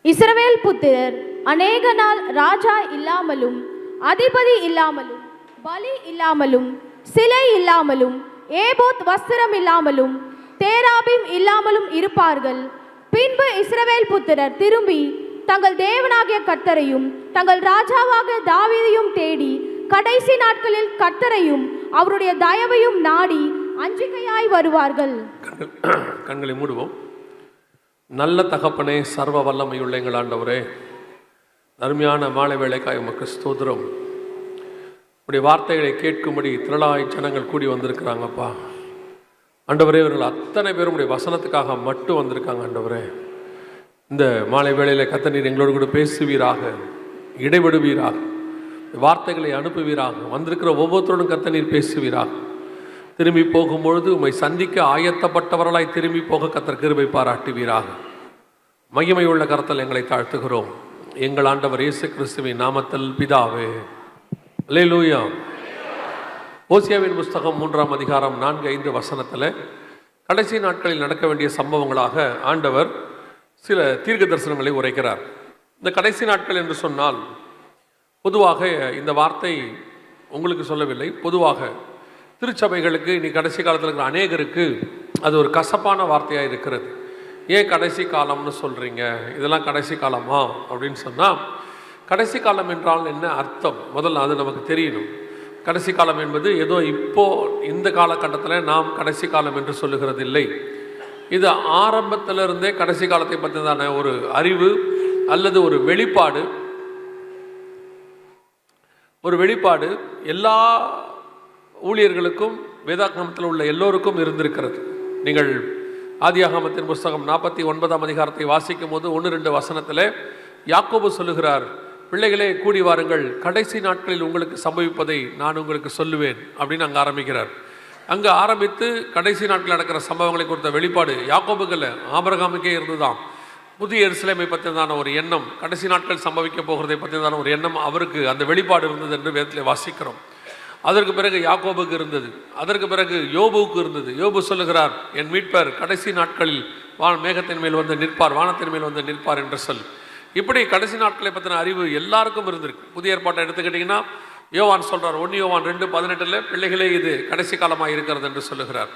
இஸ்ரவேல் புத்திரர் அநேக நாள் ராஜா இல்லாமலும் அதிபதி இல்லாமலும் பலி இல்லாமலும் சிலை இல்லாமலும் ஏபோத் வஸ்திரம் இல்லாமலும் தேராபீம் இல்லாமலும் இருப்பார்கள். பின்பு இஸ்ரவேல் புத்திரர் திரும்பி தங்கள் தேவனாகிய கர்த்தரையும் தங்கள் ராஜாவாகிய தாவீதையும் தேடி கடைசி நாட்களில் கர்த்தரையும் அவருடைய தயவையும் நாடி அஞ்சிக்கையாய் வருவார்கள். கண்களை மூடுவோம். நல்ல தகப்பனே, சர்வ வல்லமையுள்ள எங்கள் ஆண்டவரே, அருமையான மாலை வேளைக்காய் உமக்கு ஸ்தோத்திரம். உடைய வார்த்தைகளை கேட்கும்படி திரளாய் ஜனங்கள் கூடி வந்திருக்கிறாங்கப்பா. ஆண்டவரே, இவர்கள் அத்தனை பேரும் உடைய வசனத்துக்காக மட்டும் வந்திருக்காங்க. ஆண்டவரே, இந்த மாலை வேளையில் கர்த்தர் நீர் எங்களோடு கூட பேசுவீராக, இடைவிடுவீராக, வார்த்தைகளை அனுப்புவீராக. வந்திருக்கிற ஒவ்வொருத்தரோடும் கர்த்தர் நீர் பேசுவீராக. திரும்பி போகும்பொழுது உம்மை சந்திக்க ஆயத்தப்பட்டவர்களாய் திரும்பி போக கர்த்தர் கிருபை பாராட்டுவீராக. மகிமையுள்ள கரத்தில் எங்களை தாழ்த்துகிறோம் எங்கள் ஆண்டவர் இயேசு கிறிஸ்துவின் நாமத்தில் பிதாவே. அல்லேலூயா. ஓசியாவின் புஸ்தகம் 3ஆம் அதிகாரம் 4-5 வசனத்தில் கடைசி நாட்களில் நடக்க வேண்டிய சம்பவங்களாக ஆண்டவர் சில தீர்க்க தரிசனங்களை உரைக்கிறார். இந்த கடைசி நாட்கள் என்று சொன்னால் பொதுவாக இந்த வார்த்தை உங்களுக்கு சொல்லவில்லை, பொதுவாக திருச்சபைகளுக்கு இனி கடைசி காலத்தில் இருக்கிற அநேகருக்கு அது ஒரு கசப்பான வார்த்தையாக இருக்கிறது. ஏன் கடைசி காலம்னு சொல்கிறீங்க, இதெல்லாம் கடைசி காலமா அப்படின்னு சொன்னால், கடைசி காலம் என்றால் என்ன அர்த்தம் முதல்ல அது நமக்கு தெரியணும். கடைசி காலம் என்பது ஏதோ இப்போது இந்த காலகட்டத்தில் நாம் கடைசி காலம் என்று சொல்லுகிறது இல்லை. இது ஆரம்பத்திலிருந்தே கடைசி காலத்தை பற்றிதான ஒரு அறிவு அல்லது ஒரு வெளிப்பாடு எல்லா ஊழியர்களுக்கும் வேதாகமத்தில் உள்ள எல்லோருக்கும் இருந்திருக்கிறது. நீங்கள் ஆதியாகமத்தின் புஸ்தகம் 49ஆம் அதிகாரத்தை வாசிக்கும் போது 1-2 வசனத்தில் யாக்கோபு சொல்லுகிறார், பிள்ளைகளே கூடி வாருங்கள், கடைசி நாட்களில் உங்களுக்கு சம்பவிப்பதை நான் உங்களுக்கு சொல்லுவேன் அப்படின்னு அங்கே ஆரம்பிக்கிறார். அங்கே ஆரம்பித்து கடைசி நாட்களில் நடக்கிற சம்பவங்களை குறித்த வெளிப்பாடு யாக்கோபுக்கு ஆபிரகாமுக்கே இருந்துதான். புதிய எருசலேமை பற்றியதான ஒரு எண்ணம், கடைசி நாட்கள் சம்பவிக்க போகிறதை பற்றியதான ஒரு எண்ணம் அவருக்கு அந்த வெளிப்பாடு இருந்தது என்று வேதத்தில் வாசிக்கிறோம். அதற்கு பிறகு யாக்கோபுக்கு இருந்தது, அதற்கு பிறகு யோபுவுக்கு இருந்தது. யோபு சொல்லுகிறார், என் மீட்பர் கடைசி நாட்களில் மேகத்தின் மேல் வந்து நிற்பார், வானத்தின் மேல் வந்து நிற்பார் என்று சொல். இப்படி கடைசி நாட்களை பற்றின அறிவு எல்லாருக்கும் இருந்திருக்கு. புதிய ஏற்பாட்டை எடுத்துக்கிட்டிங்கன்னா யோவான் சொல்கிறார், 1 யோவான் 2:18 பிள்ளைகளே இது கடைசி காலமாக இருக்கிறது என்று சொல்லுகிறார்.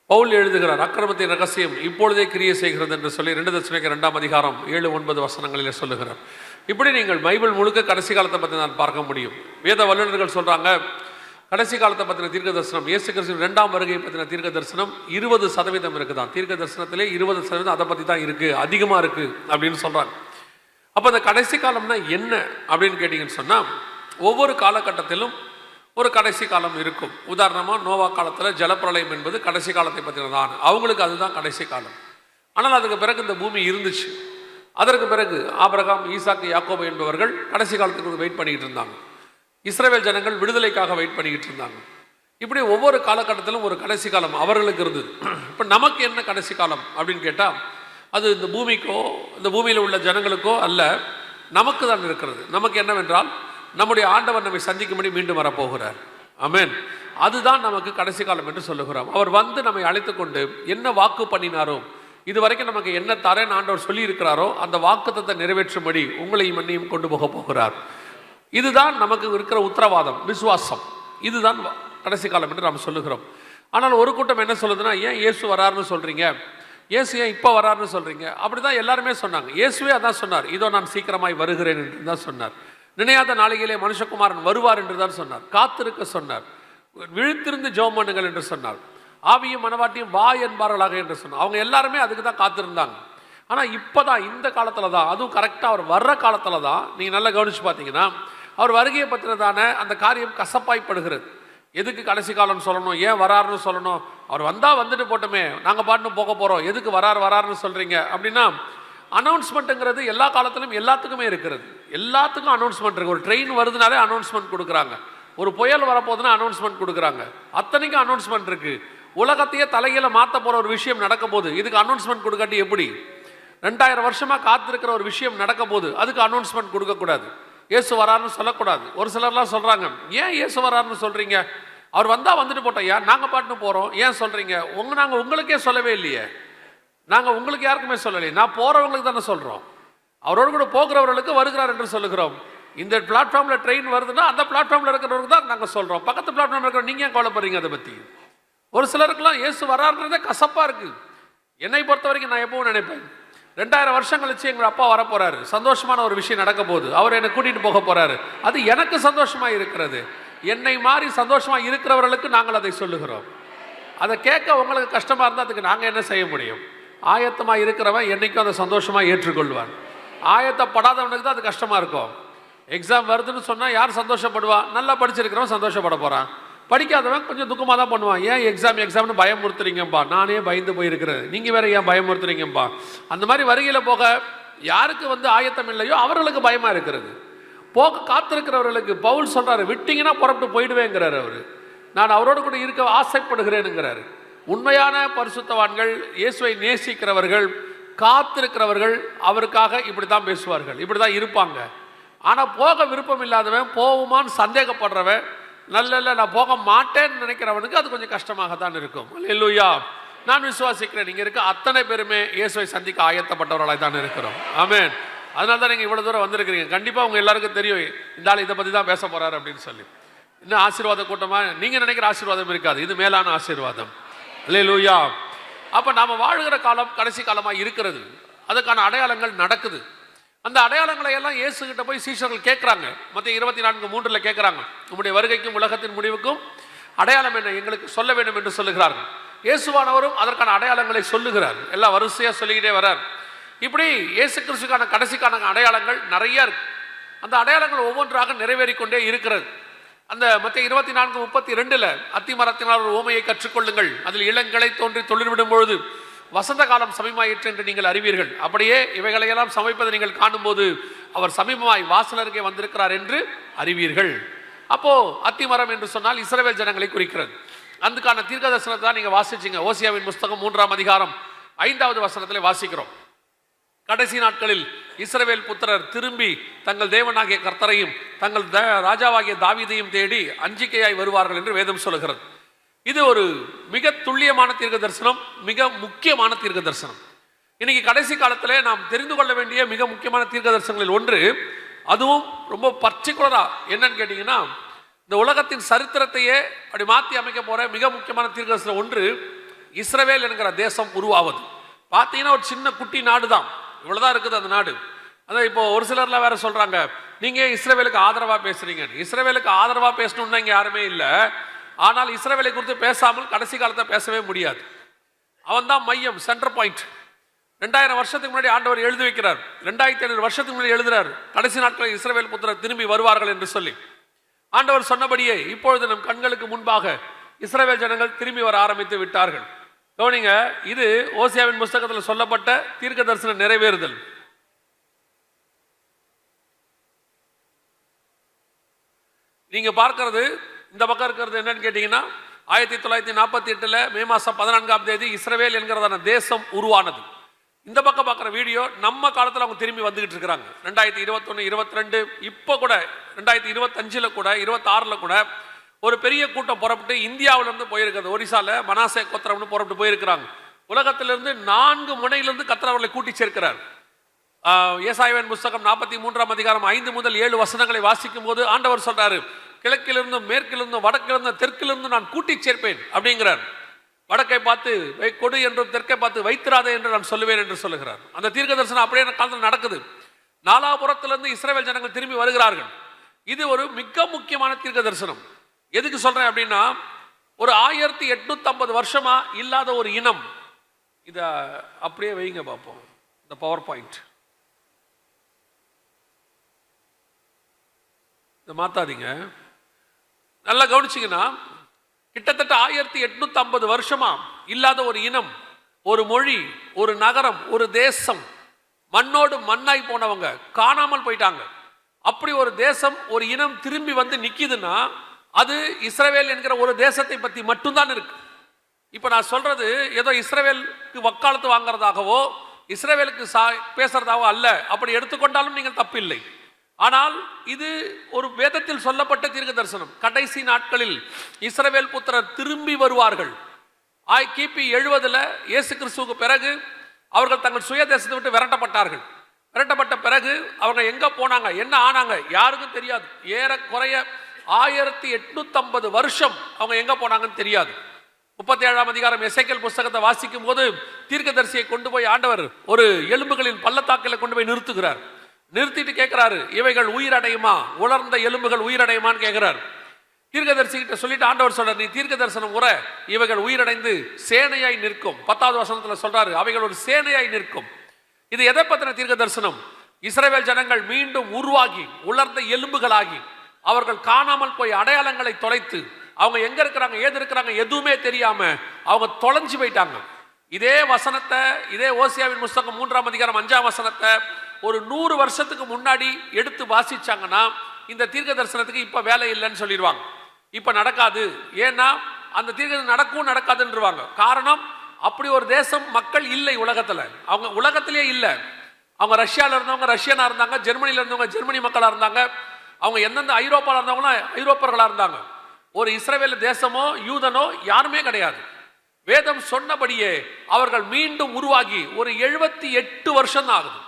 பவுல் எழுதுகிறார், அக்கிரமத்தின் ரகசியம் இப்பொழுதே கிரியை செய்கிறது என்று சொல்லி 2 தெசலோனிக்கேயர் 2ஆம் அதிகாரம் 7-9 வசனங்களிலே சொல்லுகிறார். இப்படி நீங்கள் பைபிள் முழுக்க கடைசி காலத்தை பற்றி நான் பார்க்க முடியும். வேத வல்லுநர்கள் சொல்கிறாங்க, கடைசி காலத்தை பற்றின தீர்க்க தரிசனம், இயேசு கிறிஸ்துவின் 2ஆம் வருகையை பற்றின தீர்க்க தரிசனம் 20% இருக்குதான். தீர்க்க தரிசனத்திலே 20% அதை பற்றி தான் இருக்குது, அதிகமாக இருக்குது அப்படின்னு சொல்கிறாங்க. அப்போ அந்த கடைசி காலம்னா என்ன அப்படின்னு கேட்டிங்கன்னு சொன்னால், ஒவ்வொரு காலகட்டத்திலும் ஒரு கடைசி காலம் இருக்கும். உதாரணமாக நோவா காலத்தில் ஜலப்பிரளயம் என்பது கடைசி காலத்தை பற்றினதான், அவங்களுக்கு அதுதான் கடைசி காலம். ஆனால் அதுக்கு பிறகு இந்த பூமி இருந்துச்சு. அதற்கு பிறகு ஆபிரகாம், ஈசாக்கு, யாக்கோபு என்பவர்கள் கடைசி காலத்துக்கு வெயிட் பண்ணிக்கிட்டு இருந்தாங்க. இஸ்ரவேல் ஜனங்கள் விடுதலைக்காக வெயிட் பண்ணிக்கிட்டு இருந்தாங்க. இப்படி ஒவ்வொரு காலகட்டத்திலும் ஒரு கடைசி காலம் அவர்களுக்கு இருந்தது. இப்போ நமக்கு என்ன கடைசி காலம் அப்படின்னு கேட்டால், அது இந்த பூமிக்கோ இந்த பூமியில் உள்ள ஜனங்களுக்கோ அல்ல, நமக்கு தான் இருக்கிறது. நமக்கு என்னவென்றால், நம்முடைய ஆண்டவர் நம்மை சந்திக்கும்படி மீண்டும் வரப்போகிறார். ஆமென். அதுதான் நமக்கு கடைசி காலம் என்று சொல்லுகிறோம். அவர் வந்து நம்மை அழைத்து கொண்டு என்ன வாக்கு பண்ணினாரோ, இதுவரைக்கும் நமக்கு என்ன தரேன் ஆண்டவர் சொல்லி இருக்கிறாரோ அந்த வாக்குத்தத்தை நிறைவேற்றும்படி உங்களையும் என்னையும் கொண்டு போக போகிறார். இதுதான் நமக்கு இருக்கிற உத்தரவாதம், விசுவாசம். இதுதான் கடைசி காலம் என்று நாம் சொல்லுகிறோம். ஆனால் ஒரு கூட்டம் என்ன சொல்லுதுன்னா, ஏன் இயேசு வராருன்னு சொல்றீங்க, இயேசு ஏன் இப்போ வராருன்னு சொல்றீங்க? அப்படிதான் எல்லாருமே சொன்னாங்க. இயேசுவே அதான் சொன்னார், இதோ நான் சீக்கிரமாய் வருகிறேன் என்று தான் சொன்னார். நினையாத நாளிகையிலே மனுஷகுமாரன் வருவார் என்று தான் சொன்னார். காத்திருக்க சொன்னார். விழித்திருந்து ஜெபம் பண்ணுங்கள் என்று சொன்னார். ஆவியும் மனவாட்டியும் வா என்பார்களாக என்று சொன்னார். அவங்க எல்லாருமே அதுக்கு தான் காத்திருந்தாங்க. ஆனால் இப்போதான் இந்த காலத்தில் தான், அதுவும் கரெக்டாக அவர் வர்ற காலத்தில் தான், நீங்கள் நல்லா கவனிச்சு பார்த்தீங்கன்னா அவர் வருகையை பற்றினதான அந்த காரியம் கசப்பாய்ப்படுகிறது. எதுக்கு கடைசி காலம்னு சொல்லணும், ஏன் வராருன்னு சொல்லணும்? அவர் வந்தால் வந்துட்டு போட்டோமே, நாங்கள் பாட்டுன்னு போக போகிறோம், எதுக்கு வராருன்னு சொல்கிறீங்க அப்படின்னா, அனௌன்ஸ்மெண்ட்டுங்கிறது எல்லா காலத்திலும் எல்லாத்துக்குமே இருக்கிறது. எல்லாத்துக்கும் அனௌன்ஸ்மெண்ட் இருக்குது. ஒரு ட்ரெயின் வருதுனாலே அனௌன்ஸ்மெண்ட் கொடுக்குறாங்க, ஒரு புயல் வரப்போகுதுன்னா அனௌன்ஸ்மெண்ட் கொடுக்குறாங்க, அத்தனைக்கும் அனௌன்ஸ்மெண்ட் இருக்குது. உலகத்தையே தலையில மாற்ற போகிற ஒரு விஷயம் நடக்க போகுது, இதுக்கு அனௌன்ஸ்மெண்ட் கொடுக்காட்டி எப்படி? 2000 வருஷமாக காத்திருக்கிற ஒரு விஷயம் நடக்க போகுது, அதுக்கு அனௌன்ஸ்மெண்ட் கொடுக்கக்கூடாது. இயேசு வராருன்னு சொல்லக்கூடாது. ஒரு சிலர்லாம் சொல்கிறாங்க, ஏன் இயேசு வராருன்னு சொல்கிறீங்க, அவர் வந்தால் வந்துட்டு போட்டோம், ஏன் நாங்கள் பாட்டுன்னு போகிறோம் ஏன் சொல்கிறீங்க? நாங்கள் உங்களுக்கே சொல்லவே இல்லையே, நாங்கள் உங்களுக்கு யாருக்குமே சொல்லலையே, நான் போகிறவங்களுக்கு தானே சொல்கிறோம். அவரோடு கூட போகிறவர்களுக்கு வருகிறார் என்று சொல்லுகிறோம். இந்த பிளாட்ஃபார்மில் ட்ரெயின் வருதுன்னா அந்த பிளாட்ஃபார்மில் இருக்கிறவருக்கு தான் நாங்கள் சொல்கிறோம். பக்கத்து பிளாட்ஃபார்மில் இருக்கிற நீங்கள் ஏன் கவலைப்படுறீங்க அதை பற்றி? ஒரு சிலருக்குலாம் இயேசு வராருன்றதே கசப்பாக இருக்குது. என்னை பொறுத்த வரைக்கும் நான் எப்பவும் நினைப்பேன், 2000 வருஷம் கழிச்சு எங்கள் அப்பா வரப்போகிறாரு, சந்தோஷமான ஒரு விஷயம் நடக்க போகுது, அவர் என்னை கூட்டிகிட்டு போக போகிறாரு, அது எனக்கு சந்தோஷமாக இருக்கிறது. என்னை மாறி சந்தோஷமாக இருக்கிறவர்களுக்கு நாங்கள் அதை சொல்லுகிறோம். அதை கேட்க உங்களுக்கு கஷ்டமாக இருந்தால் அதுக்கு நாங்கள் என்ன செய்ய முடியும்? ஆயத்தமாக இருக்கிறவன் என்றைக்கும் அதை சந்தோஷமாக ஏற்றுக்கொள்வான். ஆயத்தப்படாதவனுக்கு தான் அது கஷ்டமாக இருக்கும். எக்ஸாம் வருதுன்னு சொன்னால் யார் சந்தோஷப்படுவான்? நல்லா படிச்சிருக்கிறவன் சந்தோஷப்பட போகிறான். படிக்காதவன் கொஞ்சம் துக்கமாக தான் பண்ணுவான். ஏன் எக்ஸாம்னு பயமுறுத்துறீங்கப்பா, நானே பயந்து போயிருக்கிறேன், நீங்கள் வேற ஏன் பயமுறுத்துறீங்கப்பா? அந்த மாதிரி வருகையில் போக யாருக்கு ஆயத்தம் இல்லையோ அவர்களுக்கு பயமாக இருக்கிறது. போக காத்திருக்கிறவர்களுக்கு பவுல் சொல்கிறாரு, விட்டீங்கன்னா புறப்பட்டு போயிடுவேங்கிறார். அவர் நான் அவரோடு கூட இருக்க ஆசைப்படுகிறேனுங்கிறாரு. உண்மையான பரிசுத்தவான்கள், இயேசுவை நேசிக்கிறவர்கள், காத்திருக்கிறவர்கள் அவருக்காக இப்படி தான் பேசுவார்கள், இப்படி தான் இருப்பாங்க. ஆனால் போக விருப்பம் இல்லாதவன், போகுமான்னு சந்தேகப்படுறவன், நல்ல நான் போக மாட்டேன்னு நினைக்கிறவனுக்கு அது கொஞ்சம் கஷ்டமாக தான் இருக்கும். அல்லேலூயா. நான் விசுவாசிக்கிறேன், நீங்கள் இருக்க அத்தனை பேருமே இயேசுவை சந்திக்க ஆயத்தப்பட்டவர்களாக தான் இருக்கிறோம். ஆமென். அதனால தான் நீங்கள் இவ்வளோ தூரம் வந்திருக்கிறீங்க. கண்டிப்பாக உங்கள் எல்லாருக்கும் தெரியும் இந்த ஆள் இதை பற்றி தான் பேச போகிறாரு அப்படின்னு சொல்லி. இன்னும் ஆசீர்வாத கூட்டமாக நீங்கள் நினைக்கிற ஆசீர்வாதம் இருக்காது, இது மேலான ஆசீர்வாதம். அல்லேலூயா. அப்போ நாம் வாழ்கிற காலம் கடைசி காலமாக இருக்கிறது. அதுக்கான அடையாளங்கள் நடக்குது. அந்த அடையாளங்களை எல்லாம் இயேசுகிட்ட போய் சீஷர்கள் கேட்குறாங்க. மத்திய 24:3 கேட்குறாங்க, உங்களுடைய வருகைக்கும் உலகத்தின் முடிவுக்கும் அடையாளம் என்ன, எங்களுக்கு சொல்ல வேண்டும் என்று சொல்லுகிறார்கள். இயேசுவானவரும் அதற்கான அடையாளங்களை சொல்லுகிறார். எல்லாம் வரிசையாக சொல்லிக்கிட்டே வரார். இப்படி இயேசு கிறிஸ்துக்கான கடைசிக்கான அடையாளங்கள் நிறைய இருக்கு. அந்த அடையாளங்கள் ஒவ்வொன்றாக நிறைவேறிக்கொண்டே இருக்கிறது. அந்த மத்திய 24:32 அத்தி மரத்தினால் ஒரு ஓமையை கற்றுக்கொள்ளுங்கள், அதில் இளங்களை தோன்றி தொழில்விடும் பொழுது வசந்த காலம் சமீபமாயிற்று என்று நீங்கள் அறிவீர்கள். அப்படியே இவைகளையெல்லாம் சமைப்பதை நீங்கள் காணும்போது அவர் சமீபமாய் வாசலருகே வந்திருக்கிறார் என்று அறிவீர்கள். அப்போ அத்திமரம் என்று சொன்னால் இஸ்ரவேல் ஜனங்களை குறிக்கிறது. அதுக்கான தீர்க்க தரிசனத்தை தான் நீங்க வாசிச்சீங்க. ஓசியாவின் புஸ்தகம் 3ஆம் அதிகாரம் 5வது வசனத்திலே வாசிக்கிறோம். கடைசி நாட்களில் இஸ்ரவேல் புத்திரர் திரும்பி தங்கள் தேவனாகிய கர்த்தரையும் தங்கள் ராஜாவாகிய தாவீதையும் தேடி அஞ்சிக்கையாய் வருவார்கள் என்று வேதம் சொல்லுகிறது. இது ஒரு மிக துல்லியமான தீர்க்க தரிசனம், மிக முக்கியமான தீர்க்க தரிசனம். இன்னைக்கு கடைசி காலத்திலே நாம் தெரிந்து கொள்ள வேண்டிய மிக முக்கியமான தீர்க்க தரிசனங்களில் ஒன்று, அதுவும் ரொம்ப பர்டிகுலரா என்னன்னு கேட்டீங்கன்னா, இந்த உலகத்தின் சரித்திரத்தையே அப்படி மாற்றி அமைக்க போற மிக முக்கியமான தீர்க்க தரிசனம் ஒன்று, இஸ்ரவேல் என்கிற தேசம் உருவாவது. பார்த்தீங்கன்னா ஒரு சின்ன குட்டி நாடு தான், இவ்வளவுதான் இருக்குது அந்த நாடு. அதான் இப்போ ஒரு சிலர்லாம் வேற சொல்றாங்க, நீங்க இஸ்ரவேலுக்கு ஆதரவா பேசுறீங்க. இஸ்ரவேலுக்கு ஆதரவா பேசணும்னா இங்க யாருமே இல்லை. ஆனால் இஸ்ரவேலை குறித்து பேசாமல் கடைசி காலத்தை பேசவே முடியாது. அவன் தான் மையம், சென்டர் பாயிண்ட். 2000 வருஷத்துக்கு முன்னாடி ஆண்டவர் எழுதி வைக்கிறார், 2500 வருஷத்துக்கு முன்னாடி எழுதுறார், கடைசி நாட்களில் இஸ்ரவேல் புத்திரர் திரும்பி வருவார்கள் என்று சொல்லி. ஆண்டவர் சொன்னபடியே இப்பொழுது நம் கண்களுக்கு முன்பாக இஸ்ரவேல் ஜனங்கள் திரும்பி வர ஆரம்பித்து விட்டார்கள். கவனிங்க, இது ஓசியாவின் புஸ்தகத்தில் சொல்லப்பட்ட தீர்க்க தரிசன நிறைவேறுதல். நீங்க பார்க்கிறது இந்த பக்கம் இருக்கிறது என்னன்னு கேட்டீங்கன்னா, 1948 மே மாசம் 14ஆம் தேதி இஸ்ரவேல் என்கிறதான தேசம் உருவானது. இந்த பக்கம் பார்க்குற வீடியோ நம்ம காலத்தில் அவங்க திரும்பி வந்துகிட்டு இருக்கிறாங்க. 2021, 22, இப்போ கூட 2025 கூட 26 கூட ஒரு பெரிய கூட்டம் புறப்பட்டு இந்தியாவிலிருந்து போயிருக்கிறது. ஒரிசால மனாசே கோத்திரம்னு புறப்பட்டு போயிருக்கிறாங்க. உலகத்திலிருந்து 4 முனையிலிருந்து கர்த்தர் அவர்களை கூட்டி சேர்க்கிறார். ஏசாயாவின் புஸ்தகம் 43ஆம் அதிகாரம் 5 முதல் 7 வசனங்களை வாசிக்கும் போது ஆண்டவர் சொல்றாரு, கிழக்கிலிருந்தும் மேற்கிலிருந்தும் வடக்கிலிருந்தும் தெற்கிலிருந்து நான் கூட்டி சேர்ப்பேன் அப்படிங்கிறார். வடக்கை பார்த்து கொடு என்றும் தெற்கை பார்த்து வைத்திராதே என்று நான் சொல்லுவேன் என்று சொல்லுகிறார். அந்த தீர்க்க தரிசனம் அப்படியே காலத்தில் நடக்குது. நாலாபுரத்திலிருந்து இஸ்ரவேல் ஜனங்கள் திரும்பி வருகிறார்கள். இது ஒரு மிக முக்கியமான தீர்க்க தரிசனம். எதுக்கு சொல்றேன் அப்படின்னா, ஒரு 1850 வருஷமா இல்லாத ஒரு இனம். இத அப்படியே வைங்க பார்ப்போம், இந்த பவர் பாயிண்ட் இதை மாத்தாதீங்க, நல்லா கவனிச்சிங்கன்னா, கிட்டத்தட்ட 1850 வருஷமா இல்லாத ஒரு இனம், ஒரு மொழி, ஒரு நகரம், ஒரு தேசம், மண்ணோடு மண்ணாய் போனவங்க காணாமல் போயிட்டாங்க. அப்படி ஒரு தேசம், ஒரு இனம் திரும்பி வந்து நிக்குதுன்னா அது இஸ்ரவேல் என்கிற ஒரு தேசத்தை பத்தி மட்டும்தான் இருக்கு. இப்ப நான் சொல்றது ஏதோ இஸ்ரவேலுக்கு வக்காலத்து வாங்குறதாகவோ இஸ்ரவேலுக்கு பேசுறதாகவோ அல்ல. அப்படி எடுத்துக்கொண்டாலும் நீங்கள் தப்பில்லை. ஆனால் இது ஒரு வேதத்தில் சொல்லப்பட்ட தீர்க்க தரிசனம். கடைசி நாட்களில் இஸ்ரவேல் புத்திரர் திரும்பி வருவார்கள். கிபி 70 இயேசு கிறிஸ்துவுக்கு பிறகு அவர்கள் தங்கள் சுய தேசத்தை விட்டு விரட்டப்பட்டார்கள். விரட்டப்பட்ட பிறகு அவங்க எங்க போனாங்க, என்ன ஆனாங்க யாருக்கும் தெரியாது. ஏறக்குறைய 1850 வருஷம் அவங்க எங்க போனாங்கன்னு தெரியாது. 37ஆம் அதிகாரம் எசேக்கியேல் புஸ்தகத்தை வாசிக்கும் போது தீர்க்கதரிசியை கொண்டு போய் ஆண்டவர் ஒரு எலும்புகளின் பள்ளத்தாக்கில கொண்டு போய் நிறுத்துகிறார். நிறுத்திட்டு கேட்கிறாரு, இவைகள் உயிரடையுமா, உலர்ந்த எலும்புகள் உயிரடையுமான்னு கேட்கிறார். தீர்க்கதரிசி கிட்ட சொல்லிட்டு ஆண்டவர் சொல்றார், நீ தீர்க்க தரிசனம் உரை, இவைகள் உயிரடைந்து சேனையாய் நிற்கும். 10வது வசனத்துல சொல்றாரு, அவைகள் ஒரு சேனையாய் நிற்கும். இது எதை பத்தின தீர்க்க தரிசனம்? இஸ்ரவேல் ஜனங்கள் மீண்டும் உருவாகி உலர்ந்த எலும்புகளாகி அவர்கள் காணாமல் போய் அடையாளங்களை தொலைத்து அவங்க எங்க இருக்கிறாங்க ஏது இருக்கிறாங்க எதுவுமே தெரியாம அவங்க தொலைஞ்சு போயிட்டாங்க. இதே வசனத்தை, இதே ஓசியாவின் புஸ்தகம் 3ஆம் அதிகாரம் 5ஆம் வசனத்தை ஒரு 100 வருஷத்துக்கு முன்னாடி எடுத்து வாசிச்சாங்கன்னா இந்த தீர்க்க தரிசனத்துக்கு இப்ப வேலை இல்லைன்னு சொல்லிடுவாங்க. இப்ப நடக்காது, ஏன்னா அந்த தீர்க்க நடக்கும் நடக்காதுன்றவாங்க. காரணம், அப்படி ஒரு தேசம் மக்கள் இல்லை உலகத்துல, அவங்க உலகத்திலேயே இல்லை. அவங்க ரஷ்யால இருந்தவங்க ரஷ்யனா இருந்தாங்க, ஜெர்மனில இருந்தவங்க ஜெர்மனி மக்களா இருந்தாங்க, அவங்க எந்தெந்த ஐரோப்பால இருந்தவங்கன்னா ஐரோப்பர்களா இருந்தாங்க. ஒரு இஸ்ரவேல் தேசமோ யூதனோ யாருமே கிடையாது. வேதம் சொன்னபடியே அவர்கள் மீண்டும் உருவாகி ஒரு 78 வருஷம் தான் ஆகுது.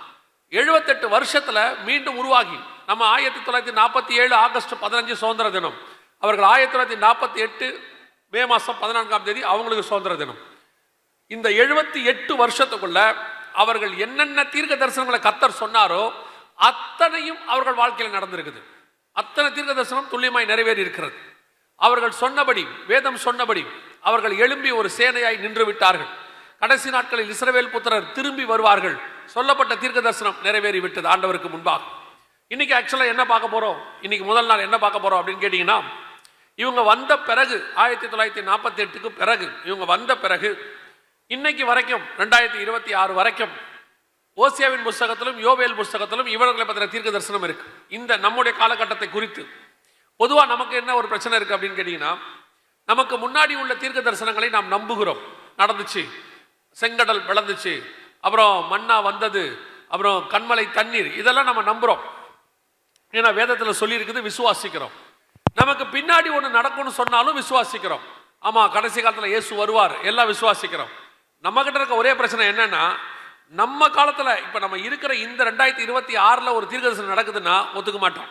78 வருஷத்துல மீண்டும் உருவாகி நம்ம 1947 ஆகஸ்ட் 15 சுதந்திர தினம், அவர்கள் 1948 மே மாசம் 14ஆம் தேதி அவங்களுக்கு சுதந்திர தினம். இந்த 78 வருஷத்துக்குள்ள அவர்கள் என்னென்ன தீர்க்க தரிசனங்களை கர்த்தர் சொன்னாரோ அத்தனையும் அவர்கள் வாழ்க்கையில் நடந்திருக்குது. அத்தனை தீர்க்க தரிசனம் துல்லியமாய் நிறைவேறி இருக்கிறது. அவர்கள் சொன்னபடி, வேதம் சொன்னபடி அவர்கள் எழும்பி ஒரு சேனையாய் நின்று விட்டார்கள். கடைசி நாட்களில் இஸ்ரவேல் புத்திரர் திரும்பி வருவார்கள். சொல்லப்பட்ட தீர்க்க தரிசனம் நிறைவேறி விட்டது ஆண்டவருக்கு முன்பாக. இன்னைக்கு ஆக்சுவலா என்ன பார்க்க போறோம், இன்னைக்கு முதல் நாள் என்ன பார்க்க போறோம் அப்படின்னு கேட்டீங்கன்னா, இவங்க வந்த பிறகு 1948க்கு பிறகு இவங்க வந்த பிறகு இன்னைக்கு வரைக்கும் 2026 வரைக்கும் ஓசியாவின் புஸ்தகத்திலும் யோவேல் புஸ்தகத்திலும் இவர்களை பற்றின தீர்க்க தரிசனம் இருக்கு. இந்த நம்முடைய காலகட்டத்தை குறித்து பொதுவா நமக்கு என்ன ஒரு பிரச்சனை இருக்கு அப்படின்னு கேட்டீங்கன்னா, நமக்கு முன்னாடி உள்ள தீர்க்க தரிசனங்களை நாம் நம்புகிறோம். நடந்துச்சு, செங்கடல் பிளந்துச்சு, அப்புறம் மன்னா வந்தது, அப்புறம் கண்மலை தண்ணீர், இதெல்லாம் நம்ம நம்புறோம். ஏன்னா வேதத்துல சொல்லி இருக்குது, விசுவாசிக்கிறோம். நமக்கு பின்னாடி ஒண்ணு நடக்கும்னு சொன்னாலும் விசுவாசிக்கிறோம். ஆமா, கடைசி காலத்துல இயேசு வருவார், எல்லாம் விசுவாசிக்கிறோம். நம்ம கிட்ட இருக்க ஒரே பிரச்சனை என்னன்னா, நம்ம காலத்துல இப்ப நம்ம இருக்கிற இந்த 2026ல ஒரு தீர்க்க தரிசனம் நடக்குதுன்னா ஒத்துக்க மாட்டோம்.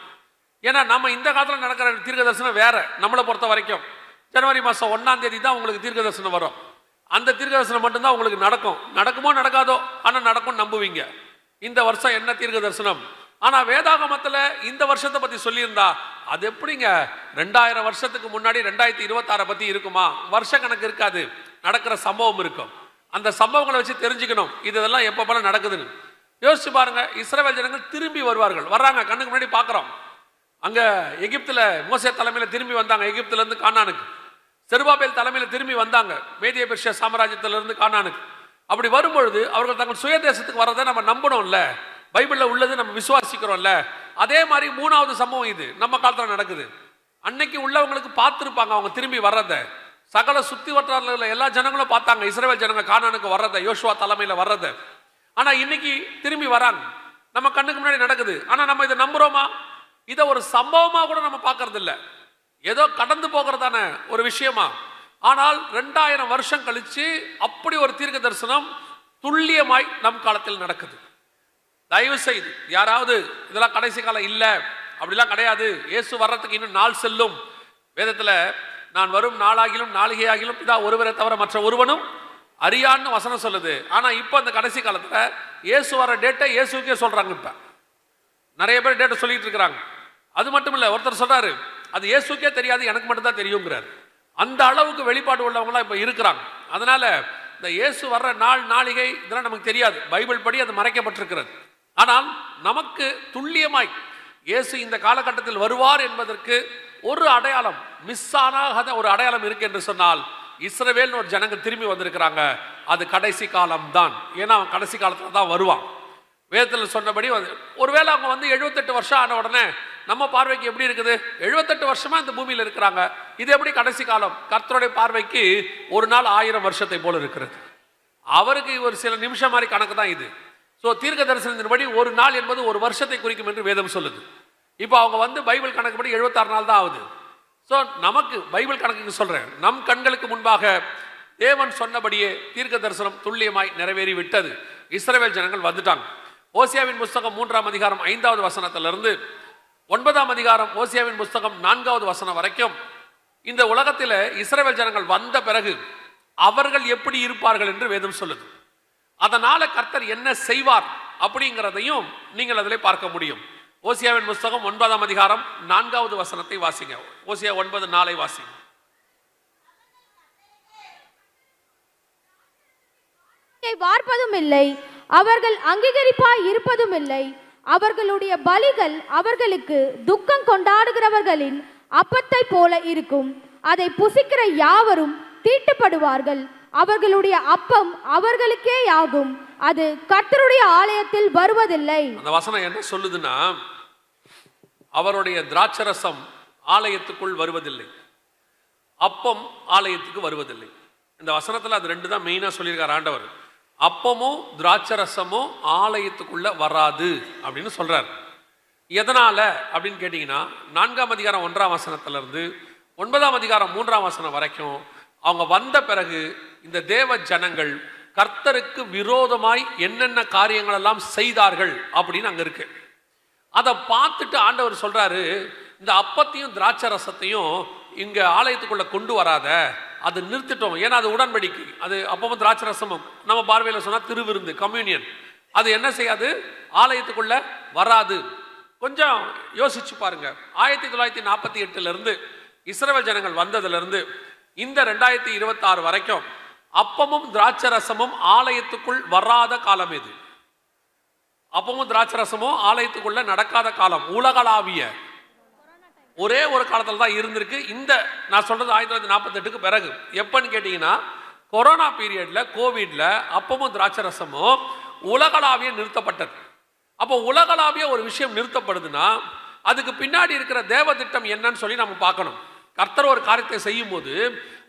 ஏன்னா நம்ம இந்த காலத்துல நடக்கிற தீர்க்க தரிசனம் வேற. நம்மளை பொறுத்த வரைக்கும் ஜனவரி மாசம் 1ஆம் தேதி தான் உங்களுக்கு தீர்க்க தரிசனம் வரும். அந்த தீர்க்க தரிசனம் மட்டும்தான் உங்களுக்கு நடக்கும். நடக்குமோ நடக்காதோ, ஆனா நடக்கும் நம்புவீங்க. இந்த வருஷம் என்ன தீர்க்க தரிசனம், ஆனா வேதாகமத்துல இந்த வருஷத்தை பத்தி சொல்லியிருந்தா அது எப்படிங்க 2000 வருஷத்துக்கு முன்னாடி 2026 பத்தி இருக்குமா? வருஷ கணக்கு இருக்காது, நடக்கிற சம்பவம் இருக்கும். அந்த சம்பவங்களை வச்சு தெரிஞ்சுக்கணும் இதெல்லாம் எப்ப நடக்குதுன்னு. யோசிச்சு பாருங்க, இஸ்ரவேல் ஜனங்கள் திரும்பி வருவார்கள், வர்றாங்க, கண்ணுக்கு முன்னாடி பாக்குறோம். அங்க எகிப்துல மோசே தலைமையில திரும்பி வந்தாங்க, எகிப்துல இருந்து கானானுக்கு. செருபாபேல் தலைமையில திரும்பி வந்தாங்க, மேதிய பெர்ஷியா சாம்ராஜ்யத்தில இருந்து கானானுக்கு. அப்படி வரும்பொழுது அவர்கள் தங்கள் சுய தேசத்துக்கு வரதை நம்ம நம்பணும்ல, பைபிள்ல உள்ளது நம்ம விசுவாசிக்கிறோம்ல. அதே மாதிரி 3வது சம்பவம் இது நம்ம காலத்துல நடக்குது. அன்னைக்கு உள்ளவங்களுக்கு பார்த்திருப்பாங்க அவங்க திரும்பி வர்றதை, சகல சுத்தி வட்டாரத்துல எல்லா ஜனங்களும் பார்த்தாங்க இஸ்ரவேல் ஜனங்க கானானுக்கு வர்றதை, யோசுவா தலைமையில வர்றதை. ஆனா இன்னைக்கு திரும்பி வராங்க, நம்ம கண்ணுக்கு முன்னாடி நடக்குது. ஆனா நம்ம இதை நம்புறோமா? இதை ஒரு சம்பவமா கூட நம்ம பார்க்கறது இல்லை, ஏதோ கடந்து போகிறதான ஒரு விஷயமா. ஆனால் 2000 வருஷம் கழிச்சு அப்படி ஒரு தீர்க்க தரிசனம் துல்லியமாய் நம் காலத்தில் நடக்குது. தயவு செய்து யாராவது இதெல்லாம் கடைசி காலம் இல்ல, அப்படிலாம் கிடையாது, இயேசு வர்றதுக்கு இன்னும் நாள் செல்லும், வேதத்துல நான் வரும் நாளாகிலும் நாளிகையாகிலும் இதா ஒருவரை தவிர மற்ற ஒருவனும் அறியான்னு வசனம் சொல்லுது. ஆனா இப்ப அந்த கடைசி காலத்துல இயேசு வர டேட்டை இயேசுக்கே சொல்றாங்க. இப்ப நிறைய பேர் டேட்டை சொல்லிட்டு இருக்கிறாங்க. அது மட்டும் இல்ல, ஒருத்தர் சொல்றாரு அது இயேசுக்கே தெரியாது, எனக்கு மட்டும் தான் தெரியுங்கிறார். அந்த அளவுக்கு வெளிப்பாடு உள்ளவங்களா இப்ப இருக்கிறாங்க. அதனால இந்த இயேசு வர்ற நாள் நாளிகை இதெல்லாம் நமக்கு தெரியாது, பைபிள் படி அது மறைக்கப்பட்டிருக்கிறது. ஆனால் நமக்கு துல்லியமாய் இயேசு இந்த காலகட்டத்தில் வருவார் என்பதற்கு ஒரு அடையாளம், மிஸ் ஆகாத ஒரு அடையாளம் இருக்கு என்று சொன்னால், இஸ்ரவேல்னு ஒரு ஜனங்க திரும்பி வந்திருக்கிறாங்க. அது கடைசி காலம் தான். ஏன்னா அவன் கடைசி காலத்துல தான் வருவான். வேதத்தில் சொன்னபடி ஒருவேளை அவங்க வந்து 78 வருஷம் ஆன உடனே நம்ம பார்வைக்கு எப்படி இருக்குது? 78 வருஷமா இந்த பூமியில் இருக்கிறாங்க, இது எப்படி கடைசி காலம்? கர்த்தருடைய பார்வைக்கு ஒரு நாள் 1000 வருஷத்தை போல இருக்கிறது. அவருக்கு ஒரு சில நிமிஷம் மாதிரி கணக்கு தான் இது. ஸோ தீர்க்க தரிசனத்தின்படி ஒரு நாள் என்பது ஒரு வருஷத்தை குறிக்கும் என்று வேதம் சொல்லுது. இப்போ அவங்க வந்து பைபிள் கணக்குப்படி 76 நாள் தான் ஆகுது. ஸோ நமக்கு பைபிள் கணக்குக்கு சொல்றேன், நம் கண்களுக்கு முன்பாக தேவன் சொன்னபடியே தீர்க்க தரிசனம் துல்லியமாய் நிறைவேறி விட்டது. இஸ்ரவேல் ஜனங்கள் வந்துட்டாங்க. ஓசியாவின் புஸ்தகம் 3ஆம் அதிகாரம் 5வது வசனத்திலிருந்து 9ஆம் அதிகாரம் ஓசியாவின் புஸ்தகம் 4வது வசனம் வரைக்கும் இந்த உலகத்தில் இஸ்ரவேல் ஜனங்கள் வந்த பிறகு அவர்கள் எப்படி இருப்பார்கள் என்று வேதம் சொல்லுது. அதனால கர்த்தர் என்ன செய்வார் அப்படிங்கிறதையும் நீங்கள் அதில் பார்க்க முடியும். ஓசியாவின் புஸ்தகம் 9ஆம் அதிகாரம் 4வது வசனத்தை வாசிங்க. ஓசியா 9:4 வாசிங்க. வார்ப்பதும் இல்லை, அவர்கள் அங்கீகரிப்பாய் இருப்பதும் இல்லை. அவர்களுடைய பலிகள் அவர்களுக்கு துக்கம் கொண்டாடுகிறவர்களின் அப்பத்தை போல இருக்கும். அதை புசிக்கிற யாவரும் தீட்டுப்படுவார்கள். அவர்களுடைய அப்பம் அவர்களுக்கே ஆகும், அது கர்த்தருடைய ஆலயத்தில் வருவதில்லை. அந்த வசனம் என்ன சொல்லுதுன்னா, அவருடைய திராட்சரசம் ஆலயத்துக்குள் வருவதில்லை, அப்பம் ஆலயத்துக்கு வருவதில்லை. இந்த வசனத்தில் அது ரெண்டு தான் மெயினாக சொல்லியிருக்கார் ஆண்டவர். அப்பமும் திராட்சரசமும் ஆலயத்துக்குள்ள வராது அப்படின்னு சொல்றார். எதனால அப்படின்னு கேட்டீங்கன்னா, 4ஆம் அதிகாரம் 1ஆம் வசனத்திலிருந்து 9ஆம் அதிகாரம் 3ஆம் வசனம் வரைக்கும் அவங்க வந்த பிறகு இந்த தேவ ஜனங்கள் கர்த்தருக்கு விரோதமாய் என்னென்ன காரியங்கள் எல்லாம் செய்தார்கள் அப்படின்னு அங்க இருக்கு. அதை பார்த்துட்டு ஆண்டவர் சொல்றாரு, இந்த அப்பத்தையும் திராட்சரசத்தையும் இங்க ஆலயத்துக்குள்ள கொண்டு வராத, அது நிறுத்திட்டோம். ஏன்னா அது உடன்படிக்கை, அது அப்பவும் திராட்சரசமும் நம்ம பார்வையில் சொன்னா திருவிருந்து, கம்யூனியன், அது என்ன செய்யாது, ஆலயத்துக்குள்ள வராது. கொஞ்சம் யோசிச்சு பாருங்க. 1948 இஸ்ரவேல் ஜனங்கள் வந்ததிலிருந்து இந்த 2026 வரைக்கும் அப்பமும் திராட்சரசமும் ஆலயத்துக்குள் வராத காலம் எது? அப்பமும் திராட்சரசமும் ஆலயத்துக்குள்ள நடக்காத காலம் உலகளாவிய ஒரே ஒரு காலத்தில் தான் இருந்திருக்கு. இந்த நான் சொல்றது 1948க்கு பிறகு. எப்பன்னு கேட்டீங்கன்னா, கொரோனா பீரியட்ல, கோவிட்ல அப்பமும் திராட்சரசமும் உலகளாவிய நிறுத்தப்பட்டது. அப்போ உலகளாவிய ஒரு விஷயம் நிறுத்தப்படுதுன்னா அதுக்கு பின்னாடி இருக்கிற தேவ திட்டம் என்னன்னு சொல்லி நம்ம பார்க்கணும். கர்த்தர் ஒரு காரியத்தை செய்யும் போது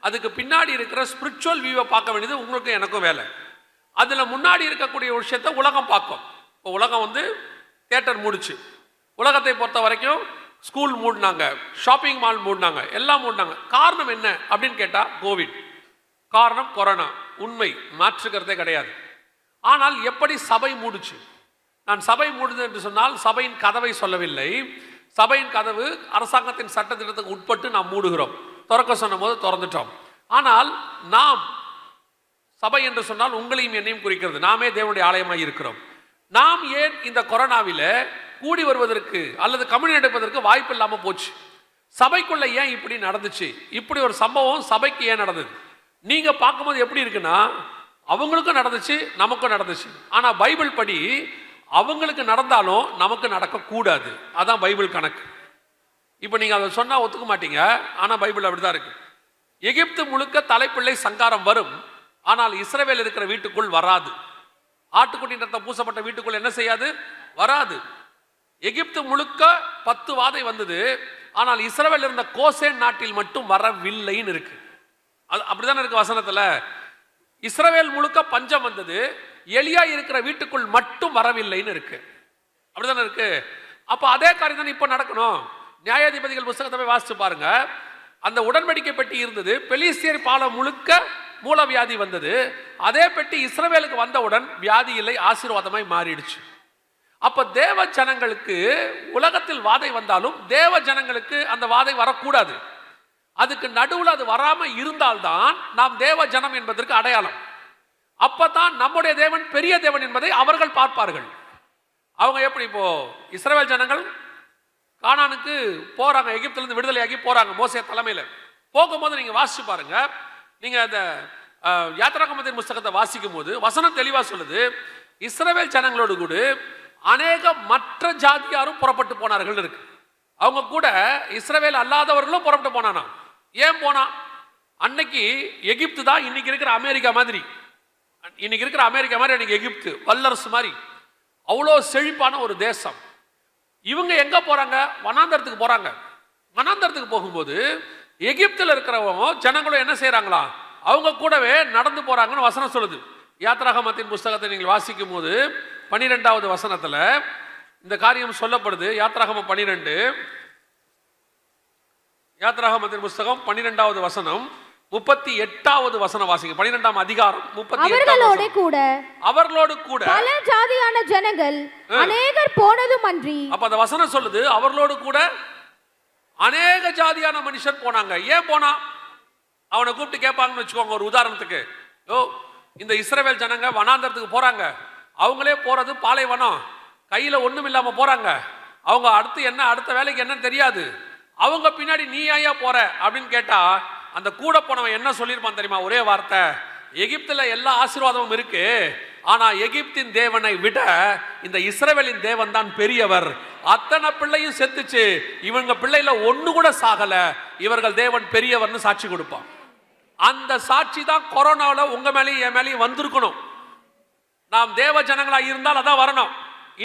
அதுக்கு பின்னாடி இருக்கிற ஸ்பிரிச்சுவல் வியூவை பார்க்க வேண்டியது உங்களுக்கு எனக்கும் வேலை. அதுல முன்னாடி இருக்கக்கூடிய விஷயத்தை உலகம் பார்க்கும். இப்போ உலகம் தியேட்டர் மூடுச்சு. உலகத்தை பொறுத்த வரைக்கும் ஸ்கூல் மூடினாங்க, ஷாப்பிங் மால் மூடினாங்க, எல்லாம் மூடினாங்க. காரணம் என்ன அப்படின்னு கேட்டா கோவிட். காரணம் கொரோனா. உண்மை, மாற்றுக்கிறதே கிடையாது. ஆனால் எப்படி சபை மூடுச்சு? நான் சபை மூடுது என்று சொன்னால் சபையின் கதவை சொல்லவில்லை. சபையின் கதவு அரசாங்கத்தின் சட்டத்திட்டத்துக்கு உட்பட்டு நாம் மூடுகிறோம். திறக்க சொன்ன போது திறந்துட்டோம். ஆனால் நாம் சபை என்று சொன்னால் உங்களையும் என்னையும் குறிக்கிறது. நாமே தேவனுடைய ஆலயமாய் இருக்கிறோம். நாம் ஏன் இந்த கொரோனாவில கூடி வருவதற்கு அல்லது கம்யூனியன் எடுப்பதற்கு வாய்ப்பு இல்லாம போச்சு? சபைக்குள்ள ஏன் இப்படி நடந்துச்சு? இப்படி ஒரு சம்பவம் சபைக்கு ஏன் நடந்தது? நீங்க பார்க்கும்போது எப்படி இருக்குன்னா, அவங்களுக்கும் நடந்துச்சு, நமக்கும் நடந்துச்சு. ஆனா பைபிள் படி அவங்களுக்கு நடந்தாலும் நமக்கு நடக்க கூடாது. அதான் பைபிள் கணக்கு. இப்ப நீங்க அதை சொன்னா ஒத்துக்க மாட்டீங்க, ஆனா பைபிள் அப்படிதான் இருக்கு. எகிப்து முழுக்க தலைப்பிள்ளை சங்காரம் வரும், ஆனால் இஸ்ரவேல் இருக்கிற வீட்டுக்குள் வராது. ஆட்டுக்குட்டி ரத்தம் பூசப்பட்ட வீட்டுக்குள் என்ன செய்யாது? வராது. எகிப்து முழுக்க 10 வாதை வந்தது, ஆனால் இஸ்ரவேல் இருந்த கோசேன் நாட்டில் மட்டும் வரவில்லைன்னு இருக்கு. அது அப்படிதான் இருக்கு வசனத்துல. இஸ்ரவேல் முழுக்க பஞ்சம் வந்தது, எலியா இருக்கிற வீட்டுக்குள் மட்டும் வரவில்லைன்னு இருக்கு. அப்படிதானே இருக்கு. அப்ப அதே காரியம் தான் இப்ப நடக்கணும். நியாயாதிபதிகள் புத்தகத்தை போய் வாசிச்சு பாருங்க. அந்த உடன்படிக்கை பெட்டி இருந்தது, பெலிஸ்தியர் பாலம் முழுக்க மூல வியாதி வந்தது. அதே பெட்டி இஸ்ரவேலுக்கு வந்தவுடன் வியாதி இல்லை, ஆசீர்வாதமாய் மாறிடுச்சு. அப்ப தேவ ஜனங்களுக்கு உலகத்தில் வாதை வந்தாலும் தேவ ஜனங்களுக்கு அந்த வாதை வரக்கூடாது. அதுக்கு நடுவில் அது வராம இருந்தால்தான் நாம் தேவ ஜனம் என்பதற்கு அடையாளம். அப்பதான் நம்முடைய தேவன் பெரிய தேவன் என்பதை அவர்கள் பார்ப்பார்கள். அவங்க எப்படி, இப்போ இஸ்ரவேல் ஜனங்கள் கானானுக்கு போறாங்க, எகிப்திலிருந்து விடுதலையாகி போறாங்க மோசே தலைமையில. போகும்போது நீங்க வாசிச்சு பாருங்க. நீங்க அந்த யாத்திராகமத்தின் புத்தகத்தை வாசிக்கும் போது வசனம் தெளிவா சொல்லுது, இஸ்ரவேல் ஜனங்களோடு கூட அநேக மற்ற ஜாதியாரும் புறப்பட்டு போனார்கள் இருக்கு. அவங்க கூட இஸ்ரவேல் அல்லாதவர்களும் புறப்பட்டு போனானா. ஏன் போனா? அன்னைக்கு எகிப்து தான் இன்னைக்கு இருக்கிற அமெரிக்கா மாதிரி. இன்னைக்கு இருக்கிற அமெரிக்கா மாதிரி அன்னைக்கு எகிப்து வல்லரசு மாதிரி அவ்வளோ செழிப்பான ஒரு தேசம். இவங்க எங்க போறாங்க? வனாந்தரத்துக்கு போறாங்க. வனாந்தரத்துக்கு போகும்போது எகிப்தில் இருக்கிறவங்க ஜனங்களும் என்ன செய்யறாங்களா? அவங்க கூடவே நடந்து போறாங்கன்னு வசனம் சொல்லுது. யாத்திராகமத்தின் புஸ்தகத்தை நீங்கள் வாசிக்கும் போது 12வது வசனத்துல இந்த காரியம் சொல்லப்படுது. யாத்திராகமம் 12, யாத்திராகமத்தின் புஸ்தகம் 12வது வசனம். 38வது வசனம் வாசிங்க. 12ஆம் அதிகாரம் 38 அவர்களோடு கூட பல ஜாதியான ஜனங்கள் அநேகர் போனதும் அன்றி. அப்ப அந்த வசனம் சொல்லுது, அவர்களோடு கூட அநேக ஜாதியான மனுஷர் போனாங்க. ஏன் போனா? அவனை கூப்பிட்டு கேட்பாங்கன்னு வச்சுக்கோங்க. ஒரு உதாரணத்துக்கு, இந்த இஸ்ரவேல் ஜனங்க வனாந்தரத்துக்கு போறாங்க. அவங்களே போறது பாலைவனம், கையில ஒண்ணும் இல்லாம போறாங்க. அவங்க அடுத்த வேலைக்கு என்னன்னு தெரியாது. அவங்க பின்னாடி நீ ஐயா போற அப்படின்னு கேட்டா அந்த கூட போனவன் என்ன சொல்லியிருப்பான் தெரியுமா? ஒரே வார்த்தை, எகிப்துல எல்லா ஆசீர்வாதமும் இருக்கு, ஆனா எகிப்தின் தேவனை விட இந்த இஸ்ரவேலின் தேவன் தான் பெரியவர். அத்தனை பிள்ளையும் செத்துச்சு, இவங்க பிள்ளைல ஒண்ணு கூட சாகல, இவர்கள் தேவன் பெரியவர்னு சாட்சி கொடுப்பான். அந்த சாட்சி தான் கொரோனாவில் உங்க மேலேயும் என் மேலேயும் வந்திருக்கணும். நாம் தேவ ஜனங்களா இருந்தால் அதான் வரணும்.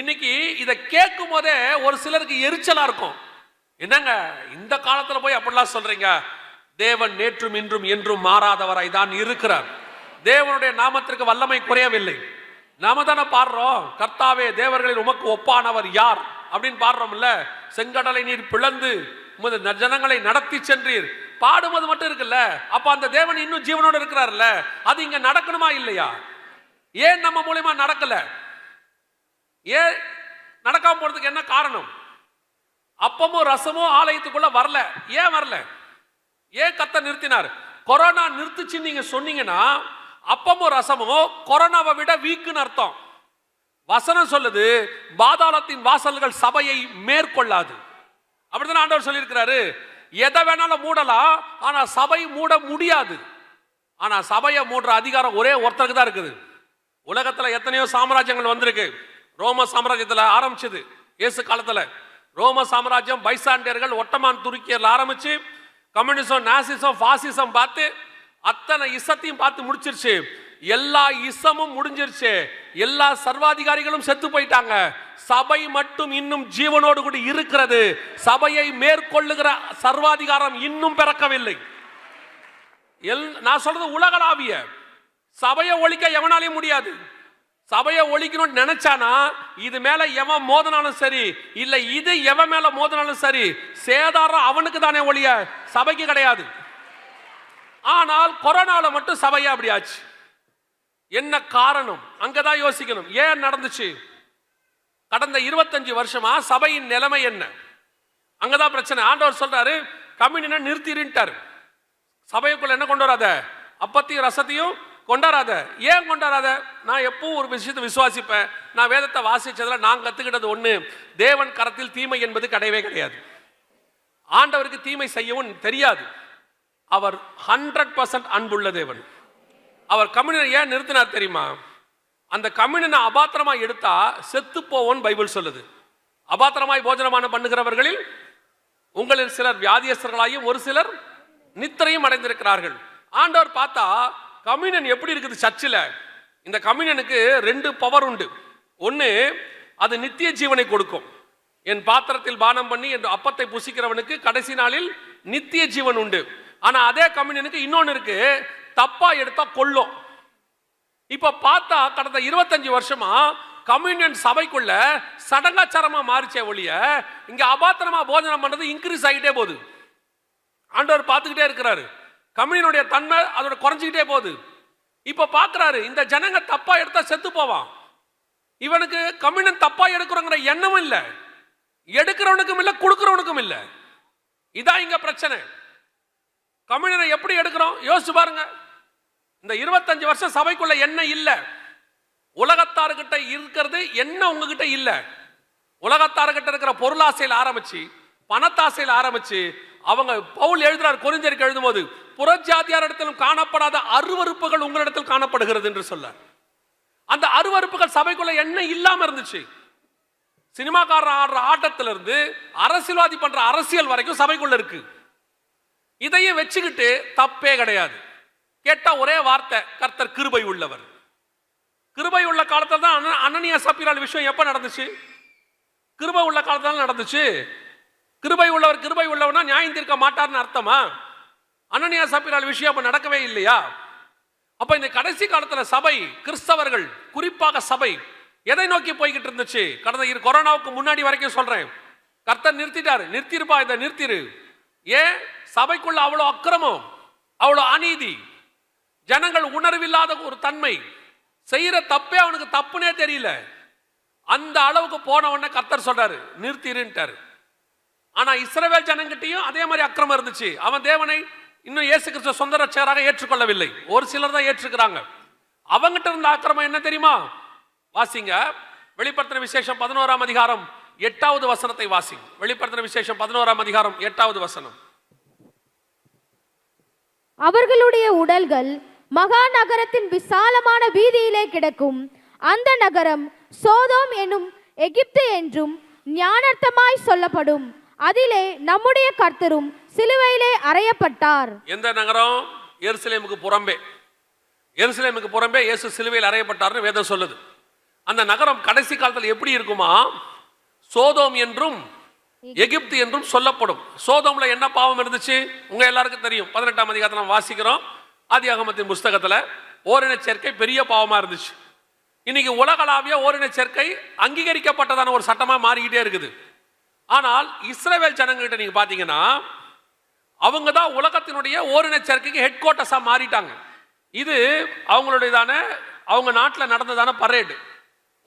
இன்னைக்கு இதை கேட்கும் போதே ஒரு சிலருக்கு எரிச்சலா இருக்கும். என்னங்க இந்த காலத்துல போய் அப்படிலாம் சொல்றீங்க? தேவன் நேற்றும் இன்றும் என்றும் மாறாதவராய் தான் இருக்கிறார். தேவனுடைய நாமத்திற்கு வல்லமை குறையவில்லை. நாம தானே பாடுறோம், கர்த்தாவே தேவர்களில் உமக்கு ஒப்பானவர் யார் அப்படின்னு பாடுறோம்ல. செங்கடலை நீர் பிளந்து ஜனங்களை நடத்தி சென்றீர், பாடுவது மட்டும் இருக்குல்ல. அப்ப அந்த தேவன் இன்னும் ஜீவனோடு இருக்கிறார்ல, அது இங்க நடக்கணுமா இல்லையா? ஏன் நம்ம மூலமா நடக்கல? ஏன் நடக்காம போறதுக்கு என்ன காரணம்? அப்பமும் ரசமும் ஆலயத்துக்குள்ள வரல. ஏன் வரல? ஏன் கர்த்தர் நிறுத்தினார்? கொரோனா நிறுத்துச்சு நீங்க சொன்னீங்கன்னா அப்பமும் ரசமும் கொரோனாவை விட வீக்குன்னு அர்த்தம். வசனம் சொல்லுது, பாதாளத்தின் வாசல்கள் சபையை மேற்கொள்ளாது. அப்படிதான் ஆண்டவர் சொல்லியிருக்கிறாரு. எதை வேணாலும் மூடலாம், ஆனா சபை மூட முடியாது. ஆனா சபையை மூடுற அதிகாரம் ஒரே ஒருத்தருக்கு தான் இருக்குது. உலகத்துல எத்தனையோ சாம்ராஜ்யங்கள் வந்திருக்கு. ரோம சாம்ராஜ்யத்துல ஆரம்பிச்சது இயேசு காலத்துல. ரோம சாம்ராஜ்யம் பைசாண்டியர்கள் ஒட்டமான் துருக்கியர்ல ஆரம்பிச்சு கம்யூனிசம், நாசிசம், பாசிசம் பார்த்து அத்தனை இசத்தையும் பார்த்து முடிச்சிருச்சு. எல்லா இசமும் முடிஞ்சிருச்சு. எல்லா சர்வாதிகாரிகளும் செத்து போயிட்டாங்க. சபை மட்டும் இன்னும் ஜீவனோடு கூட இருக்கிறது. சபையை மேற்கொள்ளுகிற சர்வாதிகாரம் இன்னும் பிறக்கவில்லை. நான் சொல்றது உலகளாவிய. சபையை ஒழிக்க எவனாலையும் முடியாது. சபையை ஒழிக்கணும்னு நினைச்சானா இது மேல எவன் மோதினாலும் சரி, இல்ல இது எவன் மேல மோதினாலும் சரி, சேதாரம் அவனுக்கு தானே ஒழிய சபைக்கு கிடையாது. ஆனால் கொரோனால மட்டும் சபையா அப்படி ஆச்சு. என்ன காரணம்? அங்கதான் யோசிக்கணும். ஏன் நடந்துச்சு? கடந்த 25 வருஷமா சபையின் நிலைமை என்ன? அங்கதான் பிரச்சனை. ஆண்டவர் சொல்றாரு, கம்யூனியனை நிறுத்திட்டாரு. சபைக்குள்ள என்ன கொண்டு வராத? அப்பத்தையும் ரசத்தையும் கொண்டாடாத. ஏன் கொண்டாடாத? நான் எப்பவும் ஒரு விஷயத்தை விசுவாசிப்பேன். நான் வேதத்தை வாசிச்சதுல நான் கத்துக்கிட்டது ஒண்ணு, தேவன் கரத்தில் தீமை என்பது கிடையவே கிடையாது. ஆண்டவருக்கு தீமை செய்யவும் தெரியாது. அவர் 100% அன்புள்ள தேவன். அவர் கம்யூனியனை ஏன் நிறுத்தினார் தெரியுமா? அந்த கம்யூனியனை அபாத்திரமா எடுத்தா செத்து போவோன்னு பைபிள் சொல்லுது. அபாத்திரமாய் போஜனமான பண்ணுகிறவர்களில் உங்களில் சிலர் வியாதியஸ்தர்களாயும் ஒரு சிலர் நித்திரையும் அடைந்திருக்கிறார்கள். ஆண்டவர் பார்த்தா கம்யூனியன் எப்படி இருக்குது சர்ச்சில்? இந்த கம்யூனியனுக்கு 2 பவர் உண்டு. ஒன்று, அது நித்திய ஜீவனை கொடுக்கும். என் பாத்திரத்தில் பானம் பண்ணி என் அப்பத்தை புசிக்கிறவனுக்கு கடைசி நாளில் நித்திய ஜீவன் உண்டு. ஆனா அதே கம்யூனியனுக்கு இன்னொன்னு இருக்கு, தப்பா எடுத்தா கொல்லும். இப்ப பார்த்தா கடந்த 25 வருஷமா கம்யூனியன் சபைக்குள்ள சடங்காச்சாரமா மாறிச்சே ஒழிய இங்க அபாத்திரமா போஜனம் பண்றது இன்க்ரீஸ் ஆகிட்டே போகுது. ஆண்டவர் பார்த்துக்கிட்டே இருக்கிறாரு. கம்யூனியனுடைய தன்மை அதோட குறைஞ்சிக்கிட்டே போகுது. இப்ப பாக்குறாரு, இந்த ஜனங்க தப்பா எடுத்தா செத்து போவான். இவனுக்கு கம்யூனியன் தப்பா எடுக்கிறோங்கிற எண்ணமும் இல்ல, எடுக்கிறவனுக்கும் இல்ல, கொடுக்கிறவனுக்கும் இல்ல. இதான் இங்க பிரச்சனை. கம்யூனியனை எப்படி எடுக்கிறோம் யோசிச்சு பாருங்க. இந்த 25 வருஷம் சபைக்குள்ள என்ன இல்ல, உலகத்தார்கிட்ட இருக்கிறது என்ன உங்ககிட்ட இல்ல. உலகத்தார்கிட்ட இருக்கிற பொருளாசையில் ஆரம்பிச்சு பணத்தாசையில் ஆரம்பிச்சு அவங்க பவுல் எழுதுறார் கொரிந்தியருக்கு எழுதும்போது, புறஜாதியார் இடத்திலும் காணப்படாத அருவருப்புகள் உங்களிடத்தில் காணப்படுகிறது என்று சொல்ல. அந்த அருவருப்புகள் சபைக்குள்ள என்ன இல்லாம இருந்துச்சு. சினிமாக்காரர் ஆடுற ஆட்டத்திலிருந்து அரசியல்வாதி பண்ற அரசியல் வரைக்கும் சபைக்குள்ள இருக்கு. இதையும் வச்சுக்கிட்டு தப்பே கிடையாது. கேட்டா ஒரே வார்த்தை, கர்த்தர் கிருபை உள்ளவர். கிருபை உள்ள காலத்தில் தான் அனனியா சப்பீரால் விஷயம் எப்ப நடந்துச்சு? கிருபை உள்ள காலத்தில் நடந்துச்சு. கிருபை உள்ளவர் கிருபை உள்ளவனா நியாயம் தீர்க்க மாட்டார்னு அர்த்தமா? அனனியா சப்பீரால் விஷயம் அப்ப நடக்கவே இல்லையா? அப்ப இந்த கடைசி காலத்துல சபை, கிறிஸ்தவர்கள் குறிப்பாக சபை எதை நோக்கி போய்கிட்டு இருந்துச்சு? கடந்த கொரோனாவுக்கு முன்னாடி வரைக்கும் சொல்றேன், கர்த்தர் நிறுத்திட்டாரு. நிறுத்திருப்பா, இதை நிறுத்திரு. ஏன்? சபைக்குள்ள அவ்வளவு அக்கிரமம், அவ்வளவு அநீதி, ஜனங்கள் உணர்வில்லாத ஒரு தன்மை, செய்யற தப்பே அவனுக்கு தப்புனே தெரியல. அந்த அளவுக்கு போன உடனே கர்த்தர் சொல்றாரு நிறுத்திருட்டாரு. ஆனா இஸ்ரவேல் ஜனங்கிட்டையும் அதே மாதிரி அக்கிரமம் இருந்துச்சு. அவன் தேவனை இன்னும் இயேசு கிறிஸ்து சொந்த ரட்சகராக ஏற்றுக்கொள்ளவில்லை. ஒரு சிலர் தான் ஏற்றுக்கிறாங்க. அவங்கிட்ட இருந்த அக்கிரமம் என்ன தெரியுமா? வாசிங்க, வெளிப்படுத்தின விசேஷம் 11ஆம் அதிகாரம் 8வது வசனத்தை வாசிங்க. வெளிப்படுத்தின விசேஷம் 11ஆம் அதிகாரம் 8வது வசனம். அவர்களுடைய உடல்கள் மகா நகரத்தின் விசாலமான வீதியிலே கிடக்கும். அந்த நகரம் சோதோம் என்னும் எகிப்து என்றும் ஞானார்த்தமாய் சொல்லப்படும். அதிலே நம்முடைய கர்த்தரும் சிலுவையிலே அறையப்பட்டார். எந்த நகரம்? எருசலேமுக்கு புறம்பே. எருசலேமுக்கு புறம்பே இயேசு சிலுவையில் அறையப்பட்டார்னு வேதம் சொல்லுது. அந்த நகரம் கடைசி காலத்தில் எப்படி இருக்குமா? சோதோம் என்றும் எகிப்து என்றும் சொல்லப்படும். சோதோம்ல என்ன பாவம் இருந்துச்சு உங்க எல்லாருக்கும் தெரியும். 18ஆம் அதிகாரத்தை நம்ம வாசிக்கிறோம். ஆதியாகமத்தின் புஸ்தகத்துல ஓரின சேர்க்கை பெரிய பாவமா இருந்துச்சு. இன்னைக்கு உலகளாவிய ஓரின சேர்க்கை அங்கீகரிக்கப்பட்டதான ஒரு சட்டமா மாறிக்கிட்டே இருக்குது. ஆனால் இஸ்ரவேல் ஜனங்கள்கிட்ட நீங்க பாத்தீங்கன்னா அவங்க தான் உலகத்தினுடைய ஓரின சேர்க்கைக்கு ஹெட் குவார்ட்டர்ஸா மாறிட்டாங்க. இது அவங்களுடையதான அவங்க நாட்டில் நடந்ததான பரேடு,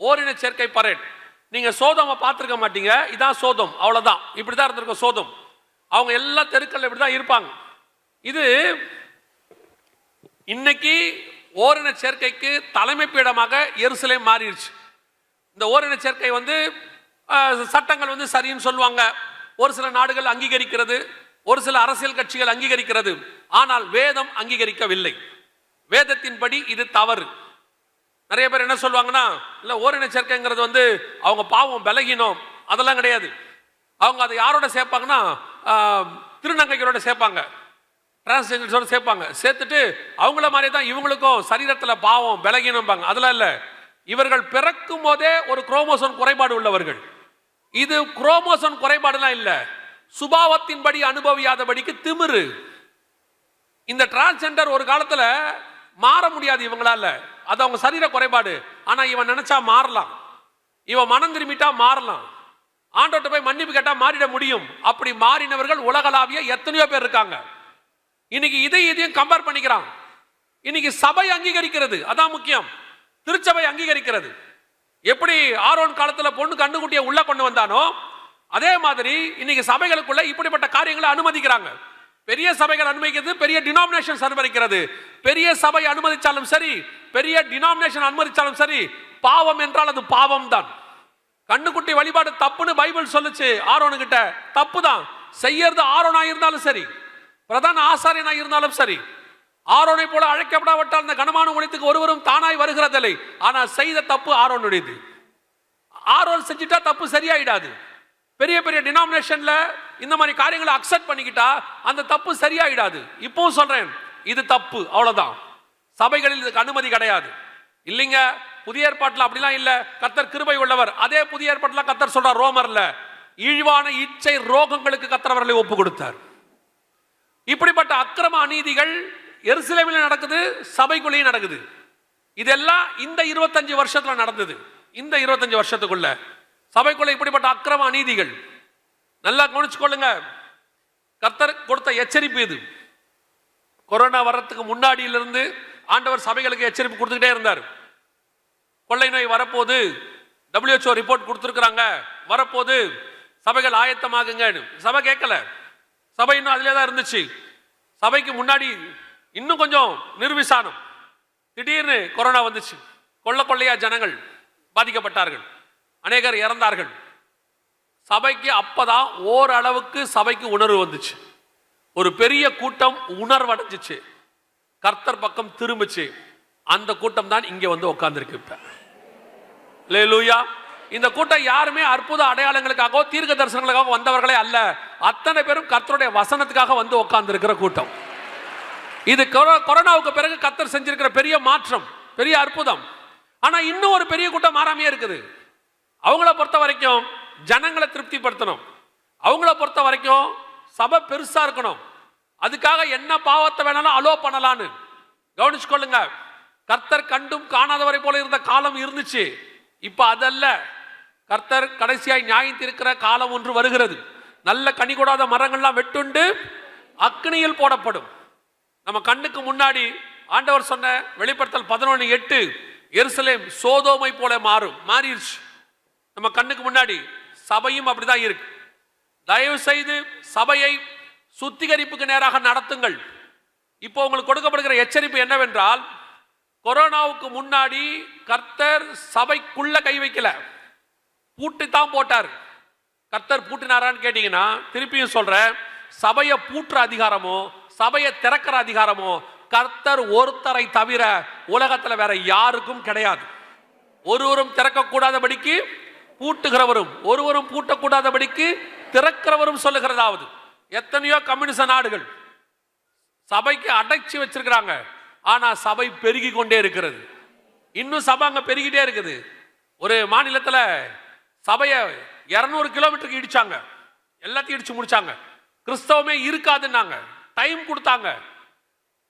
ஓரின சேர்க்கை பரேட். நீங்க சோதோமை பார்த்துருக்க மாட்டீங்க. இதான் சோதோம், அவ்வளவுதான். இப்படிதான் இருந்திருக்கும் சோதோம். அவங்க எல்லா தெருக்கள்ல இப்படிதான் இருப்பாங்க. இது இன்னைக்கு ஓரின சேர்க்கைக்கு தலைமை பீடமாக எருசலேம் மாறிடுச்சு. இந்த ஓரின சேர்க்கை சட்டங்கள் சரின்னு சொல்லுவாங்க. ஒரு சில நாடுகள் அங்கீகரிக்கிறது, ஒரு சில அரசியல் கட்சிகள் அங்கீகரிக்கிறது. ஆனால் வேதம் அங்கீகரிக்கவில்லை. வேதத்தின்படி இது தவறு. நிறைய பேர் என்ன சொல்லுவாங்கன்னா, இல்ல ஓரின சேர்க்கைங்கிறது அவங்க பாவம் பலகீனம், அதெல்லாம் கிடையாது. அவங்க அதை யாரோட சேர்ப்பாங்கன்னா திருநங்கைகளோட சேர்ப்பாங்க, டிரான்ஸ்ஜெண்டர்ஸோட சேர்ப்பாங்க. சேர்த்துட்டு அவங்கள மாதிரி தான் இவங்களுக்கும் சரீரத்தில் பாவம் பலகீனம்பாங்க. அதெல்லாம் இல்லை. இவர்கள் பிறக்கும் போதே ஒரு குரோமோசோம் குறைபாடு உள்ளவர்கள். இது குரோமோசோம் குறைபாடுலாம் இல்லை, சுபாவத்தின்படி அனுபவியாதபடிக்கு திமிரு. இந்த டிரான்ஸ்ஜெண்டர் ஒரு காலத்துல மாற முடியாது இவங்களால, அது அவங்க சரீர குறைபாடு. ஆனா இவன் நினைச்சா மாறலாம், இவன் மனம் திரும்பிட்டா மாறலாம், ஆண்டவர்கிட்ட போய் மன்னிப்பு கேட்டா மாறிட முடியும். அப்படி மாறினவர்கள் உலகளாவிய எத்தனையோ பேர் இருக்காங்க. இன்னைக்கு இதையும் கம்பேர் பண்ணிக்கிறான். இன்னைக்கு சபை அங்கீகரிக்கிறது, அதான் முக்கியம். திருச்சபை அங்கீகரிக்கிறது. எப்படி ஆரோன் காலத்துல பொண்ணு கண்ணுக்குட்டியை உள்ள கொண்டு வந்தானோ அதே மாதிரி இன்னைக்கு சபைகளுக்குள்ள இப்படிப்பட்ட காரியங்களை அனுமதிக்கிறாங்க. பெரிய சபைகள் அனுமதிக்கிறது, பெரிய டினாமினேஷன் அனுமதிக்கிறது. பெரிய சபை அனுமதிச்சாலும் சரி, பெரிய டினாமினேஷன் அனுமதிச்சாலும் சரி, பாவம் என்றால் அது பாவம் தான். கண்ணுக்குட்டி வழிபாடு தப்புன்னு பைபிள் சொல்லுச்சு. ஆரோனு கிட்ட தப்பு தான் செய்யறது. ஆரோனா இருந்தாலும் சரி, பிரதான ஆசாரியனா இருந்தாலும் சரி, ஆரோனை போல அழைக்கப்படாவிட்டால் அந்த கனமான உலகத்துக்கு ஒருவரும் தானாய் வருகிறதில்லை. ஆனா செய்த தப்பு ஆரோனுடையது. ஆரோன் செஞ்சுட்டா தப்பு சரியாயிடாது. பெரிய பெரிய டினாமினேஷன்ல இந்த மாதிரி காரியங்களை அக்செப்ட் பண்ணிக்கிட்டா அந்த தப்பு சரியாயிடாது. இப்பவும் சொல்றேன், இது தப்பு, அவ்வளவுதான். சபைகளில் இதுக்கு அனுமதி கிடையாது. இல்லைங்க, புதிய ஏற்பாட்டில் அப்படிலாம் இல்ல, கர்த்தர் கிருபை உள்ளவர். அதே புதிய ஏற்பாட்டில் கர்த்தர் சொல்றார் ரோமர்ல, இழிவான இச்சை ரோகங்களுக்கு கர்த்தர் அவர்களை ஒப்பு கொடுத்தார். இப்படிப்பட்ட அக்கிரம அநீதிகள் எருசலேமில் நடக்குது, சபைக்குள்ளேயும் நடக்குது. இதெல்லாம் இந்த 25 வருஷத்துல நடந்தது. இந்த 25 வருஷத்துக்குள்ள சபைக்குள்ள இப்படிப்பட்ட அக்கிரம அநீதிகள். நல்லா கவனிச்சுக்கொள்ளுங்க. கர்த்தர் கொடுத்த எச்சரிப்பு இது. கொரோனா வர்றதுக்கு முன்னாடியிலிருந்து ஆண்டவர் சபைகளுக்கு எச்சரிப்பு கொடுத்துக்கிட்டே இருந்தார். கொள்ளை நோய் வரப்போது, WHO ரிப்போர்ட் கொடுத்துருக்காங்க, வரப்போது, சபைகள் ஆயத்தமாகுங்க. சபை கேட்கல, சபை இன்னும் அதிலே தான் இருந்துச்சு. சபைக்கு முன்னாடி இன்னும் கொஞ்சம் நிர்விசானம். திடீர்னு கொரோனா வந்துச்சு. கொள்ளையா ஜனங்கள் பாதிக்கப்பட்டார்கள், அநேகர் இறந்தார்கள். சபைக்கு அப்பதான் ஓரளவுக்கு சபைக்கு உணர்வு வந்துச்சு. ஒரு பெரிய கூட்டம் உணர்வடைஞ்சிச்சு, கர்த்தர் பக்கம் திரும்பிச்சு. அந்த கூட்டம் தான் இங்க உட்கார்ந்துருக்கு. இப்ப அல்லேலூயா. இந்த கூட்டம் யாருமே அற்புத அடையாளங்களுக்காக தீர்க்க தரிசனங்களுக்காக வந்தவர்களே அல்ல. அத்தனை பேரும் கர்த்தருடைய வசனத்துக்காக உட்கார்ந்து இருக்கிற கூட்டம். இது கொரோனாவுக்கு பிறகு கர்த்தர் செஞ்சிருக்கிற பெரிய மாற்றம், பெரிய அற்புதம். ஆனா இன்னும் ஒரு பெரிய கூட்டம் மாறாமையே இருக்குது. அவங்கள பொறுத்த வரைக்கும் ஜனங்களை திருப்திப்படுத்தணும். அவங்கள பொறுத்த வரைக்கும் சபை பெருசா இருக்கணும். அதுக்காக என்ன பாவத்தை வேணாலும் அலோ பண்ணலான்னு கவனிச்சுக்கொள்ளுங்க. கர்த்தர் கண்டும் காணாதவரை போல இருந்த காலம் இருந்துச்சு. இப்ப அதல்ல. கர்த்தர் கடைசியாய் நியாயம் தீர்க்கிற காலம் ஒன்று வருகிறது. நல்ல கனி கொடாத மரங்கள்லாம் வெட்டுண்டு அக்னியில் போடப்படும். நம்ம கண்ணுக்கு முன்னாடி ஆண்டவர் சொன்ன வெளிப்படுத்தல் 11:8 எருசலேம் சோதோமை போல மாறிடுச்சு. நம்ம கண்ணுக்கு முன்னாடி சபையும் அப்படிதான் இருக்கு. தயவு செய்து சபையை சுத்திகரிப்புக்கு நேராக நடத்துங்கள். இப்போ உங்களுக்கு கொடுக்கப்படுகிற எச்சரிப்பு என்னவென்றால், கொரோனாவுக்கு முன்னாடி கர்த்தர் சபைக்குள்ள கை வைக்கல, பூட்டு தான் போட்டார். கர்த்தர் பூட்டினாரான்னு கேட்டீங்கன்னா திருப்பியும் சொல்றேன், சபையை பூட்டுற அதிகாரமோ சபையை திறக்கிற அதிகாரமோ கர்த்தர் ஒருத்தரை தவிர உலகத்துல வேற யாருக்கும் கிடையாது. ஒருவரும் திறக்கக்கூடாதபடிக்கு பூட்டுகிறவரும் ஒருவரும் பூட்டக்கூடாதபடிக்கு திறக்கிறவரும் சொல்லுகிறதாவது. எத்தனையோ கம்யூனிச நாடுகள் சபைக்கு அடைச்சி வச்சிருக்கிறாங்க, ஆனா சபை பெருகி கொண்டே இருக்கிறது. இன்னும் சபை அங்க பெருகிட்டே இருக்குது. ஒரு மாநிலத்தில் சபையை 200 கிலோமீட்டருக்கு இடிச்சாங்க, எல்லாத்தையும் இடிச்சு முடிச்சாங்க. கிறிஸ்தவமே இருக்காதுன்னாங்க, டைம் கொடுத்தாங்க.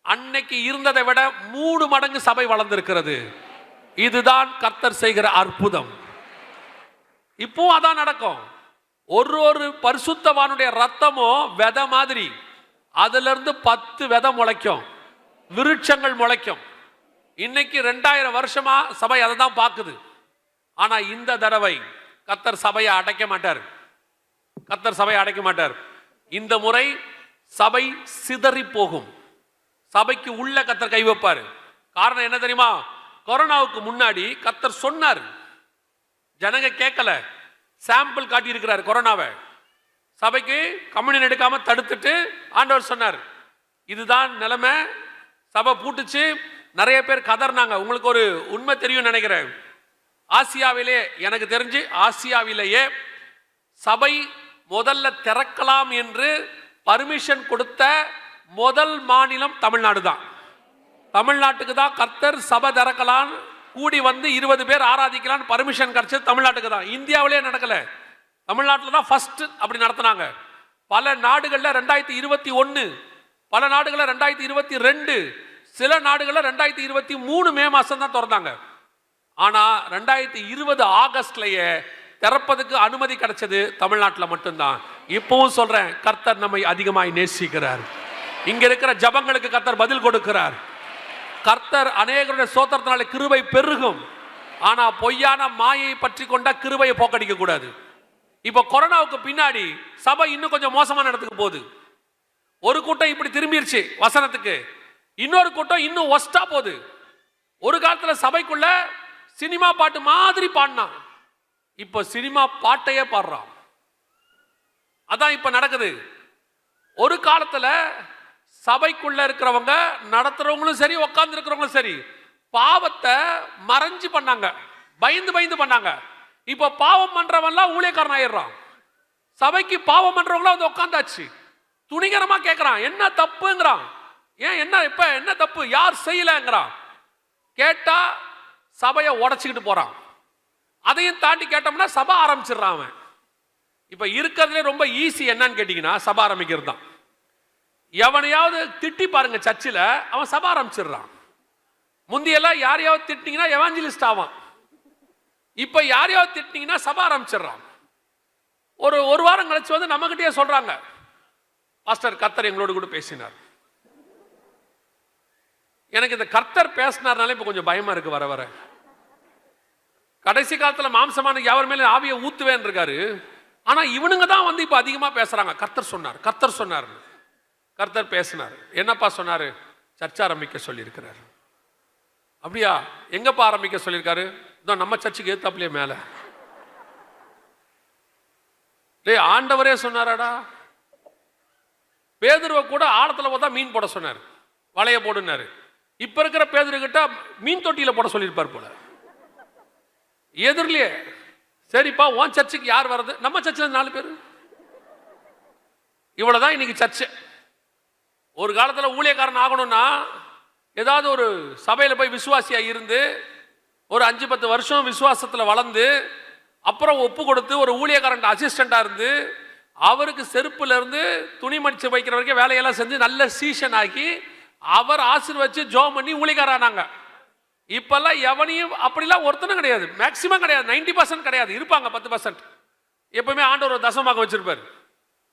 அன்னைக்கு இருந்ததை விட 3 மடங்கு சபை வளர்ந்திருக்கிறது. இதுதான் கர்த்தர் செய்கிற அற்புதம். இப்போ அதான் நடக்கும். ஒரு பரிசுத்தவானுடைய ரத்தமோ விதை மாதிரி, அதுல இருந்து 10 விதை முளைக்கும், விருட்சங்கள் முளைக்கும். இன்னைக்கு 2000 வருஷமா சபை அதை தான் பார்க்குது. ஆனா இந்த தடவை கர்த்தர் சபையை அடைக்க மாட்டார். கர்த்தர் சபையை அடைக்க மாட்டார். இந்த முறை சபை சிதறி போகும். சபைக்கு உள்ள கர்த்தர் கை வைப்பார். காரணம் என்ன தெரியுமா? கொரோனாவுக்கு முன்னாடி கர்த்தர் சொன்னார், ஜனங்க கேட்கல, சாம்பிள் காட்டி இருக்கிறார். கொரோனாவை சபைக்கு கம்யூனியன் எடுக்காம தடுத்துட்டு ஆண்டவர் சொன்னார், இதுதான் நிலைமை. சபை பூட்டுச்சு, நிறைய பேர் கதர்னாங்க. உங்களுக்கு ஒரு உண்மை தெரியும் நினைக்கிறேன், ஆசியாவிலே, எனக்கு தெரிஞ்சு ஆசியாவிலேயே சபை முதல்ல திறக்கலாம் என்று பர்மிஷன் கொடுத்த முதல் மாநிலம் தமிழ்நாடு தான். தமிழ்நாட்டுக்கு தான் கர்த்தர் சபை திறக்கலாம், கூடி வந்து 20 பேர் ஆராதிக்கலாம் பர்மிஷன் கிடைச்சது தமிழ்நாட்டுக்கு தான். இந்தியாவிலே நடக்கல, தமிழ்நாட்டில் தான் ஃபர்ஸ்ட் அப்படி நடத்தினாங்க. பல நாடுகளில் 2021, பல நாடுகளில் 2022, சில நாடுகளில் 2023 மே மாசம் தான் திறந்தாங்க. ஆனா 2020 ஆகஸ்ட்லயே திறப்பதுக்கு அனுமதி கிடைச்சது தமிழ்நாட்டில் மட்டும்தான். இப்பவும் சொல்றேன், கர்த்தர் நம்மை அதிகமாய் நேசிக்கிறார். இங்க இருக்கிற ஜபங்களுக்கு கர்த்தர் பதில் கொடுக்கிறார். கர்த்தர் அநேகருடைய சோத்திரத்தினால கிருபை பெருகும். ஆனா பொய்யான மாயை பற்றி கொண்ட கிருபையை போக்கடிக்க கூடாது. இப்ப கொரோனாவுக்கு பின்னாடி சபை இன்னும் கொஞ்சம் மோசமான இடத்துக்கு போகுது. ஒரு கூட்டம் இப்படி திரும்பிடுச்சு வசனத்துக்கு, இன்னொரு கூட்டம் இன்னும் ஒஸ்டா போகுது. ஒரு காலத்துல சபைக்குள்ள சினிமா பாட்டு மாதிரி பாடினான், இப்ப சினிமா பாட்டையே பாடுறான். அதான் இப்ப நடக்குது. ஒரு காலத்துல சபைக்குள்ள இருக்கிறவங்க, நடத்துறவங்களும் சரி, உட்கார்ந்து இருக்கிறவங்களும் சரி, பாவத்தை மறைஞ்சு பண்ணாங்க, பயந்து பயந்து பண்ணாங்க. இப்ப பாவம் பண்றவன்லாம் ஊழியக்காரன் ஆயிடுறான். சபைக்கு பாவம் பண்றவங்களா வந்து உட்காந்தாச்சு, துணிகரமா கேட்கிறான், என்ன தப்புங்கிறான். ஏன் என்ன இப்ப என்ன தப்பு, யார் செய்யலங்கிறான். கேட்டா சபையை உடைச்சிக்கிட்டு போறான். அதையும் தாண்டி கேட்டோம்னா சபை ஆரம்பிச்சிடறான் அவன். இப்ப இருக்கிறதுல ரொம்ப ஈஸி என்னன்னு கேட்டீங்கன்னா சபை ஆரம்பிக்கிறது தான். எவனையாவது திட்டி பாருங்க சர்ச்சில், அவன் சபை ஆரம்பிச்சிடுறான். முந்தியெல்லாம் யாரையாவது திட்டிங்கன்னா எவாஞ்சலிஸ்ட் ஆவான். இப்ப யாரையாவது திட்டிங்கன்னா சபை ஆரம்பிச்சிடுறான். ஒரு வாரம் கழிச்சு வந்து நம்ம கிட்டே சொல்றாங்க, பாஸ்டர் கர்த்தர் எங்களோடு கூட பேசினார். எனக்கு இந்த கர்த்தர் பேசினார்னாலே இப்ப கொஞ்சம் பயமா இருக்கு. வர வர கடைசி காலத்துல மாம்சமான யாவர் மேல ஆவியை ஊத்துவேன் இருக்காரு. ஆனா இவனுங்க தான் வந்து இப்ப அதிகமா பேசுறாங்க, கர்த்தர் சொன்னார், கர்த்தர் சொன்னார், கர்த்தர் பேசினார். என்னப்பா சொன்னாரு? சர்ச்சை ஆரம்பிக்க சொல்லியிருக்கிறார். அப்படியா? எங்கப்பா ஆரம்பிக்க சொல்லியிருக்காரு? நம்ம சர்ச்சுக்கு ஏத்தாப்லயே மேல. டேய், ஆண்டவரே சொன்னாராடா. பேதுருவை கூட ஆழத்துல பார்த்தா மீன் போட சொன்னார், வலைய போடுனாரு. இப்ப இருக்கிற பேதுரு கிட்ட மீன் தொட்டியில போட சொல்லியிருப்பார் போல, எதிரிலேயே. சரிப்பா, உன் சர்ச்சுக்கு யார் வர்றது? நம்ம சர்ச்சில் 4 பேர். இவ்வளவுதான் இன்னைக்கு சர்ச்சு. ஒரு காலத்துல ஊழியக்காரன் ஆகணும்னா ஏதாவது ஒரு சபையில போய் விசுவாசியா இருந்து ஒரு 5-10 வருஷம் விசுவாசத்துல வளர்ந்து அப்புறம் ஒப்பு கொடுத்து ஒரு ஊழியக்காரன் அசிஸ்டண்டா இருந்து அவருக்கு செருப்புல இருந்து துணி மடிச்சு வைக்கிற வரைக்கும் வேலையெல்லாம் செஞ்சு நல்ல சீசன் ஆக்கி அவர் ஆசீர்வச்சு ஜோம் பண்ணி ஊழியக்காரானாங்க. இப்பெல்லாம் எவனையும் அப்படிலாம் ஒருத்தனும் கிடையாது, மேக்சிமம் கிடையாது, 90% கிடையாது. இருப்பாங்க 10%. எப்பவுமே ஆண்டவர் ஒரு தசமாக வச்சிருப்பாரு.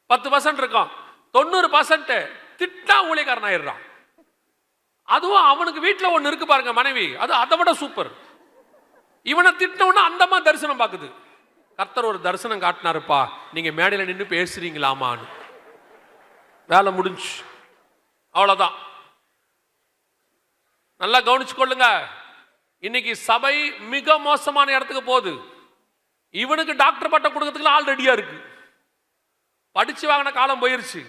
10% இருக்கும். 90% திட்டா ஊழியக்காரன் ஆயிடுறான். அதுவும் அவனுக்கு வீட்டுல ஒண்ணு இருக்கு பாருங்க, மனைவி, அது அதை விட சூப்பர். இவனை திட்டினவன அந்தமா தரிசனம் பார்க்குது. கர்த்தர் ஒரு தரிசனம் காட்டினாருப்பா, நீங்க மேடையில நின்று பேசுறீங்களாமான்னு. வேலை முடிஞ்சு, அவ்வளவுதான். நல்லா கவனிச்சு கொள்ளுங்க. இன்னைக்கு சபை மிக மோசமான இடத்துக்கு போகுது. இவனுக்கு டாக்டர் பட்டம் கொடுக்கறதுக்கு ஆள் ரெடியா இருக்கு. படிச்சு வாங்கின காலம் போயிருச்சு.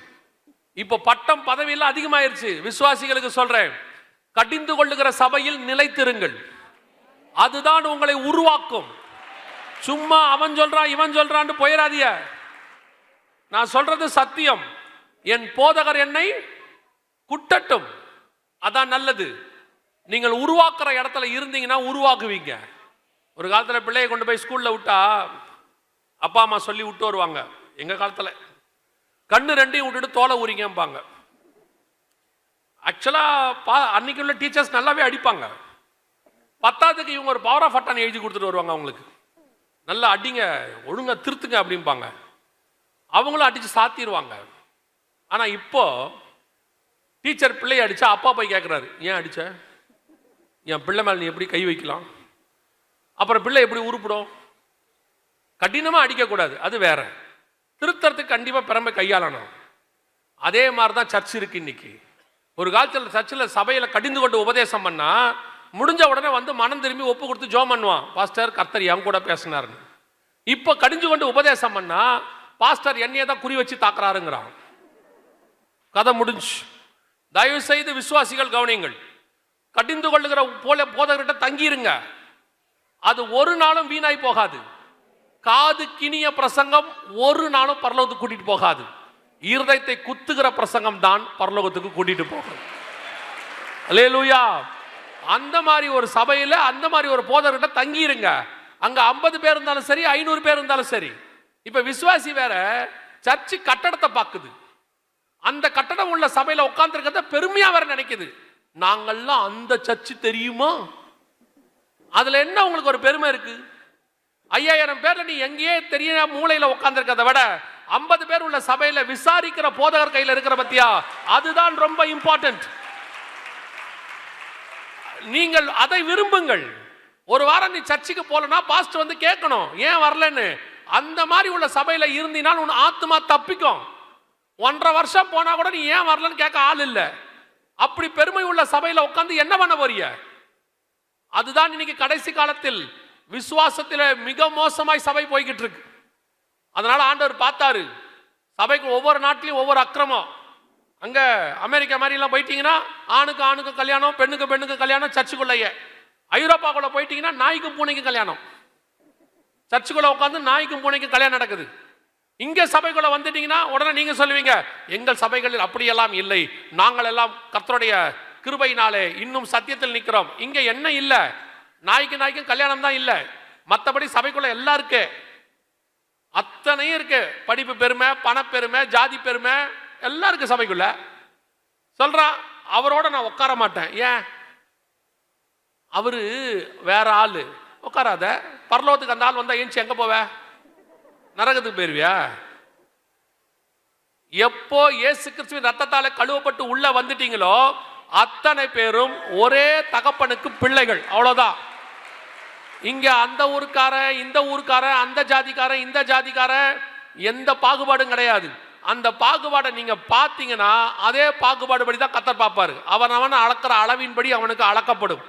இப்ப பட்டம் பதவி எல்லாம் அதிகமாயிருச்சு. விசுவாசிகளுக்கு சொல்றேன், கடிந்து கொள்ளுகிற சபையில் நிலைத்திருங்கள். அதுதான் உங்களை உருவாக்கும். சும்மா அவன் சொல்றான் இவன் சொல்றான்னு போயிடாதீங்க. நான் சொல்றது சத்தியம். என் போதகர் என்னை குட்டட்டும், அதான் நல்லது. நீங்கள் உருவாக்குற இடத்துல இருந்தீங்கன்னா உருவாக்குவீங்க. ஒரு காலத்துல பிள்ளையை கொண்டு போய் ஸ்கூல்ல விட்டா அப்பா அம்மா சொல்லி விட்டு வருவாங்க. எங்க காலத்துல கண்ணு ரெண்டையும் விட்டுட்டு தோலை உரிங்கம்பாங்க. ஆக்சுவலா அன்னைக்கு உள்ள டீச்சர்ஸ் நல்லாவே அடிப்பாங்க. பத்தாவதுக்கு இவங்க ஒரு பவர் ஆஃப் அட்டான் எழுதி கொடுத்துட்டு வருவாங்க. அவங்களுக்கு நல்லா அடிங்க, ஒழுங்கா திருத்துங்க அப்படிம்பாங்க. அவங்களும் அடிச்சு சாத்திடுவாங்க. ஆனா இப்போ டீச்சர் பிள்ளையை அடிச்சா அப்பா போய் கேட்கிறாரு, ஏன் அடிச்ச? என் பிள்ளை மேல நீ எப்படி கை வைக்கலாம்? அப்புறம் பிள்ளை எப்படி உருப்பிடும்? கடினமா அடிக்க கூடாது, அது வேற. திருத்தறதுக்கு கண்டிப்பா பிறம்ப கையாளணும். அதே மாதிரிதான் சர்ச் இருக்கு இன்னைக்கு. ஒரு காலத்தில் சர்ச்சில் சபையில கடிந்து கொண்டு உபதேசம் பண்ணா முடிஞ்ச உடனே வந்து மனம் திரும்பி ஒப்பு கொடுத்து ஜோம் பண்ணுவான், பாஸ்டர் கர்த்தர் என் கூட பேசினாருன்னு. இப்ப கடிஞ்சு கொண்டு உபதேசம் பண்ணா பாஸ்டர் என்னையே தான் குறி வச்சு தாக்குறாருங்கிறான். கதை முடிஞ்சு. தயவு செய்து விசுவாசிகள் கவனியுங்கள். கடிந்து கொள்ளுகிற போல போதகர்கிட்ட தங்கிருங்க. அது ஒரு நாளும் வீணாய் போகாது. காது கிணிய பிரசங்கம் ஒரு நாளும் பரலோகத்துக்கு கூட்டிட்டு போகாது. இருதயத்தை குத்துகிற பிரசங்கம் தான் பரலோகத்துக்கு கூட்டிட்டு போகும். அல்லேலூயா. அந்த மாதிரி ஒரு சபையில அந்த மாதிரி ஒரு போதகர்கிட்ட தங்கிருங்க. அங்க 50 பேர் இருந்தாலும் சரி, 500 பேர் இருந்தாலும் சரி. இப்ப விசுவாசி வேற சர்ச்சு கட்டடத்தை பார்க்குது. அந்த கட்டடம் உள்ள சபையில உட்கார்ந்து இருக்கிறத பெருமையா வேற நினைக்குது. நாங்கள்லாம் அந்த சர்ச்சு தெரியுமா? அதுல என்ன உங்களுக்கு ஒரு பெருமை இருக்கு? 5000 பேர்ல நீ எங்கேயே தெரிய மூலையில உட்கார்ந்து இருக்கிறத விட 50 பேர் உள்ள சபையில விசாரிக்கிற போதகர் கையில இருக்கிற பத்தியா, அதுதான் ரொம்ப இம்பார்ட்டன்ட். நீங்கள் அதை விரும்புங்கள். ஒரு வாரம் நீ சர்ச்சுக்கு போலனா பாஸ்டர் வந்து கேட்கணும் ஏன் வரலன்னு. அந்த மாதிரி உள்ள சபையில இருந்தினால் உன் ஆத்மா தப்பிக்கும். 1.5 வருஷம் போனா கூட நீ ஏன் வரலன்னு கேட்க ஆள் இல்ல. அப்படி பெருமை உள்ள சபையில உட்கார்ந்து என்ன பண்ண போறீங்க? அதுதான் இன்னைக்கு கடைசி காலத்தில் விசுவாசத்தில் மிக மோசமாய் சபை போய்கிட்டு இருக்கு. அதனால ஆண்டவர் பார்த்தாரு, சபைக்கு ஒவ்வொரு நாட்டிலையும் ஒவ்வொரு அக்கிரமம். அங்க அமெரிக்கா மாதிரி எல்லாம் போயிட்டீங்கன்னா ஆணுக்கு ஆணுக்கு கல்யாணம், பெண்ணுக்கு பெண்ணுக்கு கல்யாணம் சர்ச்சுக்குள்ளேயே. ஐரோப்பாக்குள்ள போயிட்டீங்கன்னா நாய்க்கும் பூனைக்கும் கல்யாணம். சர்ச்சுக்குள்ள உட்காந்து நாய்க்கும் பூனைக்கும் கல்யாணம் நடக்குது. இங்க சபைக்குள்ள வந்துட்டீங்கன்னா உடனே நீங்க சொல்லுவீங்க, எங்கள் சபைகளில் அப்படியெல்லாம் இல்லை, நாங்கள் எல்லாம் கர்த்தருடைய கிருபையினாலே இன்னும் சத்தியத்தில் நிற்கிறோம். இங்க என்ன இல்ல, நாய்க்கும் கல்யாணம் தான் இல்ல. மற்றபடி சபைக்குள்ள எல்லாம் இருக்கு, அத்தனையும் இருக்கு. படிப்பு பெருமை, பண பெருமை, ஜாதி பெருமை எல்லாம் இருக்கு சபைக்குள்ள. சொல்றான் அவரோட நான் உட்கார மாட்டேன். ஏன்? அவரு வேற ஆளு. உட்காராத. பரலோகத்துக்கு அந்த ஆள் வந்தா ஏஞ்சி எங்க போவ? நரகத்துக்கு போயிருவியா? எப்போ இயேசு கிறிஸ்துவின் ரத்தத்தால கழுவப்பட்டு உள்ள வந்துட்டீங்களோ அத்தனை பேரும் ஒரே தகப்பனுக்கு பிள்ளைகள், அவ்வளவுதான். இங்க அந்த ஊருக்கார, இந்த ஊருக்கார, அந்த ஜாதிக்கார, இந்த ஜாதிக்கார, எந்த பாகுபாடும் கிடையாது. அந்த பாகுபாடை நீங்க பார்த்தீங்கன்னா அதே பாகுபாடு படி தான் கர்த்தர் பார்ப்பாரு. அவன் அளக்கிற அளவின்படி அவனுக்கு அளக்கப்படும்.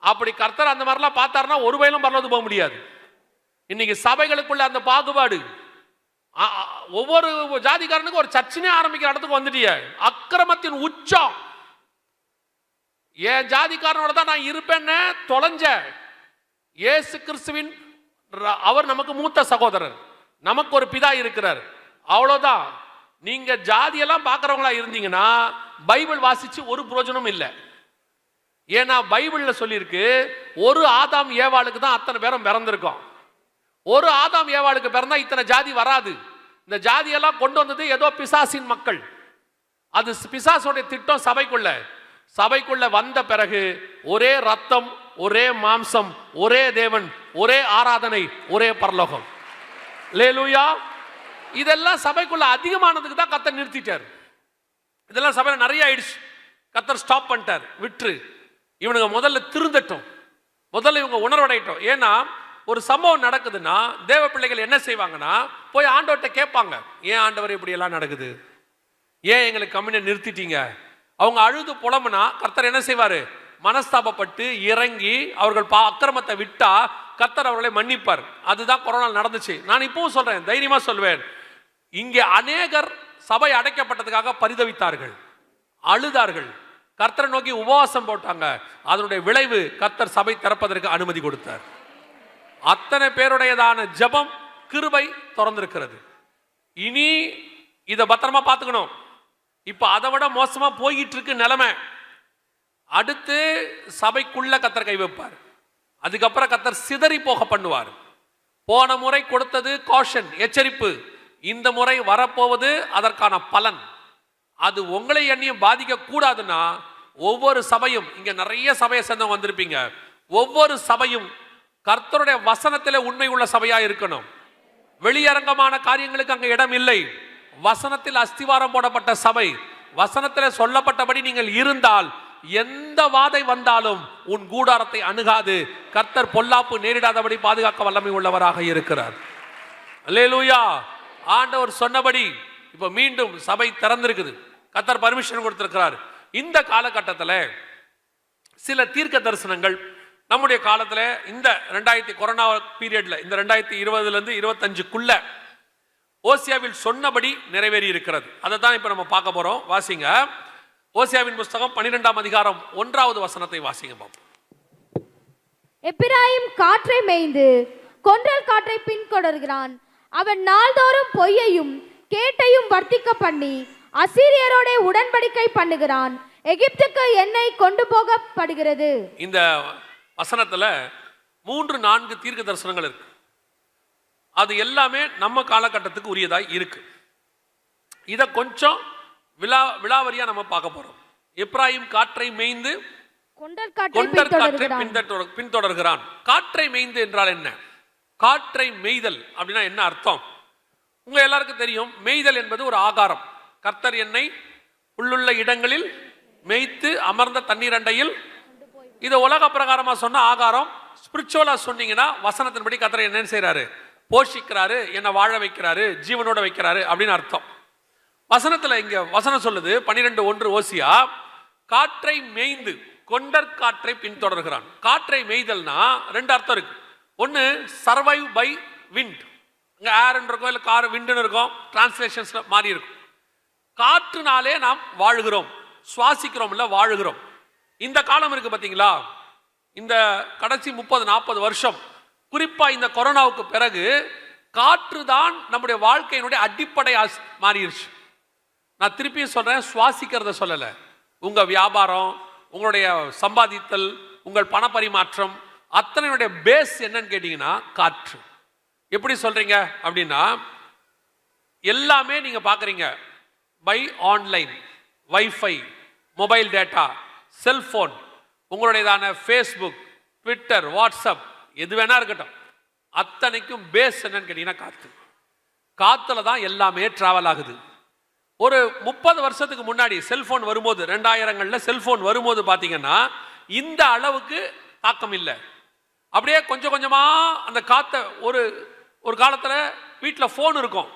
அப்படி கர்த்தர் அந்த மாதிரிலாம் பார்த்தாருன்னா ஒரு வயலும் பரலோகத்துக்கு போக முடியாது. இன்னைக்கு சபைகளுக்குள்ள அந்த பாகுபாடு, ஒவ்வொரு ஜாதிக்காரனுக்கு ஒரு சர்ச்சினே ஆரம்பிக்கிற இடத்துக்கு வந்துட்டிய. அக்கிரமத்தின் உச்சம். என் ஜாதிக்காரனோட தான் நான் இருப்பேன்னு தொலைஞ்ச இயேசு கிறிஸ்துவின் அவர் நமக்கு மூத்த சகோதரர், நமக்கு ஒரு பிதா இருக்கிறார், அவ்வளவுதான். நீங்க ஜாதியெல்லாம் பார்க்கறவங்களா இருந்தீங்கன்னா பைபிள் வாசிச்சு ஒரு பிரயோஜனம் இல்லை. ஏன்னா பைபிள்ல சொல்லியிருக்கு, ஒரு ஆதாம் ஏவாளுக்கு தான் அத்தனை பேரும் பிறந்திருக்கோம். ஒரு ஆதாம் ஏவாளுக்கு பிறந்தா இத்தனை ஜாதி வராது. இந்த ஜாதியெல்லாம் கொண்டு வந்தது ஏதோ பிசாசின் மக்கள். அது பிசாசோட திட்டம். சபைக்குள்ள வந்த பிறகு ஒரே ரத்தம், ஒரே மாம்சம், ஒரே தேவன், ஒரே ஆராதனை, ஒரே பரலோகம். அல்லேலூயா. இதெல்லாம் சபைக்குள்ள அதிகமானதுக்கு தான் கர்த்தர் நிறுத்திட்டார். இதெல்லாம் சபையில நிறைய ஆயிடுச்சு. கர்த்தர் ஸ்டாப் பண்ணிட்டார். விட்டுரு, இவனுங்க முதல்ல திருந்தட்டும், முதல்ல இவங்க உணர்வடையட்டும். ஏன்னா ஒரு சம்பவம் நடக்குதுன்னா தேவ பிள்ளைகள் என்ன செய்வாங்கன்னா போய் ஆண்டவர்கிட்ட கேட்பாங்க, ஏன் ஆண்டவர் இப்படி எல்லாம் நடக்குது, ஏன் எங்களுக்கு கம்யூனியன் நிறுத்திட்டீங்க. அவங்க அழுது புலம்புனா கர்த்தர் என்ன செய்வாரு, மனஸ்தாபப்பட்டு இறங்கி அவர்கள் அக்கிரமத்தை விட்டா கர்த்தர் அவர்களை மன்னிப்பார். அதுதான் கொரோனா நடந்துச்சு. நான் இப்பவும் சொல்றேன், தைரியமா சொல்வேன், இங்கே அநேகர் சபை அடைக்கப்பட்டதுக்காக பரிதவித்தார்கள், அழுதார்கள், கர்த்தரை நோக்கி உபவாசம் போட்டாங்க. அதனுடைய விளைவு கர்த்தர் சபை திறப்பதற்கு அனுமதி கொடுத்தார். அத்தனை பேருடையதான ஜெபம் கிருபை திறந்திருக்கிறது. இனி இதை பத்திரமா பார்த்துக்கணும். இப்ப அதை விட மோசமா போயிட்டு இருக்கு நிலைமை. அடுத்து சபைக்குள்ள கர்த்தர் கை வைப்பார். அதுக்கப்புறம் கர்த்தர் சிதறி போக பண்ணுவார். போன முறை கொடுத்தது காஷன், எச்சரிப்பு. இந்த முறை வரப்போவது அதற்கான பலன். அது உங்களை எண்ணியும் பாதிக்க கூடாதுன்னா ஒவ்வொரு சபையும், இங்க நிறைய சபையை சேர்ந்தவங்க வந்திருப்பீங்க, ஒவ்வொரு சபையும் கர்த்தருடைய வசனத்திலே உண்மை உள்ள சபையா இருக்கணும். வெளியரங்கமான காரியங்களுக்கு அங்க இடம் இல்லை. வசனத்தில் அஸ்திவாரம் போடப்பட்ட சபை, வசனத்தில் சொல்லப்பட்டபடி நீங்கள் இருந்தால் எந்த வாதை வந்தாலும் உன் கூடாரத்தை அணுகாது. கர்த்தர் பொல்லாப்பு நேரிடாதபடி பாதுகாக்க வல்லமை உள்ளவராக இருக்கிறார். அல்லேலூயா. ஆண்டவர் சொன்னபடி இப்ப மீண்டும் சபை திறந்திருக்குது. கர்த்தர் பர்மிஷன் கொடுத்திருக்கிறார். இந்த காலகட்டத்தில் சில தீர்க்க தரிசனங்கள் நம்முடைய காலத்தில் இந்த 2000 கொரோனா பீரியட்ல, இந்த 2020 இருந்து 25க்குள்ள ஓசியாவில் சொன்னபடி நிறைவேறி இருக்கிறது. அதை தான் இப்ப நம்ம பார்க்க போறோம். வாசிங்க, ஓசியாவின் புஸ்தகம் 12ஆம் அதிகாரம் 1வது வசனத்தை வாசிங்க. எப்பிராயிம் காற்றை மேய்ந்து கொன்றல் காற்றை பின்தொடர்கிறான். அவன் நாள்தோறும் பொய்யையும் கேட்டையும் வர்த்திக்க பண்ணி அசீரியரோட உடன்படிக்கை பண்ணுகிறான். எகிப்துக்கு எண்ணெய் கொண்டு போகப்படுகிறது. இந்த வசனத்துல 3-4 தீர்க்க தரிசனங்கள் இருக்கு. அது எல்லாமே நம்ம காலகட்டத்துக்கு உரியதாய் இருக்கு. இதை கொஞ்சம் விலாவரியா நம்ம பார்க்க போறோம். எப்பிராயிம் காற்றை மேய்ந்து கொண்டற் காற்றை பின்தொடர்கிறான். காற்றை மேய்ந்து என்றால் என்ன? காற்றை மேய்தல் அப்படின்னா என்ன அர்த்தம்? உங்க எல்லாருக்கும் தெரியும், மேய்தல் என்பது ஒரு ஆகாரம். கர்த்தர் என்னை உள்ளுள்ள இடங்களில் மேய்த்து அமர்ந்த தண்ணீர் அண்டையில், இது உலக பிரகாரமா சொன்ன ஆகாரம். ஸ்பிரிச்சுவலா சொன்னீங்கன்னா வசனத்தின்படி கர்த்தர் என்ன செய்யறாரு, போஷிக்கிறாரு, என்னை வாழ வைக்கிறாரு, ஜீவனோட வைக்கிறாரு அப்படின்னு அர்த்தம். வசனத்துல இங்க வசனம் சொல்லுது 12:1 ஓசியா, காற்றை மேய்ந்து கொண்டற் காற்றை பின்தொடர்கிறான். காற்றை மேய்தல்னா 2 அர்த்தம் இருக்கு. ஒன்னு சர்வைவ் பை விண்ட், இங்க ஏர் இருக்கும், இல்ல கார் விண்ட்னு இருக்கும், டிரான்ஸ்லேஷன்ஸ்ல மாறி இருக்கும். காற்றுனாலே நாம் வாழுகிறோம், சுவாசிக்கிறோம், இல்ல வாழுகிறோம். இந்த காலம் இருக்கு பாத்தீங்களா, இந்த கடைசி 30-40 வருஷம், குறிப்பா இந்த கொரோனாவுக்கு பிறகு காற்று தான் நம்முடைய வாழ்க்கையினுடைய அடிப்படை மாறிடுச்சு. நான் திருப்பியும் சொல்றேன், சுவாசிக்கிறத சொல்லல. உங்க வியாபாரம், உங்களுடைய சம்பாதித்தல், உங்கள் பண பரிமாற்றம், அத்தனையுடைய பேஸ் என்னன்னு கேட்டீங்கன்னா காற்று. எப்படி சொல்றீங்க அப்படின்னா, எல்லாமே நீங்க பாக்குறீங்க by online, wifi, mobile data, cellphone, உங்களுடையதான ஃபேஸ்புக், ட்விட்டர், வாட்ஸ்அப், எது வேணா இருக்கட்டும், அத்தனைக்கும் பேஸ் என்னன்னு கேட்டீங்கன்னா காற்று. காத்துல தான் எல்லாமே டிராவல் ஆகுது. ஒரு 30 வருஷத்துக்கு முன்னாடி செல்போன் வரும்போது, 2000களில் செல்போன் வரும்போது பார்த்தீங்கன்னா இந்த அளவுக்கு தாக்கம் இல்லை. அப்படியே கொஞ்சம் கொஞ்சமா அந்த காற்றை ஒரு காலத்தில் வீட்டில் ஃபோன் இருக்கும்.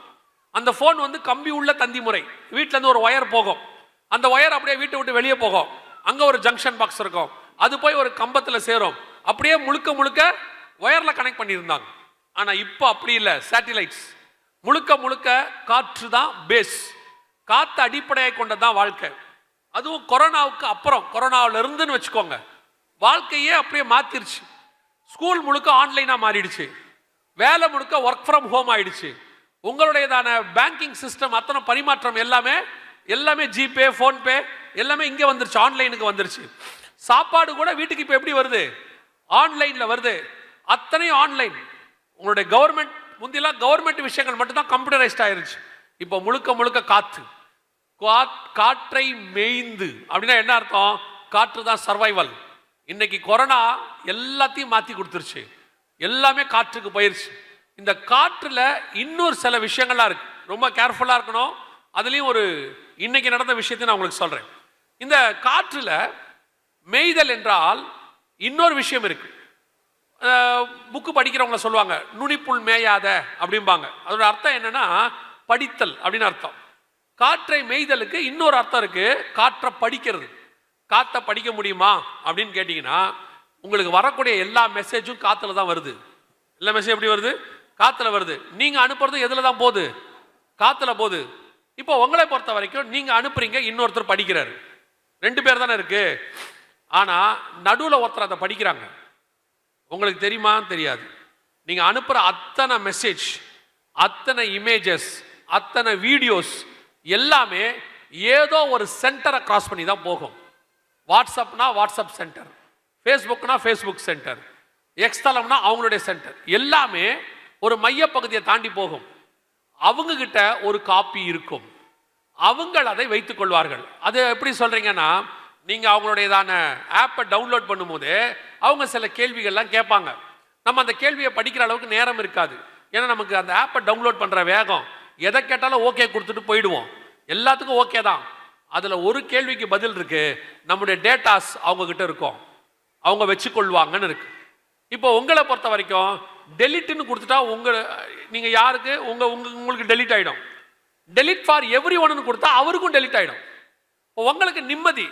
அந்த ஃபோன் வந்து கம்பி உள்ள தந்தி முறை, வீட்டிலேருந்து ஒரு ஒயர் போகும், அந்த ஒயர் அப்படியே வீட்டை விட்டு வெளியே போகும், அங்கே ஒரு ஜங்ஷன் பாக்ஸ் இருக்கும், அது போய் ஒரு கம்பத்தில் சேரும், அப்படியே முழுக்க முழுக்க ஒயரில் கனெக்ட் பண்ணியிருந்தாங்க. ஆனால் இப்போ அப்படி இல்லை, சேட்டிலைட்ஸ், முழுக்க முழுக்க காற்று தான் பேஸ். காற்று அடிப்படையாக கொண்டதான் வாழ்க்கை. அதுவும் கொரோனாவுக்கு அப்புறம், கொரோனாவில் இருந்துன்னு வச்சுக்கோங்க, வாழ்க்கையே அப்படியே மாத்திருச்சு. ஸ்கூல் முழுக்க ஆன்லைனா மாறிடுச்சு, வேலை முழுக்க ஒர்க் ஃப்ரம் ஹோம் ஆயிடுச்சு. உங்களுடையதான பேங்கிங் சிஸ்டம் அத்தனை பரிமாற்றம் எல்லாமே ஜிபே, போன்பே எல்லாமே இங்கே வந்துருச்சு, ஆன்லைனுக்கு வந்துருச்சு. சாப்பாடு கூட வீட்டுக்கு இப்போ எப்படி வருது, ஆன்லைன்ல வருது, அத்தனையும் ஆன்லைன். உங்களுடைய கவர்மெண்ட், முந்திலாம் கவர்மெண்ட் விஷயங்கள் மட்டும்தான் கம்ப்யூட்டரைஸ்ட் ஆயிருச்சு. இப்போ முழுக்க முழுக்க காற்று. காற்றை மேய்ந்து அப்படின்னா என்ன அர்த்தம்? காற்று தான் சர்வைவல். இன்னைக்கு கொரோனா எல்லாத்தையும் மாத்தி கொடுத்துருச்சு, எல்லாமே காற்றுக்கு போயிருச்சு. இந்த காற்றுல இன்னொரு சில விஷயங்கள்லாம் இருக்கு, ரொம்ப கேர்ஃபுல்லா இருக்கணும். அதுலயும் இன்னைக்கு நடந்த விஷயத்தை நான் உங்களுக்கு சொல்றேன். இந்த காற்றுல மேய்தல் என்றால் இன்னொரு விஷயம் இருக்கு. புக்கு படிக்கிறவங்க சொல்லுவாங்க நுனிப்புள் மேயாத அப்படிம்பாங்க. அதோட அர்த்தம் என்னன்னா படித்தல் அப்படின்னு அர்த்தம். காற்றை மேய்தலுக்கு இன்னொரு அர்த்தம் இருக்கு, காற்றை படிக்கிறது. காற்றை படிக்க முடியுமா அப்படின்னு கேட்டீங்கன்னா, உங்களுக்கு வரக்கூடிய எல்லா மெசேஜும் காத்துல தான் வருது. எல்லா மெசேஜ் எப்படி வருது? காத்துல வருது. நீங்க அனுப்புறது எதுல தான் போகுது? காத்துல போகுது. இப்போ உங்களை பொறுத்த வரைக்கும் நீங்க அனுப்புறீங்க, இன்னொருத்தர் படிக்கிறாரு. 2 பேர் தானே இருக்கு. ஆனா நடுவுல ஒருத்தர் அதை படிக்கிறாங்க. உங்களுக்கு தெரியுமா? தெரியாது. நீங்க அனுப்புற அத்தனை மெசேஜ், அத்தனை இமேஜஸ், அத்தனை வீடியோஸ் எல்லாமே ஏதோ ஒரு சென்டரை கிராஸ் பண்ணி தான் போகும். வாட்ஸ்அப்னா வாட்ஸ்அப் சென்டர், ஃபேஸ்புக்னா ஃபேஸ்புக் சென்டர், எக்ஸ்தலம்னா அவங்களுடைய சென்டர். எல்லாமே ஒரு மையப்பகுதியை தாண்டி போகும். அவங்க கிட்ட ஒரு காப்பி இருக்கும், அவங்க அதை வைத்துக் கொள்வார்கள். அது எப்படி சொல்றீங்கன்னா, நீங்க அவங்களுடையதான ஆப்பை டவுன்லோட் பண்ணும்போது அவங்க சில கேள்விகள்லாம் கேட்பாங்க. நம்ம அந்த கேள்வியை படிக்கிற அளவுக்கு நேரம் இருக்காது. ஏன்னா நமக்கு அந்த ஆப்பை டவுன்லோட் பண்ற வேகம், எதை கேட்டாலும் ஓகே கொடுத்துட்டு போயிடுவோம். எல்லாத்துக்கும் ஓகே தான். அதுல ஒரு கேள்விக்கு பதில் இருக்கு, நம்முடைய டேட்டாஸ் அவங்க கிட்ட இருக்கும், அவங்க வச்சுக்கொள்வாங்கன்னு இருக்கு. இப்போ உங்களை பொறுத்த வரைக்கும் டெலிட்னு கொடுத்துட்டா நீங்க யாருக்கு உங்களுக்கு டெலிட் ஆயிடும். டெலிட் ஃபார் எவ்ரி ஒன்னு கொடுத்தா அவருக்கும் டெலிட் ஆயிடும். இப்போ உங்களுக்கு நிம்மதி,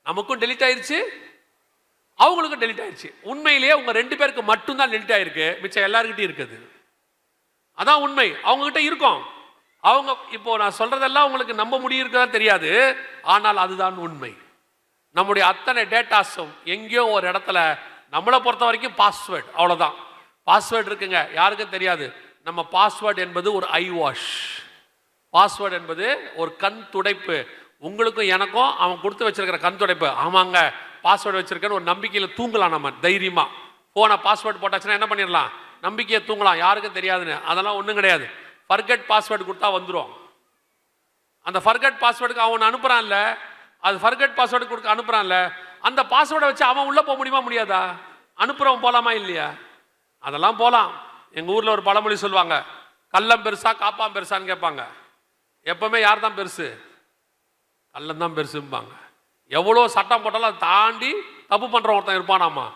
நமக்கும் டெலிட் ஆயிருச்சு, அவங்களுக்கும் டெலிட் ஆயிருச்சு. உண்மையிலேயே உங்க 2 பேருக்கு மட்டும்தான் டெலிட் ஆயிருக்கு, மிச்சம் எல்லாருக்கிட்டையும் இருக்குது. அதான் உண்மை. அவங்க கிட்ட இருக்கும். அவங்க இப்போ நான் சொல்றதெல்லாம் உங்களுக்கு நம்ப முடியிருக்கா தெரியாது, ஆனால் அதுதான் உண்மை. நம்முடைய அத்தனை டேட்டாஸும் எங்கேயோ ஒரு இடத்துல, நம்மளை பொறுத்த வரைக்கும் பாஸ்வேர்டு, அவ்வளவுதான். பாஸ்வேர்டு இருக்குங்க, யாருக்கும் தெரியாது. நம்ம பாஸ்வேர்டு என்பது ஒரு ஐ வாஷ். பாஸ்வேர்டு என்பது ஒரு கண் துடைப்பு. உங்களுக்கும் எனக்கும் அவன் கொடுத்து வச்சிருக்கிற கண் துடைப்பு. ஆமாங்க, பாஸ்வேர்டு வச்சிருக்கேன்னு ஒரு நம்பிக்கையில தூங்கலாம். நம்ம தைரியமா போன பாஸ்வேர்டு போட்டாச்சுன்னா என்ன பண்ணிடலாம்? நம்பிக்கையை தூங்கலாம், யாருக்கும் தெரியாதுன்னு. அதெல்லாம் ஒன்றும் கிடையாது. ஃபர்கெட் பாஸ்வேர்டு கொடுத்தா வந்துடும். அந்த ஃபர்கெட் பாஸ்வேர்டுக்கு அவன் அனுப்புறான்ல, அது ஃபர்கெட் பாஸ்வேர்டு கொடுக்க அனுப்புறான்ல, அந்த பாஸ்வேர்டை வச்சு அவன் உள்ள போக முடியுமா? முடியாதா? அனுப்புறவன் போலாமா இல்லையா? அதெல்லாம் போலாம். எங்க ஊர்ல ஒரு பழமொழி சொல்லுவாங்க, கள்ளம் பெருசா காப்பாம் பெருசான்னு கேட்பாங்க. எப்பவுமே யார் தான் பெருசு? கள்ளம் தான் பெருசும்பாங்க. எவ்வளோ சட்டம் போட்டாலும் அதை தாண்டி தப்பு பண்ற ஒருத்தன் இருப்பானாமா.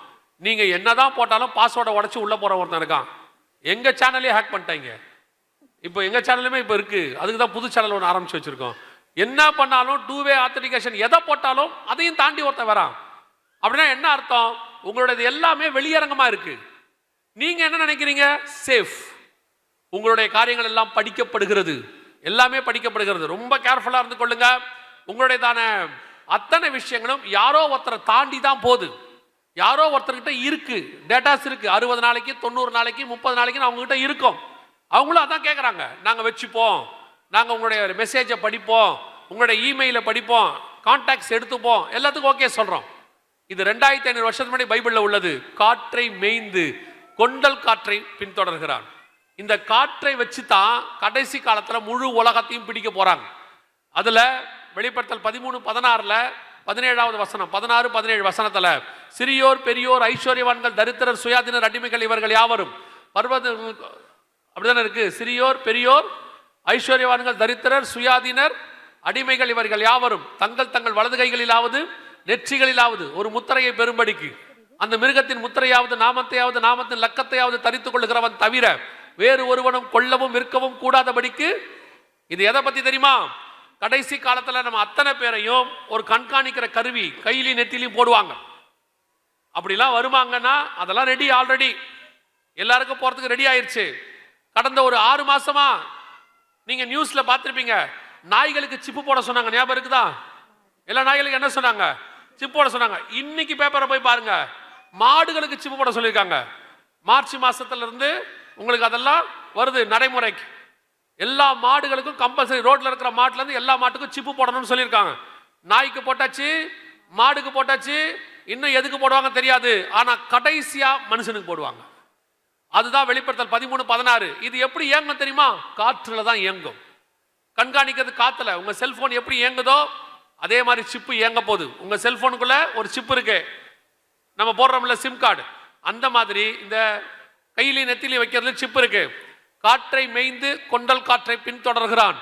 நீங்க என்னதான் போட்டாலும் பாஸ்வேர்டை உடச்சு உள்ள போற ஒருத்தன் இருக்கான். எங்க சேனலே ஹேக் பண்ணிட்டாங்க. இப்போ எங்க சேனலுமே இப்போ இருக்கு. அதுக்கு தான் புது சேனல் ஒன்று ஆரம்பிச்சு வச்சிருக்கோம். என்ன பண்ணாலும் 2-வே ஆத்தென்டிகேஷன் எதை போட்டாலும் அதையும் தாண்டி ஒருத்தன் வரான். அப்படின்னா என்ன அர்த்தம்? உங்களுடைய எல்லாமே வெளியரங்கமா இருக்கு. நீங்க என்ன நினைக்கிறீங்க? சேஃப். உங்களுடைய காரியங்கள் எல்லாம் படிக்கப்படுகிறது, எல்லாமே படிக்கப்படுகிறது. ரொம்ப கேர்ஃபுல்லா இருந்து கொள்ளுங்க. உங்களுடையதான அத்தனை விஷயங்களும் யாரோ ஒருத்தரை தாண்டி தான் போகுது. யாரோ ஒருத்தர்கிட்ட இருக்கு, டேட்டாஸ் இருக்கு. 60 நாளைக்கு, 90 நாளைக்கு, 30 நாளைக்கு அவங்க கிட்ட இருக்கும். அவங்களும் அதான் கேட்குறாங்க, நாங்க வச்சுப்போம், நாங்க உங்களுடைய மெசேஜை படிப்போம், உங்களுடைய இமெயிலை படிப்போம், கான்டாக்ட்ஸ் எடுத்துப்போம், எல்லாத்துக்கும் ஓகே சொல்றோம். இது 2500 வருஷத்துக்கு முன்னாடி பைபிள்ல உள்ளது. காற்றை மேய்ந்து கொண்டல் காற்றை பின்தொடர்கிறான். இந்த காற்றை வச்சு தான் கடைசி காலத்துல முழு உலகத்தையும் பிடிக்க போறாங்க. அதுல வெளிப்படுத்தல் 13:16 17வது வசனம், 16-17 வசனத்துல, சிறியோர் பெரியோர் ஐஸ்வர்யவான்கள் தரித்திரர் சுயாதீனர் அடிமைகள் இவர்கள் யாவரும் பர்வத, அப்படிதானே இருக்கு. சிறியோர் பெரியோர் ஐஸ்வர்யவான்கள் தரித்திரர் சுயாதீனர் அடிமைகள் இவர்கள் யாவரும் தங்கள் தங்கள் வலது கைகளிலாவது நெற்றிகளிலாவது ஒரு முத்திரையை பெறும்படிக்கு அந்த மிருகத்தின் முத்திரையாவது நாமத்தையாவது நாமத்தின் லக்கத்தையாவது தரித்துக் கொள்ளுகிறவன் தவிர வேறு ஒருவனும் கொல்லவும் விற்கவும் கூடாதபடிக்கு. இது எதை பத்தி தெரியுமா? கடைசி காலத்துல நம்ம அத்தனை பேரையும் ஒரு கண்காணிக்கிற கருவி கையிலையும் நெத்திலையும் போடுவாங்க. அப்படிலாம் வருவாங்கன்னா அதெல்லாம் ரெடி, ஆல்ரெடி எல்லாருக்கும் போறதுக்கு ரெடி ஆயிருச்சு. கடந்த ஒரு 6 மாசமா நீங்க நியூஸ்ல பார்த்திருப்பீங்க, நாய்களுக்கு சிப்பு போட சொன்னாங்க. ஞாபகம் இருக்குதா? எல்லா நாய்களுக்கு என்ன சொன்னாங்க? சிப்பு போட சொன்னாங்க. இன்னைக்கு பேப்பரை போய் பாருங்க, மாடுகளுக்கு சிப்பு போட சொல்லியிருக்காங்க. மார்ச் மாசத்துல இருந்து உங்களுக்கு அதெல்லாம் வருது நடைமுறைக்கு. எல்லா மாடுகளுக்கும் கம்பல்சரி, ரோட்ல இருக்கிற மாட்டுல இருந்து எல்லா மாட்டுக்கும் சிப்பு போடணும்னு சொல்லியிருக்காங்க. நாய்க்கு போட்டாச்சு, மாடுக்கு போட்டாச்சு, இன்னும் எதுக்கு போடுவாங்க தெரியாது. ஆனா கடைசியா மனுஷனுக்கு போடுவாங்க. அதுதான் வெளிப்படுத்தல் 13-16. இது எப்படி இயங்கும் தெரியுமா? காற்றுல தான் இயங்கும். கண்காணிக்கிறது காத்துல. உங்க செல்போன் எப்படி இயங்குதோ அதே மாதிரி சிப்பு இயங்க போகுது. உங்க செல்போனுக்குள்ள ஒரு சிப்பு இருக்கு, நம்ம போடுறோம்ல சிம் கார்டு, அந்த மாதிரி இந்த கையிலையும் நெத்திலையும் வைக்கிறதுல சிப்பு இருக்கு. காற்றை மேய்ந்து கொண்டல் காற்றை பின்தொடர்கிறான்.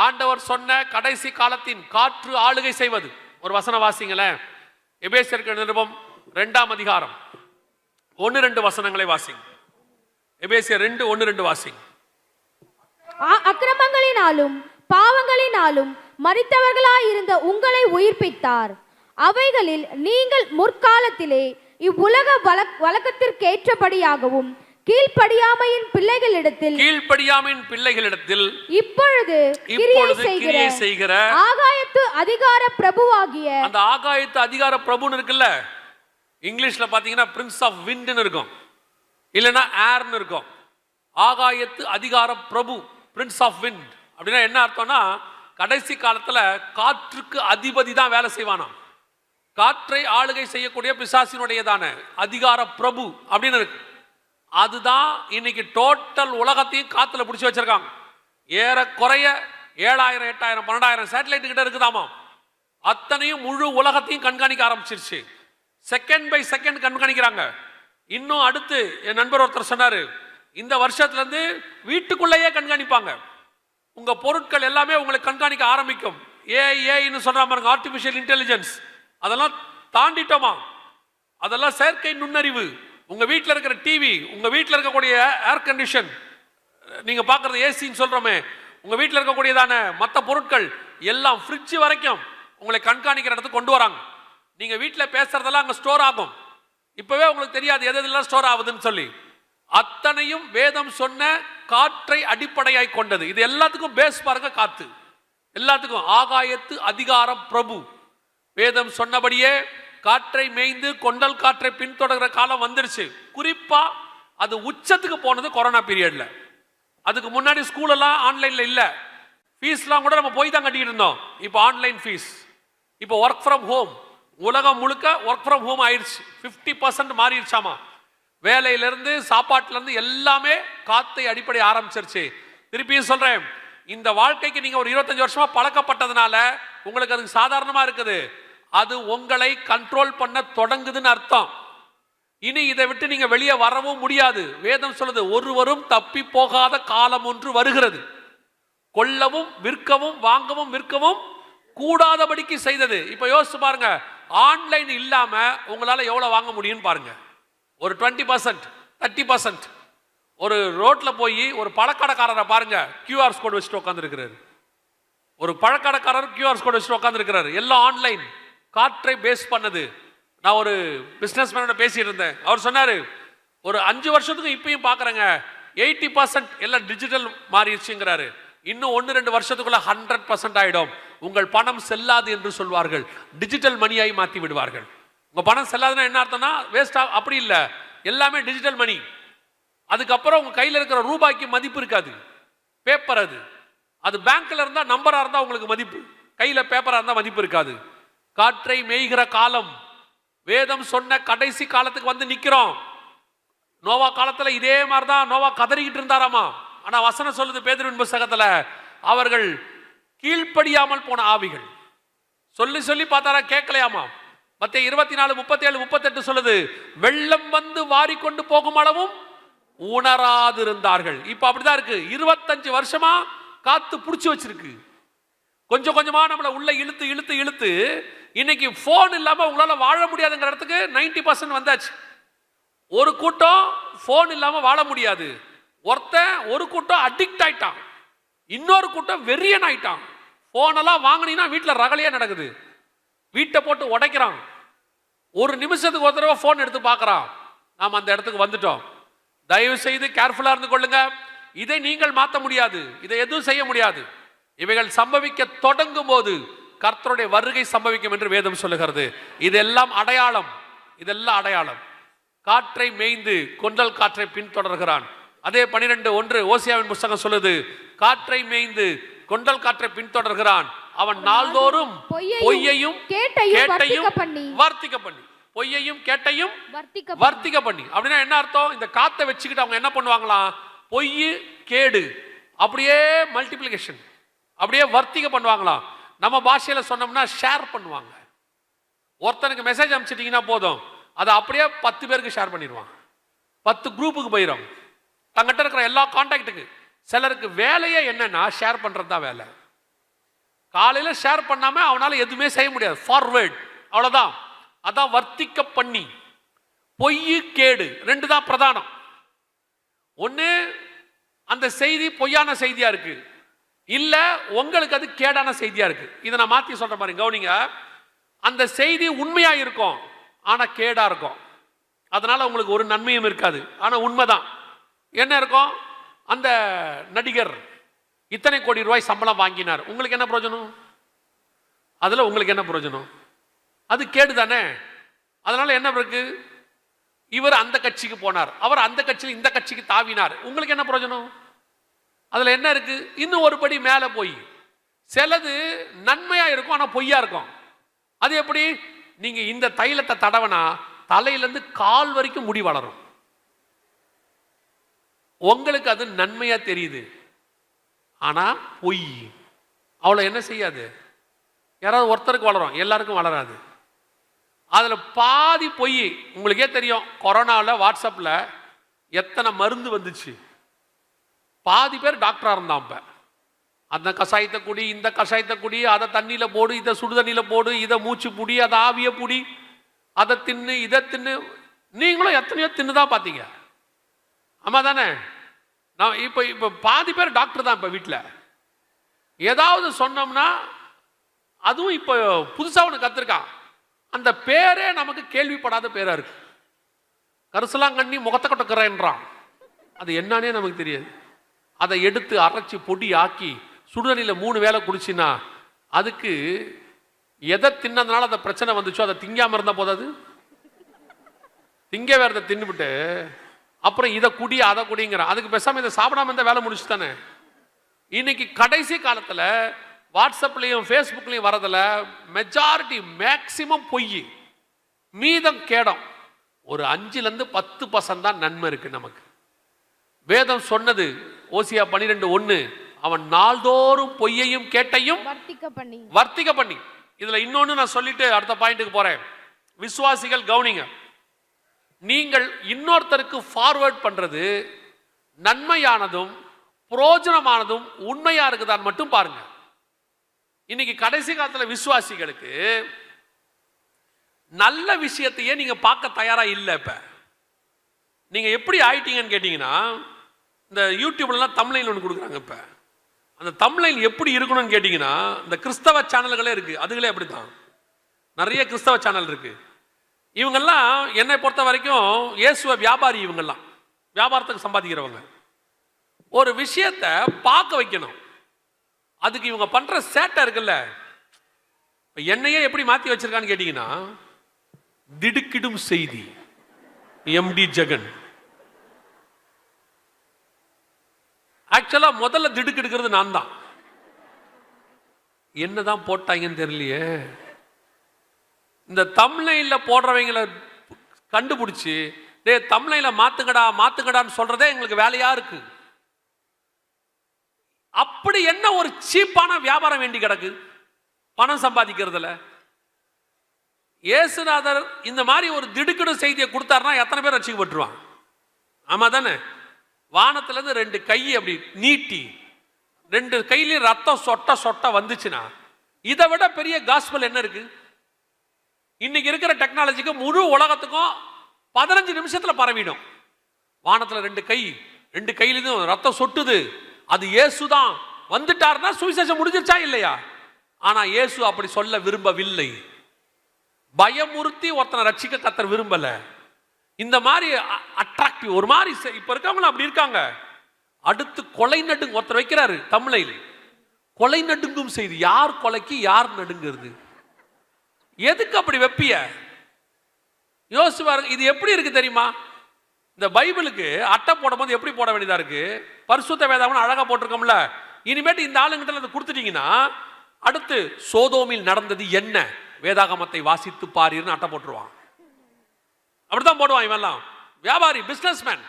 ஆண்டவர் சொன்ன கடைசி காலத்தின் காற்று ஆளுகை செய்வது. ஒரு வசனம் வாசிங்களேன். எபேசியருக்கு நிருபம் 2ஆம் அதிகாரம் 1-2 வசனங்களை வாசிங்க. எபேசியர் 2:1-2 வாசிங்க. அக்கிரமங்களினாலும் பாவங்களினாலும் மரித்தவர்களாயிருந்த உங்களை உயிர்ப்பித்தார். அவைகளில் நீங்கள் முற்காலத்திலே இவ்வுலக வழக்கத்திற்கேற்றபடியாகவும் கீழ்ப்படியாமையின் பிள்ளைகளிடத்தில் இப்பொழுது கிரியை செய்கிற ஆகாயத்து அதிகார பிரபுவாகிய, அந்த ஆகாயத்து அதிகார பிரபுன்னு இருக்குல்ல, இங்கிலீஷ்ல பாத்தீங்கன்னா பிரின்ஸ் ஆஃப் விண்ட்னு இருக்கும், இல்லைன்னா ஏர்னு இருக்கும். ஆகாயத்து அதிகார பிரபு, பிரின்ஸ் ஆஃப் விண்ட் அப்படின்னா என்ன அர்த்தம்னா, கடைசி காலத்துல காற்றுக்கு அதிபதி தான் வேலை செய்வானாம். காற்றை ஆளுகை செய்யக்கூடிய பிசாசினுடையதான அதிகார பிரபு அப்படின்னு இருக்கு. அதுதான் இன்னைக்கு டோட்டல் உலகத்தையும் காத்துல பிடிச்சி வச்சிருக்காங்க. ஏறக்குறைய 7000, 8000, 12000 சேட்டலைட் கிட்ட இருக்குதாமா. அத்தனையும் முழு உலகத்தையும் கண்காணிக்க ஆரம்பிச்சிருச்சு. செகண்ட் பை செகண்ட் கண்காணிக்கிறாங்க. இன்னும் அடுத்து என் நண்பர் ஒருத்தர் சொன்னாரு, இந்த வருஷத்துல இருந்து வீட்டுக்குள்ளேயே கண்காணிப்பாங்க. உங்க பொருட்கள் எல்லாமே உங்களை கண்காணிக்க ஆரம்பிக்கும். ஏஐன்னு சொல்ற பாருங்க, ஆர்டிபிஷியல் இன்டெலிஜென்ஸ். அதெல்லாம் தாண்டிட்டோமா? அதெல்லாம் செயற்கை நுண்ணறிவு. உங்க வீட்டில் இருக்கிற டிவி, உங்க வீட்டில் இருக்கக்கூடிய ஏர் கண்டிஷன், நீங்க பார்க்கறது ஏசின்னு சொல்றோமே, உங்க வீட்டில் இருக்கக்கூடியதான மற்ற பொருட்கள் எல்லாம் ஃப்ரிட்ஜ் வரைக்கும் உங்களை கண்காணிக்கிற இடத்துக்கு கொண்டு வராங்க. நீங்க வீட்டில் பேசுறதெல்லாம் அங்கே ஸ்டோர் ஆகும். இப்பவே உங்களுக்கு தெரியாது எது எதெல்லாம் ஸ்டோர் ஆகுதுன்னு சொல்லி. அத்தனையும் வேதம் சொன்ன காற்றை அடிப்படையாய் கொண்டது. இது எல்லாத்துக்கும் பேஸ் பாருங்க, காத்து. எல்லாத்துக்கும் ஆகாயத்து அதிகார பிரபு. வேதம் சொன்னபடியே காற்றை மேய்ந்து கொண்டல் காற்றை பின்தொடர்கிற காலம் வந்துருச்சு. குறிப்பா அது உச்சத்துக்கு போனது கொரோனா பீரியட்ல. அதுக்கு முன்னாடி ஸ்கூல் எல்லாம் ஆன்லைன்ல இல்ல, ஃபீஸ்லாம் கூட நம்ம போய் தான் கட்டிட்டு இருந்தோம். இப்போ ஆன்லைன் ஃபீஸ், இப்போ ஒர்க் ஃப்ரம் ஹோம், உலகம் முழுக்க ஒர்க் ஃப்ரம் ஹோம் ஆயிடுச்சு. 50% மாறிடுச்சாமா. வேலையிலிருந்து சாப்பாட்டிலிருந்து எல்லாமே காத்தை அடிப்படை ஆரம்பிச்சிருச்சு. திருப்பியும் சொல்றேன், இந்த வாழ்க்கைக்கு நீங்க ஒரு 25 வருஷமா பழக்கப்பட்டதுனால உங்களுக்கு அது சாதாரணமா இருக்குது. அது உங்களை கண்ட்ரோல் பண்ண தொடங்குதுன்னு அர்த்தம். இனி இதை விட்டு நீங்க வெளியே வரவும் முடியாது. வேதம் சொல்லுது, ஒருவரும் தப்பி போகாத காலம் ஒன்று வருகிறது, கொல்லவும் விற்கவும் வாங்கவும் விற்கவும் கூடாதபடிக்கு செய்தது. இப்ப யோசிச்சு பாருங்க, ஆன்லைன் இல்லாம உங்களால எவ்வளவு வாங்க முடியும்னு பாருங்க. ஒரு 20%, 30%. ஒரு ரோட்ல போய் ஒரு பழக்கடைக்காரரை பாருங்க, QR கோட் வச்சுட்டு உட்கார்ந்து இருக்கிறாரு. ஒரு பழக்கடைக்காரர் QR கோட் வச்சுட்டு உட்கார்ந்து இருக்கிறாரு. எல்லாம் ஆன்லைன், காற்றை பேஸ் பண்ணது. நான் ஒரு பிசினஸ் மேனோட பேசிட்டு இருந்தேன். அவர் சொன்னாரு, ஒரு 5 வருஷத்துக்கு இப்பயும் பாக்குறேங்க 80% எல்லாம் டிஜிட்டல் மாறிடுச்சுங்கிறாரு. இன்னும் 1-2 வருஷத்துக்குள்ள 100% ஆயிடும். உங்கள் பணம் செல்லாது என்று சொல்வார்கள், டிஜிட்டல் மணியாய் மாத்தி விடுவார்கள். உங்க பணம் செல்லாதுன்னா என்ன அர்த்தம்னா வேஸ்டா, அப்படி இல்ல, எல்லாமே டிஜிட்டல் மணி. அதுக்கப்புறம் உங்க கையில் இருக்கிற ரூபாய்க்கு மதிப்பு இருக்காது. பேப்பர் அது பேங்க்ல இருந்தா நம்பரா இருந்தா உங்களுக்கு மதிப்பு, கையில பேப்பரா இருந்தா மதிப்பு இருக்காது. காற்றை மேய்கிற காலம், வேதம் சொன்ன கடைசி காலத்துக்கு வந்து நிக்கிறோம். நோவா காலத்துல இதே மாதிரிதான் நோவா கதறிக்கிட்டு இருந்தாராமா. ஆனா வசனம் சொல்லுது பேதுருவின் புத்தகத்துல, அவர்கள் கீழ்ப்படியாமல் போன ஆவிகள். சொல்லி சொல்லி பார்த்தாரா, கேட்கலையாமா. மத்தேயு 24, 37, 38 சொல்லுது, வெள்ளம் வந்து வாரிக்கொண்டு போகும் அளவும் உணராதிருந்தார்கள். இப்ப அப்படிதான் இருக்கு. 25 வருஷமா காத்து புடிச்சு வச்சிருக்கு. கொஞ்சம் கொஞ்சமா நம்மளை உள்ள இழுத்து இழுத்து இழுத்து இன்னைக்கு போன் இல்லாம உங்களால வாழ முடியாதுங்கிற இடத்துக்கு 90% வந்தாச்சு. ஒரு கூட்டம் போன் இல்லாம வாழ முடியாது. ஒரு கூட்டம் அடிக்ட் ஆயிட்டான், இன்னொரு கூட்டம் வெறியன் ஆயிட்டான். போன் எல்லாம் வாங்கினீங்கன்னா வீட்டுல ரகலையா நடக்குது. வீட்டை போட்டு உடைக்கிறான். ஒரு நிமிஷத்துக்கு ஒரு தடவை போன் எடுத்து பார்க்கறான். நாம் அந்த இடத்துக்கு வந்துட்டோம். தயவு செய்து கேர்ஃபுல்லா இருந்து கொள்ளுங்க. இதை நீங்கள் மாற்ற முடியாது, இதை எதுவும் செய்ய முடியாது. இவைகள் சம்பவிக்க தொடங்கும் போது கர்த்தருடைய வருகை சம்பவிக்கும் என்று வேதம் சொல்லுகிறது. இதெல்லாம் அடையாளம், இதெல்லாம் அடையாளம். காற்றை மேய்ந்து கொண்டல் காற்றை பின்தொடர்கிறான். அதே 12:1 ஓசியாவின் புத்தகம் சொல்லுது, காற்றை மேய்ந்து கொண்டல் காற்றை பின்தொடர்கிறான். அவன் நாள்தோறும் பொய்யையும் கேட்டையும் வர்த்திக்க பண்ணி, பொய்யையும் கேட்டையும் வர்த்திக்க பண்ணி. அப்படின்னா என்ன அர்த்தம்? இந்த காத்தை வச்சுக்கிட்டு அவங்க என்ன பண்ணுவாங்களாம், பொய் கேடு அப்படியே மல்டிப்ளிகேஷன், அப்படியே வர்த்திக்க பண்ணுவாங்களாம். நம்ம பாஷையில சொன்னோம்னா ஷேர் பண்ணுவாங்க. ஒருத்தனுக்கு மெசேஜ் அனுப்பிச்சிட்டீங்கன்னா போதும், அதை அப்படியே 10 பேருக்கு ஷேர் பண்ணிடுவாங்க. 10 குரூப்புக்கு போயிடும். தங்கிட்ட இருக்கிற எல்லா கான்டாக்டுக்கு. சிலருக்கு வேலையே என்னன்னா ஷேர் பண்றது தான் வேலை. காலையில் ஷேர் பண்ணாமல் அவனால் எதுவுமே செய்ய முடியாது. ஃபார்வேர்ட், அவ்வளோதான். அதான் வர்த்திக்க பண்ணி. பொய் கேடு ரெண்டு தான் பிரதானம். ஒன்று அந்த செய்தி பொய்யான செய்தியா இருக்கு, இல்ல உங்களுக்கு அது கேடான செய்தியா இருக்கு. இதை நான் மாற்றி சொல்ற மாதிரி கவனிங்க. அந்த செய்தி உண்மையா இருக்கும், ஆனா கேடா இருக்கும். அதனால உங்களுக்கு ஒரு நன்மையும் இருக்காது, ஆனா உண்மைதான். என்ன இருக்கும்? அந்த நடிகர் இத்தனை கோடி ரூபாய் சம்பளம் வாங்கினார், உங்களுக்கு என்ன பிரயோஜனம்? அதுல உங்களுக்கு என்ன பிரயோஜனம்? அது கேடு தானே. அதனால என்ன இருக்கு? இவர் அந்த கட்சிக்கு போனார், அவர் அந்த கட்சியில் இந்த கட்சிக்கு தாவினார், உங்களுக்கு என்ன பிரயோஜனம்? அதுல என்ன இருக்கு? இன்னும் ஒரு படி மேல போய் சிலது நன்மையா இருக்கும், ஆனா பொய்யா இருக்கும். அது எப்படி? நீங்க இந்த தைலத்தை தடவனா தலையிலிருந்து கால் வரைக்கும் முடி வளரும், உங்களுக்கு அது நன்மையா தெரியுது, ஆனா பொய். அவ்வளவு என்ன செய்யாது, யாராவது ஒருத்தருக்கு வளரும், எல்லாருக்கும் வளராது. அதுல பாதி பொய். உங்களுக்கே தெரியும், கொரோனாவில் வாட்ஸ்அப்ல எத்தனை மருந்து வந்துச்சு. பாதி பேர் டாக்டரா இருந்தான். இப்ப அந்த கஷாயத்தை குடி, இந்த கஷாயத்தை குடி, அதை தண்ணியில போடு, இதை சுடு தண்ணியில போடு, இதை மூச்சு புடி, அதை ஆவிய புடி, அதை தின்னு, இதை தின்னு. நீங்களும் எத்தனையோ தின்னுதான் பார்த்தீங்க, ஆமா தானே? நான் இப்ப பாதி பேர் டாக்டர் தான். இப்ப வீட்டில் ஏதாவது சொன்னோம்னா, அதுவும் இப்ப புதுசா ஒன்று கத்திருக்கான், அந்த பேரே நமக்கு கேள்விப்படாத பேரா இருக்கு. கரிசலாங்கண்ணி முகத்தை கொட்டக்கிறேன்றான், அது என்னன்னே நமக்கு தெரியாது. அதை எடுத்து அரைச்சி பொடி ஆக்கி சுடுதண்ணியில் 3 வேளை குடிச்சின்னா, அதுக்கு எதை தின்னதுனால அந்த பிரச்சனை வந்துச்சோ அதை திங்காம இருந்தா போதாது, திங்க வேறதை தின்னுபிட்டு அப்புறம் இதை குடி அதை குடிங்கிறான். அதுக்கு பேசாம இதை சாப்பிடாம இருந்தா வேலை முடிச்சு தானே. இன்னைக்கு கடைசி காலத்தில் வாட்ஸ்அப்லையும் ஃபேஸ்புக்லையும் வரதுல மெஜாரிட்டி மேக்சிமம் பொய், மீதம் கேடம். ஒரு 5-10% தான் நன்மை இருக்கு நமக்கு. வேதம் சொன்னது ஓசியா 12:1, அவன் நாள்தோறும் பொய்யையும் கேட்டையும் வர்த்திக்க பண்ணி. இதுல இன்னொன்னு நான் சொல்லிட்டு அடுத்த பாயிண்ட்டுக்கு போறேன். விசுவாசிகள் கவனிங்க, நீங்கள் இன்னொருத்தருக்கு ஃபார்வர்ட் பண்றது நன்மையானதும் புரோஜனமானதும் உண்மையா இருக்குதான் மட்டும் பாருங்க. இன்னைக்கு கடைசி காலத்துல விசுவாசிகளுக்கு நல்ல விஷயத்தையே நீங்க பார்க்க தயாரா இல்லை. இப்ப நீங்க எப்படி ஆயிட்டீங்கன்னு கேட்டீங்கன்னா, இந்த யூடியூப்லாம் தம்ப்நெயில் ஒன்று கொடுக்குறாங்க. இப்ப அந்த தம்ப்நெயில் எப்படி இருக்கணும்னு கேட்டீங்கன்னா, இந்த கிறிஸ்தவ சேனல்களே இருக்கு, அதுகளே அப்படித்தான். நிறைய கிறிஸ்தவ சேனல் இருக்கு. இவங்கெல்லாம் என்னை பொறுத்த வரைக்கும் இயேசுவ வியாபாரி. இவங்கெல்லாம் வியாபாரத்துக்கு சம்பாதிக்கிறவங்க. ஒரு விஷயத்தை பார்க்க வைக்கணும், அதுக்கு இவங்க பண்ற சேட்டை இருக்குல்ல. என்னையே எப்படி மாத்தி வச்சிருக்கான்னு கேட்டீங்கன்னா, திடுக்கிடும் செய்தி எம்டி ஜெகன். ஆக்சுவலா முதல்ல திடுக்கிடுக்கிறது நான் தான். என்னதான் போட்டாங்கன்னு தெரியலையே. இந்த தம்ப்நெயில்ல போடுறவங்களை கண்டுபிடிச்சு, டே தம்ப்நெயில மாத்துக்கடா மாத்துக்கடான்னு சொல்றதே எங்களுக்கு வேலையா இருக்கு. அப்படி என்ன ஒரு சீப்பான வியாபாரம் வேண்டி கிடக்கு பணம் சம்பாதிக்கிறதுல? இயேசுநாதர் இந்த மாதிரி ஒரு திடுக்கிடும் செய்தியை கொடுத்தாருன்னா எத்தனை பேர் ரட்சிக்கப்பட்டுருவாங்க? ஆமா தானே? வானத்துல இருந்து 2 கை அப்படி நீட்டி 2 கையிலையும் ரத்தம் சொட்ட சொட்ட வந்துச்சுன்னா, இதை விட பெரிய காஸ்பல் என்ன இருக்கு? இன்னைக்கு இருக்கிற டெக்னாலஜிக்கு முழு உலகத்துக்கும் 15 நிமிஷத்துல பரவிடும். வானத்துல 2 கை, 2 கையிலும் ரத்தம் சொட்டுது, அது இயேசுதான் வந்துட்டாருன்னா சுவிசேஷம் முடிஞ்சிருச்சா இல்லையா? ஆனா இயேசு அப்படி சொல்ல விரும்பவில்லை. பயமுறுத்தி ஒருத்தனை ரட்சிக்க கர்த்தர் விரும்பல. இந்த மாதிரி அட்ராக்டிவ் ஒரு மாதிரி இப்ப இருக்கவங்க அப்படி இருக்காங்க. அடுத்து கொலை நடுங்க ஒருத்தர் வைக்கிறாரு தம்ப்நெயில், கொலை நடுங்கும் செய்தி. யார் கொலைக்கு யார் நடுங்கிறது? எதுக்கு அப்படி வெப்பிய? யோசிச்சு பாருங்க. இது எப்படி இருக்கு தெரியுமா? இந்த பைபிளுக்கு அட்டை போடும் போது எப்படி போட வேண்டியதா இருக்கு? பரிசுத்த வேதாகம்னு அழகா போட்டிருக்கோம்ல. இனிமேட்டு இந்த ஆளுங்கிட்ட அதை கொடுத்துட்டீங்கன்னா, அடுத்து சோதோமில் நடந்தது என்ன, வேதாகமத்தை வாசித்து பாருன்னு அட்டை போட்டுருவான். அப்படித்தான் போடுவான் இவெல்லாம். வியாபாரி, பிசினஸ்மேன்.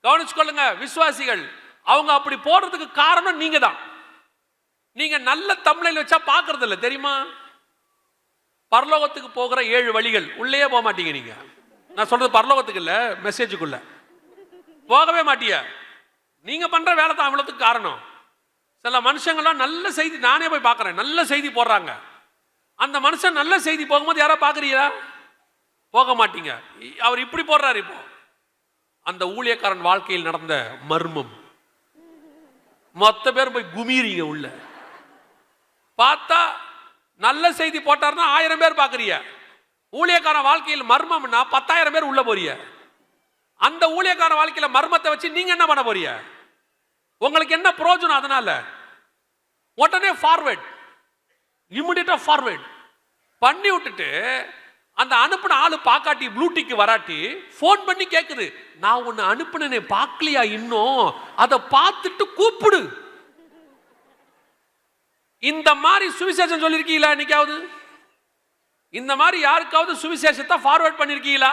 கவனிச்சுக்கொள்ளுங்க விசுவாசிகள், அவங்க அப்படி போடுறதுக்கு காரணம் நீங்க தான். நீங்க நல்ல தம்ப்நெயில் வச்சா பாக்குறது இல்லை தெரியுமா? பரலோகத்துக்கு போகிற 7 வழிகள், உள்ளே போக மாட்டீங்க நீங்க. நான் சொல்றது பரலோகத்துக்கு இல்ல, மெசேஜுக்குள்ள போகவே மாட்டீங்க. நீங்க பண்ற வேலை தான் அவ்வளவுக்கு காரணம். சில மனுஷங்கள்லாம் நல்ல செய்தி, நானே போய் பார்க்குறேன், நல்ல செய்தி போடுறாங்க. அந்த மனுஷன் நல்ல செய்தி போகும்போது யாரா பார்க்குறீங்களா? போக மாட்டீங்க. அவர் இப்படி போடுறாரு. இப்போ அந்த ஊழியக்காரன் வாழ்க்கையில் நடந்த மர்மம், மொத்த பேர் போய் குமீறீங்க உள்ள. பார்த்தா நல்ல செய்தி போட்டார்னா 1000 பேர் பார்க்குறீங்க. ஊழியக்காரன் வாழ்க்கையில் மர்மம்னா 10,000 பேர் உள்ள போறீங்க. அந்த ஊழியக்காரன் வாழ்க்கையில மர்மத்தை வச்சு நீங்க என்ன பண்ண போறீங்க? உங்களுக்கு என்ன பிரயோஜனம்? அதனால உடனே ஃபார்வர்ட், இமிடியேட்டா ஃபார்வர்ட் பண்ணி விட்டுட்டு அந்த அனுப்பின ஆளு பாக்காட்டி ப்ளூடிக்கு வராட்டி போன் பண்ணி கேக்குது, நான் உன்னை அனுப்பினே பார்க்கலையா இன்னும், அதை பார்த்துட்டு கூப்பிடு. இந்த மாதிரி சுவிசேஷம் சொல்லிருக்கீங்களா என்னைக்காவது? இந்த மாதிரி யாருக்காவது சுவிசேஷத்தை ஃபார்வர்ட் பண்ணிருக்கீங்களா?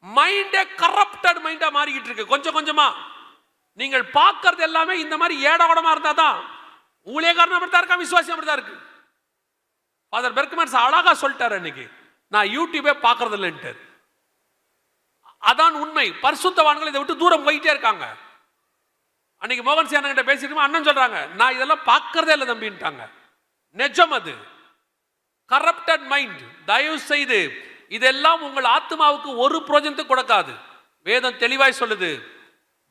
மைண்டே கரப்டட் மைண்டா மாறிக்கிட்டு இருக்கு கொஞ்சம் கொஞ்சமா. நீங்கள் பார்க்கறது எல்லாமே இந்த மாதிரி ஏடகடமா இருந்தா தான். ஊழியக்காரன் அப்படித்தான் இருக்கா, விசுவாசி அப்படித்தான் இருக்கு. ஃபாதர் பெர்க்மேன்ஸ் அழகா சொல்லிட்டாரு அன்னைக்கு, நான் யூடியூபே பார்க்கறது இல்லைன்ட்டு. அதான் உண்மை. பரிசுத்தவான்கள் இதை விட்டு தூரம் போயிட்டே இருக்காங்க. அன்னைக்கு மோகன் சி அண்ணன் கிட்ட பேசிட்டு அண்ணன் சொல்றாங்க, நான் இதெல்லாம் பார்க்கறதே இல்லை தம்பின்ட்டாங்க. நிஜம் அது. Corrupted mind. தயவு செய்து இதெல்லாம் உங்கள் ஆத்மாவுக்கு ஒரு பிரயோஜனத்தை கொடுக்காது. வேதம் தெளிவாய் சொல்லுது,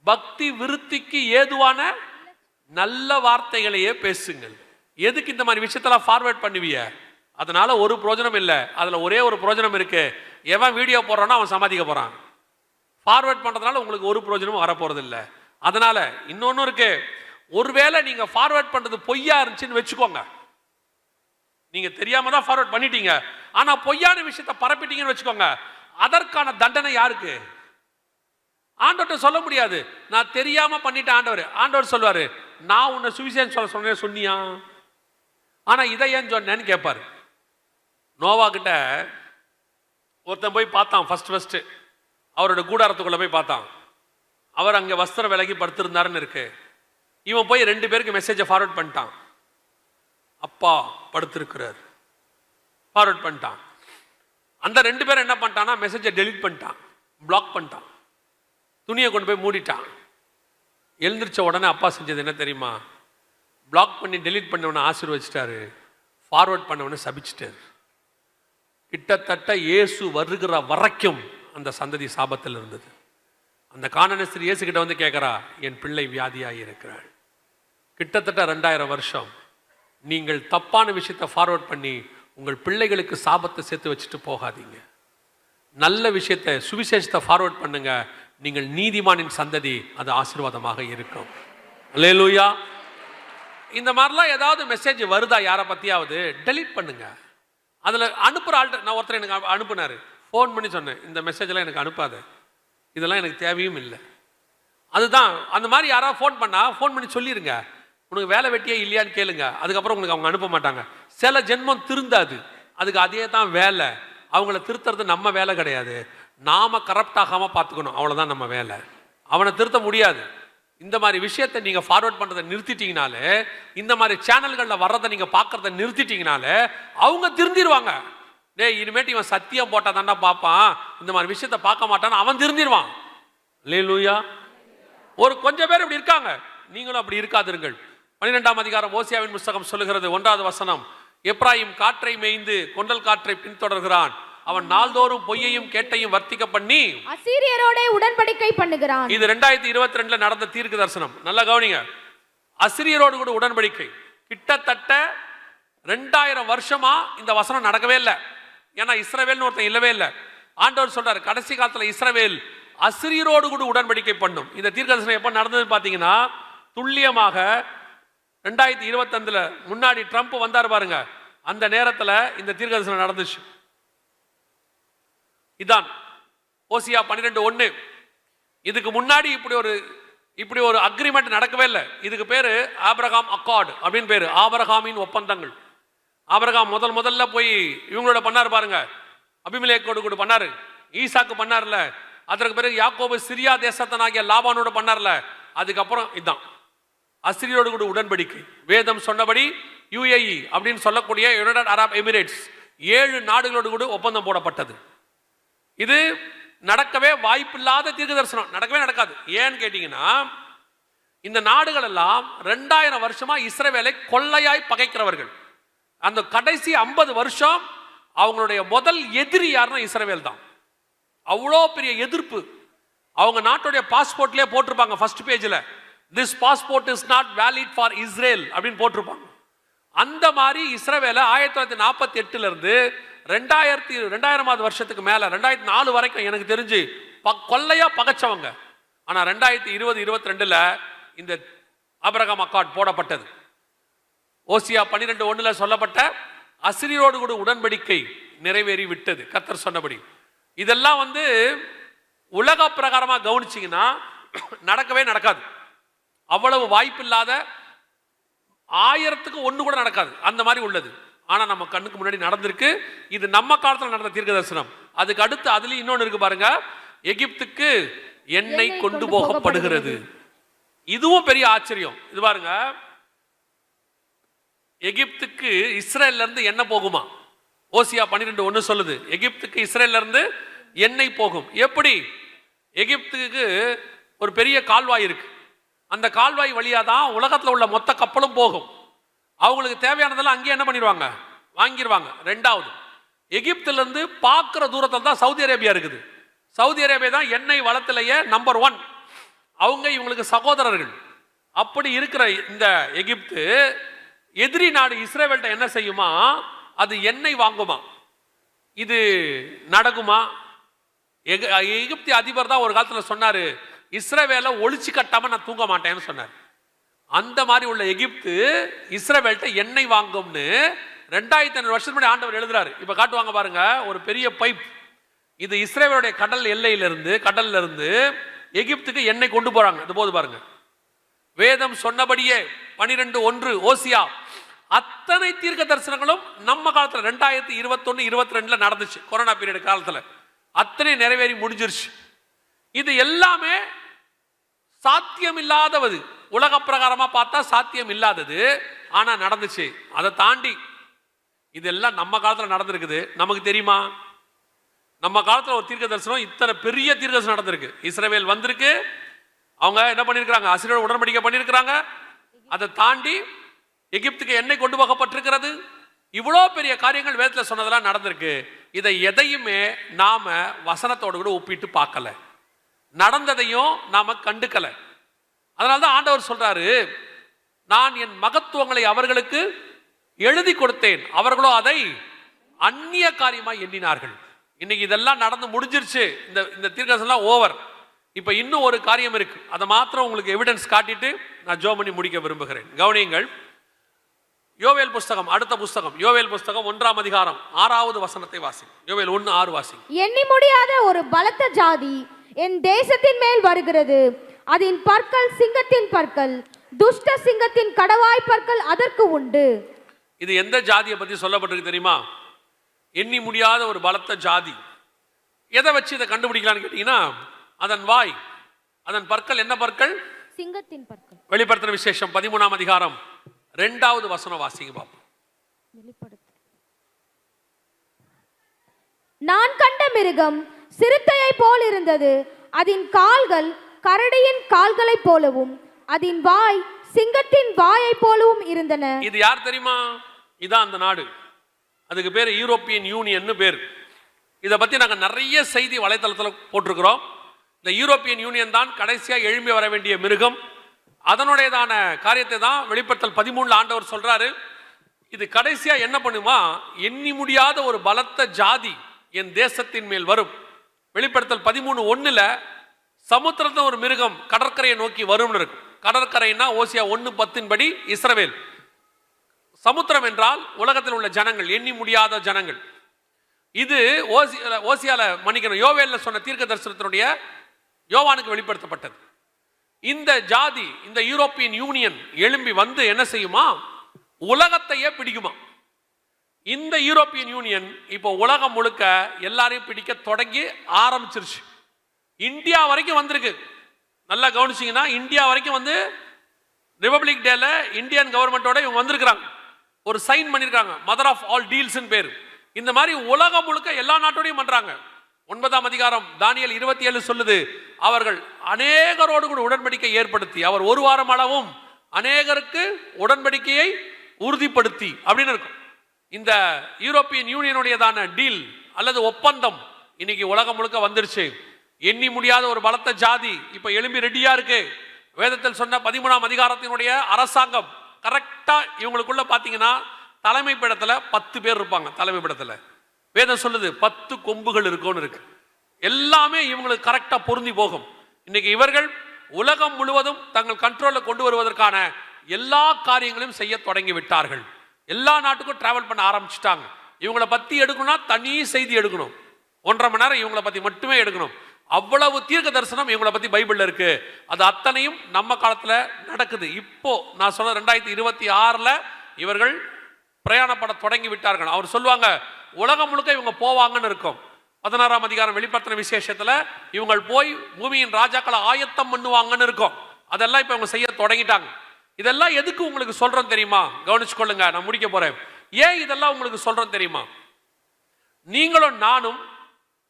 பக்தி விருத்திக்கு ஏதுவான நல்ல வார்த்தைகளையே பேசுங்கள். எதுக்கு இந்த மாதிரி விஷயத்தெல்லாம் ஃபார்வர்ட் பண்ணுவீங்க? அதனால ஒரு பிரயோஜனம் இல்லை. அதுல ஒரே ஒரு பிரயோஜனம் இருக்கு, எவன் வீடியோ போடுறானோ அவன் சமாதிக்க போறான். ஃபார்வர்ட் பண்றதுனால உங்களுக்கு ஒரு பிரயோஜனமும் வரப்போறது இல்லை. அதனால இன்னொன்னு இருக்கு, ஒருவேளை நீங்க ஃபார்வர்ட் பண்றது பொய்யா இருந்துச்சுன்னு வச்சுக்கோங்க, நீங்க தெரியாம தான் ஃபார்வர்ட் பண்ணிட்டீங்க, ஆனா பொய்யான விஷயத்தை பரப்பிட்டீங்கன்னு வச்சுக்கோங்க, அதற்கான தண்டனை யாருக்கு? ஆண்டவர்கிட்ட சொல்ல முடியாது, நான் தெரியாம பண்ணிட்டேன் ஆண்டவர். ஆண்டவர் சொல்வாரு, நான் உன்னை சுவிசேஷம் சொல்ல சொன்னேன் சொன்னியா, ஆனா இதை ஏன் சொன்னேன்னு கேட்பாரு. நோவா கிட்ட ஒருத்தன் போய் பார்த்தான், ஃபர்ஸ்ட் அவரோட கூடாரத்துக்குள்ள போய் பார்த்தான். அவர் அங்க வஸ்திர விலகி படுத்திருந்தாருன்னு இருக்கு. இவன் போய் 2 பேருக்கு மெசேஜை ஃபார்வர்ட் பண்ணிட்டான். அப்பா படுத்திருக்கிறார், ஃபார்வர்ட் பண்ணிட்டான். அந்த 2 பேரும் என்ன பண்ணிட்டான்னா மெசேஜை டெலிட் பண்ணிட்டான், பிளாக் பண்ணிட்டான், துணியை கொண்டு போய் மூடிட்டான். எழுந்திரிச்ச உடனே அப்பா செஞ்சது என்ன தெரியுமா? பிளாக் பண்ணி டெலிட் பண்ணவனை ஆசீர்வதிச்சிட்டாரு, ஃபார்வர்ட் பண்ணவனை சபிச்சிட்டாரு. கிட்டத்தட்ட இயேசு வருகிற வரைக்கும் அந்த சந்ததி சாபத்தில் இருந்தது. அந்த கானானியஸ்திரி இயேசு கிட்ட வந்து கேட்கிறா, என் பிள்ளை வியாதியாகி இருக்கிறாள். கிட்டத்தட்ட 2000 வருஷம் நீங்கள் தப்பான விஷயத்தை ஃபார்வர்ட் பண்ணி உங்கள் பிள்ளைகளுக்கு சாபத்தை சேர்த்து வச்சுட்டு போகாதீங்க. நல்ல விஷயத்தை, சுவிசேஷத்தை ஃபார்வர்ட் பண்ணுங்க. நீங்கள் நீதிமானின் சந்ததி, அது ஆசீர்வாதமாக இருக்கும். அல்லேலூயா. இந்த மாதிரிலாம் ஏதாவது மெசேஜ் வருதா யாரை பத்தியாவது, டெலீட் பண்ணுங்க. அதுல அனுப்புற ஆள்கிட்ட, நான் ஒருத்தர் எனக்கு அனுப்புனாரு, ஃபோன் பண்ணி சொன்னேன், இந்த மெசேஜெல்லாம் எனக்கு அனுப்பாத, இதெல்லாம் எனக்கு தேவையும் இல்லை. அதுதான் அந்த மாதிரி யாராவது ஃபோன் பண்ணா ஃபோன் பண்ணி சொல்லிருங்க, உனக்கு வேலை வெட்டியே இல்லையான்னு கேளுங்க. அதுக்கப்புறம் உங்களுக்கு அவங்க அனுப்ப மாட்டாங்க. சில ஜென்மம் திருந்தாது, அதுக்கு அதே தான் வேலை. அவங்கள திருத்துறது நம்ம வேலை கிடையாது, நாம கரப்ட் ஆகாம பார்த்துக்கணும், அவ்வளவுதான் நம்ம வேலை. அவனை திருத்த முடியாது. இந்த மாதிரி விஷயத்தை நீங்க ஃபார்வர்ட் பண்றதை நிறுத்திட்டீங்கனாலே, இந்த மாதிரி சேனல்கள்ல வர்றதை நீங்க பார்க்கறத நிறுத்திட்டீங்கனாலே அவங்க திருந்திடுவாங்க. டேய், இனிமேட்டு இவன் சத்தியம் போட்டா தாண்டா பார்ப்பான், இந்த மாதிரி விஷயத்தை பார்க்க மாட்டான்னு அவன் திருந்திடுவான். அல்லேலூயா. ஒரு கொஞ்சம் பேர் இப்படி இருக்காங்க, நீங்களும் அப்படி இருக்காதிருங்கள். 12ஆம் அதிகாரம் ஓசியாவின் புஸ்தகம் சொல்லுகிறது, 1வது வசனம், எப்ராயிம் காற்றை மேய்ந்து கொண்டல் காற்றை பின்தொடர்கிறான், அவன் நாள்தோறும் பொய்யையும் கேட்டையும் வர்த்திக்க பண்ணி அசீரியரோட உடன்படிக்கை பண்ணுகிறான். இது 2022 நடந்த தீர்க்க தரிசனம். நல்லா கவனிங்க. அசீரியரோடு கூட உடன்படிக்கை. கிட்டத்தட்ட 2000 வருஷமா இந்த வசனம் நடக்கவே இல்லை. ஏன்னா இஸ்ரவேல்னு ஒருத்தன் இல்லவே இல்லை. ஆண்டவர் சொல்றாரு, கடைசி காலத்துல இஸ்ரவேல் அசீரியரோடு கூட உடன்படிக்கை பண்ணும். இந்த தீர்க்க தரிசனம் எப்ப நடந்ததுன்னு பாத்தீங்கன்னா, துல்லியமாக 2025 முன்னாடி ட்ரம்ப் வந்தார் பாருங்க, அந்த நேரத்துல இந்த தீர்க்க தரிசனம் நடந்துச்சு. இதான் ஓசியா 12:1. இதுக்கு முன்னாடி இப்படி ஒரு அக்ரிமெண்ட் நடக்கவே இல்லை. இதுக்கு பேரு ஆபிரகாம் அக்கார்டு அப்படின்னு பேரு, ஆபிரகாமின் ஒப்பந்தங்கள். ஆபிரகாம் முதல்ல போய் இவங்களோட பண்ணாரு பாருங்க, அபிமெலேக்கோடு கூட பண்ணாரு, ஈசாக்கு பண்ணார்ல, அதற்கு பிறகு யாக்கோபு சிரியா தேசத்தனாகிய லாபானோட பண்ணார்ல, அதுக்கப்புறம் இதுதான் அசீரியோடு கூட உடன்படிக்கை. வேதம் சொன்னபடி UAE அப்படின்னு சொல்லக்கூடிய யுனைடெட் அரப் எமிரேட்ஸ் 7 நாடுகளோடு கூட ஒப்பந்தம் போடப்பட்டது. இது நடக்கவே வாய்ப்பில்லாத தீர்க்க தரிசனம், நடக்கவே நடக்காது. ஏன்னு கேட்டீங்கன்னா, இந்த நாடுகள் எல்லாம் 2000 வருஷமா இஸ்ரவேலை கொள்ளையாய் பகைக்கிறவர்கள். அந்த கடைசி 50 வருஷம் அவங்களுடைய முதல் எதிரி யாருன்னா இஸ்ரவேல் தான். அவ்வளோ பெரிய எதிர்ப்பு. அவங்க நாட்டுடைய பாஸ்போர்ட்லயே போட்டிருப்பாங்க ஃபர்ஸ்ட் பேஜ்ல, this passport is not valid for Israel அப்படின்னு போட்டிருப்பாங்க. அந்த மாதிரி இஸ்ரவேலை 1948 இருந்து 2000வது வருஷத்துக்கு மேல 2004 வரைக்கும் எனக்கு தெரிஞ்சு கொள்ளையா பகைச்சவங்க. ஆனா 2020-22ல இந்த ஆபிரகாம் அக்கார்ட் போடப்பட்டது. ஓசியா 12:1 சொல்லப்பட்ட அசிரியரோடு கூட உடன்படிக்கை நிறைவேறி விட்டது கர்த்தர் சொன்னபடி. இதெல்லாம் உலக பிரகாரமா கவனிச்சீங்கன்னா நடக்கவே நடக்காது. அவ்வளவு வாய்ப்பில்லாத 1000க்கு 1 கூட நடக்காது, அந்த மாதிரி உள்ளது. ஆனா நம்ம கண்ணுக்கு முன்னாடி நடந்திருக்கு. இது நம்ம காலத்துல நடந்த தீர்க்க தரிசனம். அதுக்கு அடுத்து அதுலயும் இன்னொன்னு இருக்கு பாருங்க, எகிப்துக்கு எண்ணெய் கொண்டு போகப்படுகிறது. இதுவும் பெரிய ஆச்சரியம். இது பாருங்க, எகிப்துக்கு இஸ்ரேல்ல இருந்து எண்ணெய் போகுமா? ஓசியா 12:1 சொல்லுது, எகிப்துக்கு இஸ்ரேல்ல இருந்து எண்ணெய் போகும். எப்படி? எகிப்துக்கு ஒரு பெரிய கால்வாய் இருக்கு. அந்த கால்வாய் வழியா தான் உலகத்துல உள்ள மொத்த கப்பலும் போகும். அவங்களுக்கு தேவையானதெல்லாம் அங்கேயே என்ன பண்ணிடுவாங்க, வாங்கிடுவாங்க. ரெண்டாவது, எகிப்துல இருந்து பார்க்கிற தூரத்தில் தான் சவுதி அரேபியா இருக்குது. சவுதி அரேபியா தான் எண்ணெய் வளத்திலேயே நம்பர் 1. அவங்க இவங்களுக்கு சகோதரர்கள். அப்படி இருக்கிற இந்த எகிப்து எதிரி நாடு இஸ்ரேல்கிட்ட என்ன செய்யுமா, அது எண்ணெய் வாங்குமா. இது நடக்குமா? எகிப்திய அதிபர் தான் ஒரு காலத்தில் சொன்னாரு, இஸ்ரவேலை ஒளிச்சு கட்டாம நான் தூங்க மாட்டேன்னு சொன்னார். அந்த மாதிரி உள்ள எகிப்து இஸ்ரவேல்கிட்ட எண்ணெய் வாங்கும்னு 2500 வருஷத்துக்கு முன்னாடி ஆண்டவர் எழுதுறாரு. இப்ப காட்டுவாங்க பாருங்க, ஒரு பெரிய பைப். இது இஸ்ரவேலுடைய கடல் எல்லையிலிருந்து, கடல்ல இருந்து எகிப்துக்கு எண்ணெய் கொண்டு போறாங்க. இது போது பாருங்க, வேதம் சொன்னபடியே 12:1 ஓசியா அத்தனை தீர்க்க தரிசனங்களும் நம்ம காலத்துல 2021-22ல நடந்துச்சு. கொரோனா பீரியட் காலத்துல அத்தனை நிறைவேறி முடிஞ்சிருச்சு. இது எல்லாமே சாத்தியம் இல்லாதது, உலக பிரகாரமா பார்த்தா சாத்தியம் இல்லாதது, ஆனா நடந்துச்சு. அதை தாண்டி இதெல்லாம் நம்ம காலத்துல நடந்திருக்குது. நமக்கு தெரியுமா? நம்ம காலத்துல ஒரு தீர்க்க தரிசனம், இத்தனை பெரிய தீர்க்க தரிசனம் நடந்திருக்கு. இஸ்ரவேல் வந்திருக்கு, அவங்க என்ன பண்ணிருக்காங்க, அசீரியோட உடன்படிக்கை பண்ணிருக்காங்க. அதை தாண்டி எகிப்துக்கு எண்ணெய் கொண்டு போகப்பட்டிருக்கிறது. இவ்வளோ பெரிய காரியங்கள் வேதத்தில் சொன்னதெல்லாம் நடந்திருக்கு. இதை எதையுமே நாம வசனத்தோடு கூட ஒப்பிட்டு பார்க்கல, நடந்ததையும் நாம கண்டுக்கல. அதனால்தான் ஆண்டவர் சொல்றாரு, நான் என் மகத்துவங்களை அவர்களுக்கு எழுதி கொடுத்தேன், அவர்களோ அதை அந்நிய காரியமாய் எண்ணினார்கள். இன்னைக்கு இதெல்லாம் நடந்து முடிஞ்சிருச்சு. இந்த தீர்க்கதரிசனம் ஓவர். இப்ப இன்னும் ஒரு காரியம் இருக்கு, அதை மாத்திரம் உங்களுக்கு எவிடன்ஸ் காட்டிட்டு நான் ஜெபம் பண்ணி முடிக்க விரும்புகிறேன். கவனியுங்கள். யோவேல் புஸ்தகம், அடுத்த புஸ்தகம் யோவேல் புஸ்தகம் 1ஆம் அதிகாரம் 6வது வசனத்தை வாசி. யோவேல் 1:6 வாசி. எண்ணி முடியாத ஒரு பலத்த ஜாதி என் தேசத்தின் மேல் வருகிறது. அதன் பற்கள் சிங்கத்தின் பற்கள், துஷ்ட சிங்கத்தின் கடவாய் பற்கள் அதற்கு உண்டு. இது எந்த ஜாதியை பத்தி சொல்லப்பட்டிருக்கு தெரியுமா? எண்ணி முடியாத ஒரு பலத்த ஜாதி. எதை வச்சு இதை கண்டுபிடிக்கலான்னு கேட்டீங்கன்னா, அதன் வாய், அதன் பற்கள். என்ன பற்கள்? சிங்கத்தின் பற்கள். வெளிப்படுத்தின விசேஷம் 13ஆம் அதிகாரம் 2வது வசனம் வாசிங்க பாப்போம். நான் கண்ட மிருகம் சிறுத்தையை போல் இருந்தது. அதன் கால்கள் கரடியின் கால்களை போலவும், அதன் வாய் சிங்கத்தின் வாயை போலவும் இருந்தன. இது யார் தெரியுமா? இதான் அந்த நாடு. அதுக்கு பேர் யூரோப்பியன் யூனியன் பேர். இதை பத்தி நாங்க நிறைய செய்தி வலைத்தளத்தில் போட்டிருக்கிறோம். இந்த யூரோப்பியன் யூனியன் தான் கடைசியா எழும்பி வர வேண்டிய மிருகம். அதனுடையதான காரியத்தை தான் வெளிப்படுத்தல் 13 ஆண்டவர் சொல்றாரு. இது கடைசியா என்ன பண்ணுமா, எண்ணி முடியாத ஒரு பலத்த ஜாதி என் தேசத்தின் மேல் வரும். வெளிப்படுத்தல் 13:1 சமுத்திரத்தில் ஒரு மிருகம் கடற்கரையை நோக்கி வரும் இருக்கு. கடற்கரைன்னா ஓசியா 1:10 படி இஸ்ரவேல். சமுத்திரம் என்றால் உலகத்தில் உள்ள ஜனங்கள், எண்ணி முடியாத ஜனங்கள். இது ஓசியால மன்னிக்கணும், யோவேல்ல சொன்ன தீர்க்க தரிசனத்தினுடைய யோவானுக்கு வெளிப்படுத்தப்பட்டது. இந்த ஜாதி, இந்த யூரோப்பியன் யூனியன் எழும்பி வந்து என்ன செய்யுமா, உலகத்தையே பிடிக்குமா. இந்த யூரோப்பியன் யூனியன் இப்போ உலகம் முழுக்க எல்லாரையும் பிடிக்க தொடங்கி ஆரம்பிச்சிருச்சு. இந்தியா வரைக்கும் வந்திருக்கு. நல்லா கவனிச்சிங்கன்னா, இந்தியா வரைக்கும் வந்து ரிபப்ளிக் டேல இந்தியன் கவர்மெண்டோட இவங்க வந்திருக்கிறாங்க. ஒரு சைன் பண்ணியிருக்காங்க, மதர் ஆஃப் ஆல் டீல்ஸ் பேர். இந்த மாதிரி உலகம் முழுக்க எல்லா நாட்டோடையும் பண்றாங்க. 9ஆம் அதிகாரம் தானியேல் 27 சொல்லுது, அவர்கள் அநேகரோடு கூட உடன்படிக்கை ஏற்படுத்தி, அவர் ஒரு வாரம் அளவும் அநேகருக்கு உடன்படிக்கையை உறுதிப்படுத்தி அப்படின்னு இருக்கும். இந்த யூரோப்பியன் யூனியனுடையதான டீல் அல்லது ஒப்பந்தம் இன்னைக்கு உலகம் முழுக்க வந்துருச்சு. எண்ணி முடியாத ஒரு பலத்த ஜாதி இப்ப எழும்பி ரெடியா இருக்கு. வேதத்தில் சொன்ன 13ஆம் அதிகாரத்தினுடைய அரசாங்கம் கரெக்டா இவங்களுக்குள்ள பாத்தீங்கன்னா தலைமை பீடத்துல 10 பேர் இருப்பாங்க. தலைமை பீடத்துல வேதம் சொல்லுது 10 கொம்புகள் இருக்கும்னு இருக்கு. எல்லாமே இவங்களுக்கு கரெக்டா பொருந்தி போகும். இன்னைக்கு இவர்கள் உலகம் முழுவதும் தங்கள் கண்ட்ரோல்ல கொண்டு வருவதற்கான எல்லா காரியங்களையும் செய்ய தொடங்கி விட்டார்கள். எல்லா நாட்டுக்கும் டிராவல் பண்ண ஆரம்பிச்சுட்டாங்க. இவங்களை பத்தி எடுக்கணும்னா தனி செய்தி எடுக்கணும், 1.5 மணி நேரம் இவங்களை பத்தி மட்டுமே எடுக்கணும். அவ்வளவு தீர்க்க தரிசனம் இவங்களை பத்தி பைபிள்ல இருக்கு. அது அத்தனையும் நம்ம காலத்துல நடக்குது. இப்போ நான் சொல்ல 2026 இவர்கள் பிரயாணப்பட தொடங்கி விட்டார்கள். அவர் சொல்லுவாங்க உலகம் முழுக்க இவங்க போவாங்கன்னு இருக்கும். 16ஆம் அதிகாரம் வெளிப்படுத்தின விசேஷத்துல இவங்க போய் பூமியின் ராஜாக்களை ஆயத்தம் பண்ணுவாங்கன்னு இருக்கும். அதெல்லாம் இப்ப இவங்க செய்ய தொடங்கிட்டாங்க. இதெல்லாம் எதுக்கு உங்களுக்கு சொல்றேன் தெரியுமா? கவனிச்சுக்கொள்ளுங்க, நான் முடிக்க போறேன். ஏன் இதெல்லாம் உங்களுக்கு சொல்றேன் தெரியுமா? நீங்களும் நானும்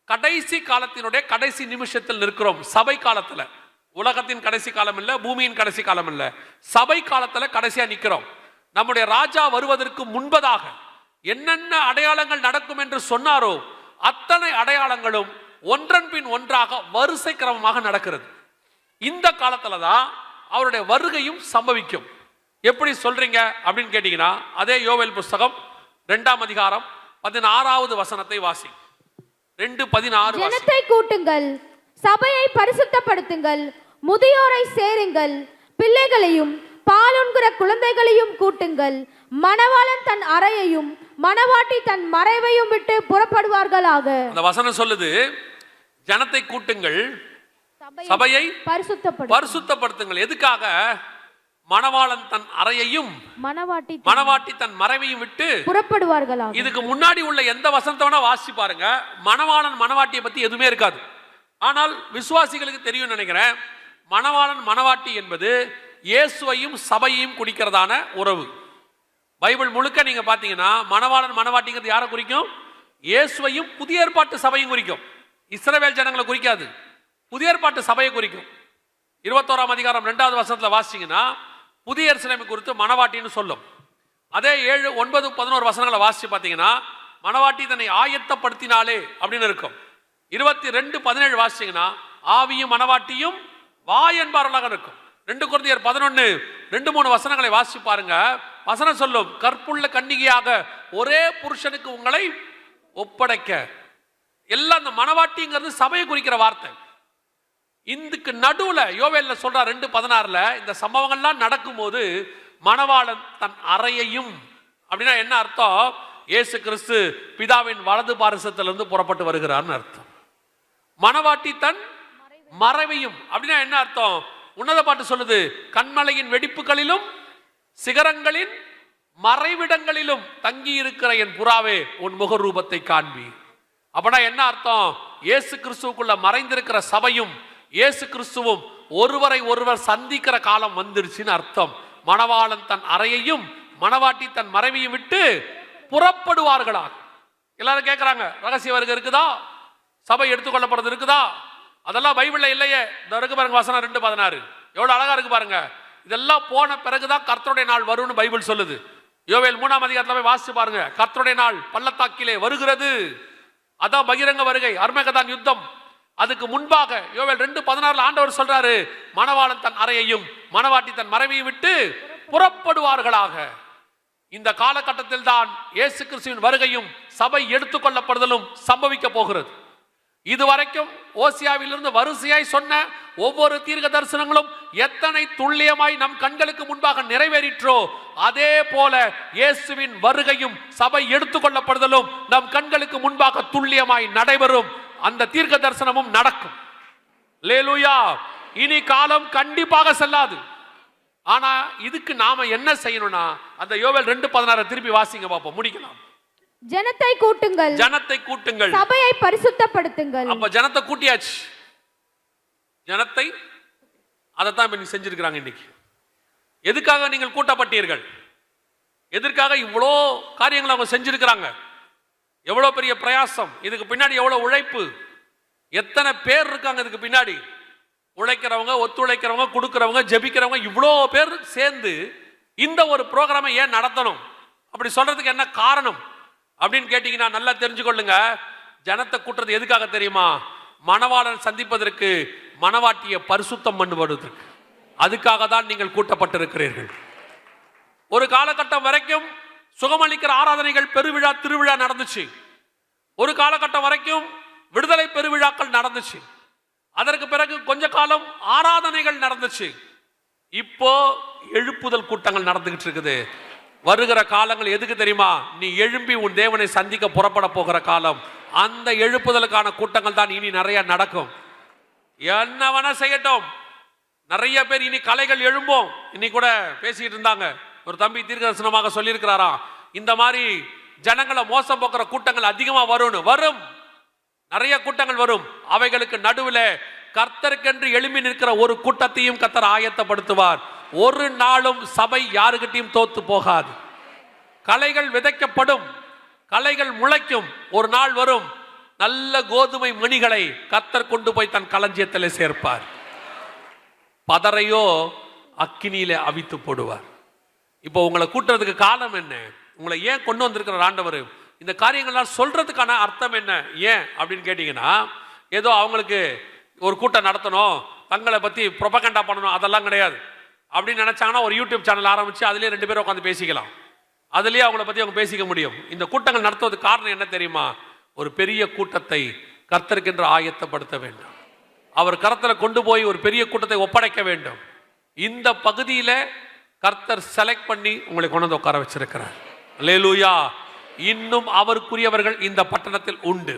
கடைசி காலத்தினுடைய கடைசி நிமிஷத்தில் நிற்கிறோம். சபை காலத்துல, உலகத்தின் கடைசி காலம் இல்ல, பூமியின் கடைசி காலம் இல்ல, சபை காலத்துல கடைசியா நிற்கிறோம். நம்முடைய ராஜா வருவதற்கு முன்பதாக என்னென்ன அடையாளங்கள் நடக்கும் என்று சொன்னாரோ அத்தனை அடையாளங்களும் ஒன்றன் பின் ஒன்றாக வரிசை கிரமமாக நடக்கிறது. இந்த காலத்துல தான் அவருடைய வருகையும் சம்பவிக்கும். எப்படி சொல்றீங்க அப்படின்னு கேட்டீங்கன்னா, அதே யோவேல் புஸ்தகம் 2ஆம் அதிகாரம் 16வது வசனத்தை வாசி. 2:16. ஜனத்தை கூட்டுங்கள், சபையை பரிசுத்தப்படுத்துங்கள், முதியோரை சேருங்கள், பிள்ளைகளையும் பாலுண்கிற குழந்தைகளையும் கூட்டுங்கள். மணவாளன் தன் அறையையும் மணவாட்டி தன் மறைவையும் விட்டு புறப்படுவார்களாக. அந்த வசனம் சொல்லுது, ஜனத்தை கூட்டுங்கள், சபையை பரிசுத்தப்படுத்துங்கள். எதுக்காக? மணவாளன் தன் அறையையும் மணவாட்டி தன் மறைவையும் விட்டு புறப்படுவார்களாக. இதுக்கு முன்னாடி உள்ள எந்த வசனத்தை வேணா வாசி பாருங்க, மணவாளன் மணவாட்டியை பத்தி எதுவுமே இருக்காது. ஆனால் விசுவாசிகளுக்கு தெரியும் நினைக்கிறேன், மணவாளன் மணவாட்டி என்பது இயேசுவையும் சபையையும் குறிக்கிறதான உறவு. பைபிள் முழுக்க நீங்க பாத்தீங்கன்னா மணவாளன் மணவாட்டிங்கிறது யாரை குறிக்கும்? இயேசுவையும் புதிய ஏற்பாட்டு சபையும் குறிக்கும். இஸ்ரவேல் ஜனங்களை குறிக்காது, புதிய ஏற்பாட்டு சபையை குறிக்கும். 21ஆம் அதிகாரம் 2வது வசனத்துல வாசிங்கன்னா புதிய எருசலேமை குறித்து மணவாட்டின்னு சொல்லும். அதே 7, 9, 11 வசனங்களை வாசிச்சு பார்த்தீங்கன்னா மணவாட்டி தன்னை ஆயத்தப்படுத்தினாலே அப்படின்னு இருக்கும். 22:17 வாசிச்சீங்கன்னா ஆவியும் மணவாட்டியும் வா என்பார்களாக இருக்கும். 2 கொரிந்தியர் 11, 2-3 வசனங்களை வாசிச்சு பாருங்க. வசனம் சொல்லும், கற்புள்ள கன்னிகையாக ஒரே புருஷனுக்கு உங்களை ஒப்படைக்க. எல்லாம் அந்த மணவாட்டிங்கிறது சபையை குறிக்கிற வார்த்தை. இதுக்கு நடுவுல யோவேல்ல சொல்ற 2:16 இந்த சம்பவங்கள்லாம் நடக்கும்போது மணவாளன் தன் அறையையும் அப்படின்னா என்ன அர்த்தம்? இயேசு கிறிஸ்து பிதாவின் வலது பாரிசத்திலிருந்து புறப்பட்டு வருகிறார்னு அர்த்தம். மணவாட்டி தன் மறைவையும் அப்படின்னா என்ன அர்த்தம்? உன்னத பாட்டு சொல்லுது, கண்மலையின் வெடிப்புகளிலும் சிகரங்களின் மறைவிடங்களிலும் தங்கி இருக்கிற என் புறாவே உன் முக ரூபத்தை காண்பி. அப்படின்னா என்ன அர்த்தம்? இயேசு கிறிஸ்துவுக்குள்ள மறைந்திருக்கிற சபையும் இயேசு கிறிஸ்துவும் ஒருவரை ஒருவர் சந்திக்கிற காலம் வந்துருச்சுன்னு அர்த்தம். மணவாளன் தன் அறையையும் மணவாட்டி தன் மறைவையும் விட்டு புறப்படுவார்களா. எல்லாரும் கேட்கிறாங்க, ரகசிய வருகை இருக்குதா? சபை எடுத்துக்கொள்ளப்படுறது இருக்குதா? அதெல்லாம் பைபிள்ல இல்லையே. இந்த இருக்கு பாருங்க, வசனம் 2:16 எவ்வளவு அழகா இருக்கு பாருங்க. இதெல்லாம் போன பிறகுதான் கர்த்தருடைய நாள் வரும்னு பைபிள் சொல்லுது. யோவேல் 3ஆம் அதிகாரத்துல போய் வாசிச்சு பாருங்க, கர்த்தருடைய நாள் பள்ளத்தாக்கிலே வருகிறது. அதான் பகிரங்க வருகை, அர்மகதான் யுத்தம். அதுக்கு முன்பாக யோவேல் 2:16 ஆண்டவர் சொல்றாரு, மணவாளன் தன் அறையையும் மணவாட்டி தன் மறைவையும் விட்டு புறப்படுவார்களாக. இந்த காலகட்டத்தில் தான் இயேசு கிறிஸ்துவின் வருகையும் சபை எடுத்துக்கொள்ளப்படுதலும் சம்பவிக்க போகிறது. இதுவரைக்கும் ஓசியாவிலிருந்து வரிசையாய் சொன்ன ஒவ்வொரு தீர்க்க தரிசனங்களும் எத்தனை துல்லியமாய் நம் கண்களுக்கு முன்பாக நிறைவேறிற்றோ அதே போல இயேசுவின் வருகையும் சபை எடுத்துக்கொள்ளப்படுதலும் நம் கண்களுக்கு முன்பாக துல்லியமாய் நடைபெறும். அந்த தீர்க்க தரிசனமும் நடக்கும். அல்லேலூயா. இனி காலம் கண்டிப்பாக செல்லாது. ஆனா இதுக்கு நாம என்ன செய்யணும்னா அந்த யோவேல் 2:16 திருப்பி வாசிங்க பாப்போம், முடிக்கலாம். ஜனத்தை கூட்டுங்கள், ஜனத்தை கூட்டுங்கள், சபையை பரிசுத்தப்படுத்துங்கள். அப்ப ஜனத்தை கூட்டியாச்சு. ஜனத்தை அதைத்தான் இப்ப நீங்க செஞ்சிருக்கிறாங்க. இன்னைக்கு எதுக்காக நீங்கள் கூட்டப்பட்டீர்கள்? எதற்காக இவ்வளோ காரியங்களை அவங்க செஞ்சிருக்கிறாங்க? எவ்வளவு பெரிய பிரயாசம், இதுக்கு பின்னாடி எவ்வளவு உழைப்பு. எத்தனை பேர் இருக்காங்க இதுக்கு பின்னாடி? உழைக்கிறவங்க, ஒத்துழைக்கிறவங்க, கொடுக்கிறவங்க, ஜெபிக்கிறவங்க, இவ்வளோ பேர் சேர்ந்து இந்த ஒரு ப்ரோக்ராமை ஏன் நடத்தணும்? அப்படி சொல்றதுக்கு என்ன காரணம் அப்படின்னு கேட்டீங்கன்னா நல்லா தெரிஞ்சுக்கொள்ளுங்க. ஜனத்தை கூட்டுறது எதுக்காக தெரியுமா? மணவாளன் சந்திப்பதற்கு, மணவாட்டியை பரிசுத்தம் பண்ணுவதற்கு. அதுக்காக தான் நீங்கள் கூட்டப்பட்டிருக்கிறீர்கள். ஒரு காலகட்டம் வரைக்கும் சுகமளிக்கிற ஆராதனைகள், பெருவிழா, திருவிழா நடந்துச்சு. ஒரு காலகட்டம் வரைக்கும் விடுதலை பெருவிழாக்கள் நடந்துச்சு. அதற்கு பிறகு கொஞ்ச காலம் ஆராதனைகள் நடந்துச்சு. இப்போ எழுப்புதல் கூட்டங்கள் நடந்துகிட்டு இருக்குது. வருகிற காலங்கள் எதுக்கு தெரியுமா? நீ எழும்பி உன் தேவனை சந்திக்க புறப்பட போகிற காலம். அந்த எழுப்புதலுக்கான கூட்டங்கள் தான் இனி நிறைய நடக்கும். என்ன வேணா செய்யட்டும். நிறைய பேர் இனி கலைகள் எழும்போம். இன்னைக்கு கூட பேசிட்டு இருந்தாங்க, ஒரு தம்பி தீர்க்கதரிசனமாக சொல்லியிருக்கிறாராம், இந்த மாதிரி ஜனங்களை மோசம் போக்குற கூட்டங்கள் அதிகமா வரும். நிறைய கூட்டங்கள் வரும். அவைகளுக்கு நடுவில் கர்த்தருக்கென்று எழும்பி நிற்கிற ஒரு கூட்டத்தையும் கர்த்தர் ஆயத்தப்படுத்துவார். ஒரு நாளும் சபை யாருக்கிட்டையும் தோத்து போகாது. கலைகள் விதைக்கப்படும், கலைகள் முளைக்கும். ஒரு நாள் வரும், நல்ல கோதுமை மணிகளை கர்த்தர் கொண்டு போய் தன் களஞ்சியத்தில் சேர்ப்பார். பதரையோ அக்கினியில அவித்து போடுவார். இப்போ உங்களை கூட்டுறதுக்கு காலம் என்ன? உங்களை ஏன் கொண்டு வந்திருக்கிற ஆண்டவர்? இந்த காரியங்கள்லாம் சொல்றதுக்கான அர்த்தம் என்ன? ஏன் அப்படின்னு கேட்டீங்கன்னா, ஏதோ அவங்களுக்கு ஒரு கூட்டம் நடத்தணும், தங்களை பத்தி ப்ரொபகண்டா பண்ணணும், அதெல்லாம் கிடையாது. அப்படின்னு நினைச்சாங்கன்னா ஒரு யூடியூப் சேனல் ஆரம்பிச்சு அதுலேயே 2 பேரும் உட்காந்து பேசிக்கலாம். அதுலேயே அவங்கள பத்தி அவங்க பேசிக்க முடியும். இந்த கூட்டங்கள் நடத்துவதற்கு காரணம் என்ன தெரியுமா? ஒரு பெரிய கூட்டத்தை கர்த்தருக்கென்று ஆயத்தப்படுத்த வேண்டும். அவர் கர்த்தரை கொண்டு போய் ஒரு பெரிய கூட்டத்தை ஒப்படைக்க வேண்டும். இந்த பகுதியில கர்த்தர் செலக்ட் பண்ணி உங்களை கொண்டு வந்து உட்கார வச்சிருக்கிறார். அல்லேலூயா. இன்னும் அவருக்குரியவர்கள் இந்த பட்டணத்தில் உண்டு.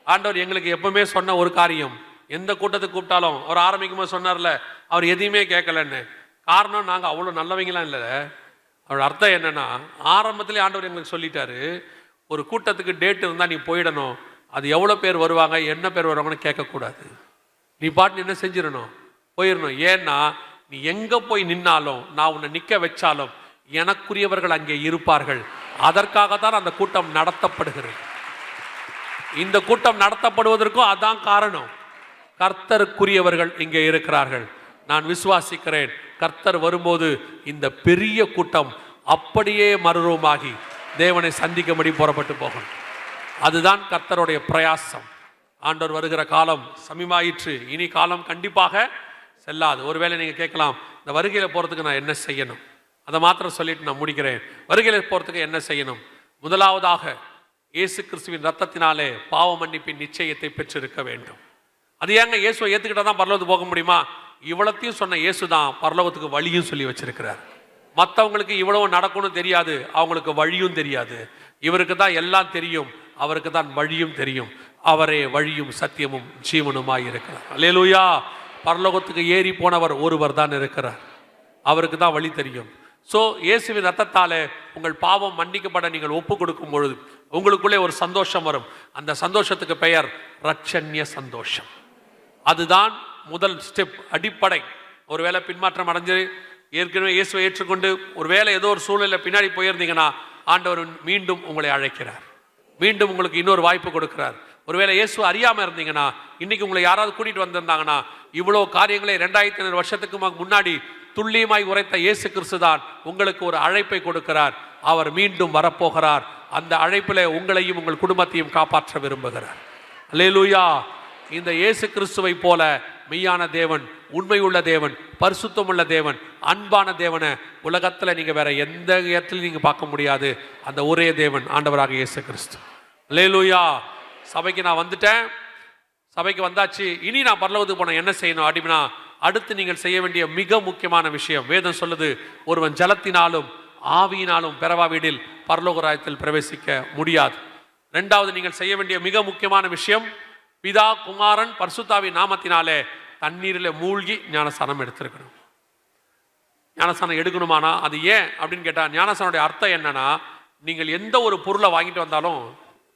ஆண்டவர் எங்களுக்கு எப்பவுமே சொன்ன ஒரு காரியம், எந்த கூட்டத்துக்கு கூப்பிட்டாலும் அவர் ஆரம்பிக்கும் போது சொன்னார்ல, அவர் எதையுமே கேட்கலன்னு. காரணம், நாங்கள் அவ்வளோ நல்லவங்களாம் இல்லை. அவரோட அர்த்தம் என்னன்னா, ஆரம்பத்திலே ஆண்டவர் எங்களுக்கு சொல்லிட்டாரு, ஒரு கூட்டத்துக்கு டேட் இருந்தால் நீ போயிடணும். அது எவ்வளோ பேர் வருவாங்க, என்ன பேர் வருவாங்கன்னு கேட்கக்கூடாது. நீ பாட்டு என்ன செஞ்சிடணும், போயிடணும். ஏன்னா நீ எங்கே போய் நின்னாலும், நான் உன்னை நிற்க வச்சாலும் எனக்குரியவர்கள் அங்கே இருப்பார்கள். அதற்காகத்தான் அந்த கூட்டம் நடத்தப்படுகிறது. இந்த கூட்டம் நடத்தப்படுவதற்கும் அதான் காரணம். கர்த்தருக்குரியவர்கள் இங்கே இருக்கிறார்கள். நான் விசுவாசிக்கிறேன், கர்த்தர் வரும்போது இந்த பெரிய கூட்டம் அப்படியே மறுரூபமாகி தேவனை சந்திக்கும்படி புறப்பட்டு போகும். அதுதான் கர்த்தருடைய பிரயாசம். ஆண்டவர் வருகிற காலம் சமீபமாயிற்று. இனி காலம் கண்டிப்பாக செல்லாது. ஒருவேளை நீங்கள் கேட்கலாம், இந்த வருகையில் போகிறதுக்கு நான் என்ன செய்யணும்? அதை மாத்திரம் சொல்லிட்டு நான் முடிக்கிறேன். வருகையில் போகிறதுக்கு என்ன செய்யணும்? முதலாவதாக இயேசு கிறிஸ்துவின் ரத்தத்தினாலே பாவ மன்னிப்பின் நிச்சயத்தை பெற்றிருக்க வேண்டும். அது ஏங்க இயேசுவை ஏற்றுக்கிட்டா தான் பரலோகத்துக்கு போக முடியுமா? இவ்வளத்தையும் சொன்ன இயேசு தான் பரலோகத்துக்கு வழியும் சொல்லி வச்சிருக்கிறார். மற்றவங்களுக்கு இவ்வளவு நடக்கணும் தெரியாது, அவங்களுக்கு வழியும் தெரியாது. இவருக்கு தான் எல்லாம் தெரியும், அவருக்கு தான் வழியும் தெரியும். அவரே வழியும் சத்தியமும் ஜீவனுமாய் இருக்கிறார். அல்லேலூயா. பரலோகத்துக்கு ஏறி போனவர் ஒருவர் தான் இருக்கிறார், அவருக்கு தான் வழி தெரியும். ஸோ இயேசுவின் ரத்தத்தாலே உங்கள் பாவம் மன்னிக்கப்பட நீங்கள் ஒப்பு கொடுக்கும் பொழுது உங்களுக்குள்ளே ஒரு சந்தோஷம் வரும். அந்த சந்தோஷத்துக்கு பெயர் ரட்சண்ய சந்தோஷம். அதுதான் முதல் ஸ்டெப், அடிப்படை. ஒருவேளை பின்மாற்றம் அடைஞ்சு ஏற்கனவே இயேசுவை ஏற்றுக்கொண்டு ஒருவேளை ஏதோ ஒரு சூழ்நிலை பின்னாடி போயிருந்தீங்கன்னா, ஆண்டவர் மீண்டும் உங்களை அழைக்கிறார், மீண்டும் உங்களுக்கு இன்னொரு வாய்ப்பு கொடுக்கிறார். ஒருவேளை இயேசு அறியாமல் இருந்தீங்கன்னா, இன்னைக்கு உங்களை யாராவது கூட்டிட்டு வந்திருந்தாங்கன்னா, இவ்வளோ காரியங்களை 2500 வருஷத்துக்கு முன்னாடி துல்லியமாய் உரைத்த இயேசு கிறிஸ்து தான் உங்களுக்கு ஒரு அழைப்பை கொடுக்கிறார். அவர் மீண்டும் வரப்போகிறார். அந்த அழைப்பில் உங்களையும் உங்கள் குடும்பத்தையும் காப்பாற்ற விரும்புகிறார். அல்லேலூயா. இந்த இயேசு கிறிஸ்துவை போல மெய்யான தேவன், உண்மையுள்ள தேவன், பரிசுத்தமுள்ள தேவன், அன்பான தேவனை உலகத்தில் நீங்கள் வேற எந்த இடத்துலையும் நீங்கள் பார்க்க முடியாது. அந்த ஒரே தேவன் ஆண்டவராக இயேசு கிறிஸ்து. அல்லேலூயா. சபைக்கு நான் வந்துட்டேன், சபைக்கு வந்தாச்சு, இனி நான் பரலோகத்துக்கு போன என்ன செய்யணும் அப்படின்னா, அடுத்து நீங்கள் செய்ய வேண்டிய மிக முக்கியமான விஷயம், வேதம் சொல்லுது, ஒருவன் ஜலத்தினாலும் ஆவியினாலும் பெறவாவிடில் பரலோக ராஜ்யத்தில் பிரவேசிக்க முடியாது. 2வது நீங்கள் செய்ய வேண்டிய மிக முக்கியமான விஷயம், பிதா குமாரன் பரிசுத்தாவின் நாமத்தினாலே தண்ணீரில் மூழ்கி ஞானஸ்தானம் எடுத்திருக்கணும். ஞானஸ்தானம் எடுக்கணுமானா அது ஏன் அப்படின்னு கேட்டால், ஞானஸ்தானுடைய அர்த்தம் என்னன்னா, நீங்கள் எந்த ஒரு பொருளை வாங்கிட்டு வந்தாலும்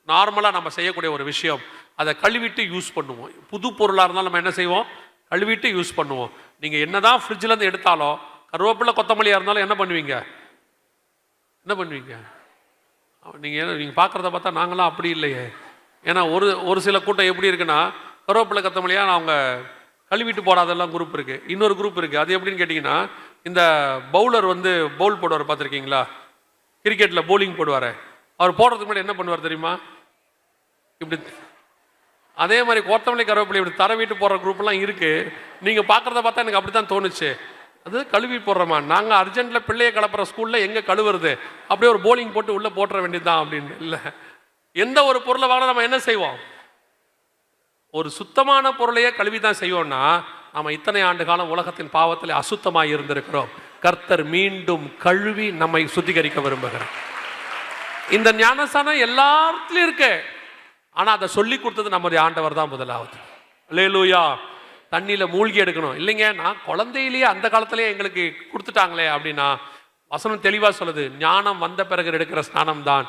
நார்மலாக நம்ம செய்யக்கூடிய ஒரு விஷயம், அதை கழுவிட்டு யூஸ் பண்ணுவோம். புது பொருளாக இருந்தாலும் நம்ம என்ன செய்வோம், கழுவிட்டு யூஸ் பண்ணுவோம். நீங்கள் என்னதான் ஃப்ரிட்ஜிலேருந்து எடுத்தாலும், கருவேப்பிலை கொத்தமல்லியாக இருந்தாலும் என்ன பண்ணுவீங்க, நீங்கள் பார்க்குறத பார்த்தா நாங்களாம் அப்படி இல்லையே. ஏன்னா ஒரு சில கூட்டம் எப்படி இருக்குன்னா, கருவேப்பிலை கொத்தமல்லியாக அவங்க கழுவிட்டு போடாதெல்லாம் குரூப் இருக்குது. இன்னொரு குரூப் இருக்குது. அது எப்படின்னு கேட்டிங்கன்னா, இந்த பவுலர் வந்து பவுல் போடுவார் பார்த்துருக்கீங்களா? கிரிக்கெட்டில் பவுலிங் போடுவார். அவர் போடுறதுக்கு முன்னாடி என்ன பண்ணுவார் தெரியுமா? இப்படி அதே மாதிரி கொத்தமல்லி கருவேப்பிலை இப்படி தரவிட்டு போடுற குரூப்லாம் இருக்குது. நீங்கள் பார்க்குறத பார்த்தா எனக்கு அப்படி தான் தோணுச்சு. அது கழுவி போடுறோமா? நாங்கள் அர்ஜென்ட்டில் பிள்ளையை கிளப்புற ஸ்கூலில் எங்கே கழுவுறது? அப்படியே ஒரு போலிங் போட்டு உள்ளே போட்டுற வேண்டியதுதான் அப்படின்னு. இல்லை, எந்த ஒரு பொருளை வாங்க நம்ம என்ன செய்வோம்? ஒரு சுத்தமான பொருளையே கழுவி தான் செய்வோம்னா, நம்ம இத்தனை ஆண்டு காலம் உலகத்தின் பாவத்தில் அசுத்தமாக இருந்திருக்கிறோம். கர்த்தர் மீண்டும் கழுவி நம்மை சுத்திகரிக்க விரும்புகிறார். இந்த ஞானஸ்தானம் எல்லாத்துலயும் இருக்கு. ஆனா அதை சொல்லி கொடுத்தது நம்முடைய ஆண்டவர் தான் முதலாவது. அல்லேலூயா. தண்ணியில மூழ்கி எடுக்கணும் இல்லைங்க, நான் குழந்தையிலேயே அந்த காலத்திலேயே எங்களுக்கு கொடுத்துட்டாங்களே அப்படின்னா, வசனம் தெளிவா சொல்லுது, ஞானம் வந்த பிறகு எடுக்கிற ஸ்நானம் தான்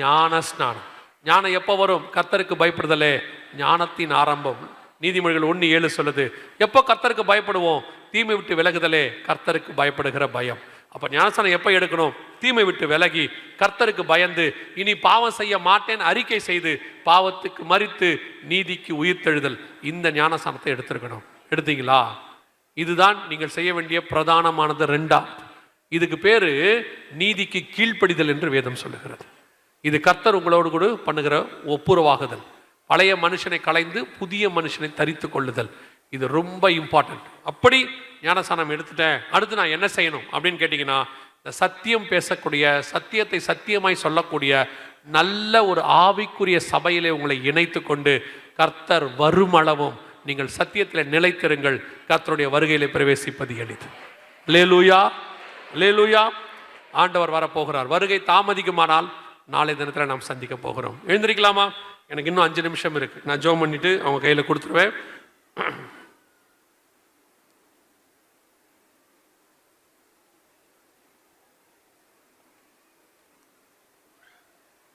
ஞான ஸ்நானம். ஞானம் எப்போ வரும்? கர்த்தருக்கு பயப்படுதலே ஞானத்தின் ஆரம்பம். நீதிமொழிகள் 1:7 சொல்லுது. எப்போ கர்த்தருக்கு பயப்படுவோம்? தீமை விட்டு விலகுதலே கர்த்தருக்கு பயப்படுகிற பயம். அப்ப ஞானஸ்நானம் எப்போ எடுக்கணும்? தீமை விட்டு விலகி கர்த்தருக்கு பயந்து இனி பாவம் செய்ய மாட்டேன் அறிக்கை செய்து பாவத்துக்கு மரித்து நீதிக்கு உயிர்த்தெழுதல். இந்த ஞானஸ்நானத்தை எடுத்திருக்கணும். எடுத்தீங்களா? இதுதான் நீங்கள் செய்ய வேண்டிய பிரதானமானது. ரெண்டாவது, இதுக்கு பேரு நீதிக்கு கீழ்ப்படிதல் என்று வேதம் சொல்லுகிறது. இது கர்த்தர் உங்களோடு கூட பண்ணுகிற ஒப்புரவாகுதல். பழைய மனுஷனை களைந்து புதிய மனுஷனை தரித்து கொள்ளுதல். இது ரொம்ப இம்பார்ட்டன்ட். அப்படி ஞானஸ்நானம் எடுத்துட்டேன், அடுத்து நான் என்ன செய்யணும் அப்படின்னு கேட்டிங்கன்னா, இந்த சத்தியம் பேசக்கூடிய, சத்தியத்தை சத்தியமாய் சொல்லக்கூடிய நல்ல ஒரு ஆவிக்குரிய சபையிலே உங்களை இணைத்து கொண்டு கர்த்தர் வருமளவும் நீங்கள் சத்தியத்தில் நிலைத்திருங்கள். கர்த்தருடைய வருகையிலே பிரவேசிப்பது எளிது. அல்லேலூயா, அல்லேலூயா. ஆண்டவர் வரப்போகிறார். வருகை தாமதிக்குமானால் நாளை தினத்தில் நாம் சந்திக்க போகிறோம். எழுந்திருக்கலாமா? எனக்கு இன்னும் 5 நிமிஷம் இருக்கு. நான் ஜெபம் பண்ணிட்டு அவங்க கையில் கொடுத்துருவேன்.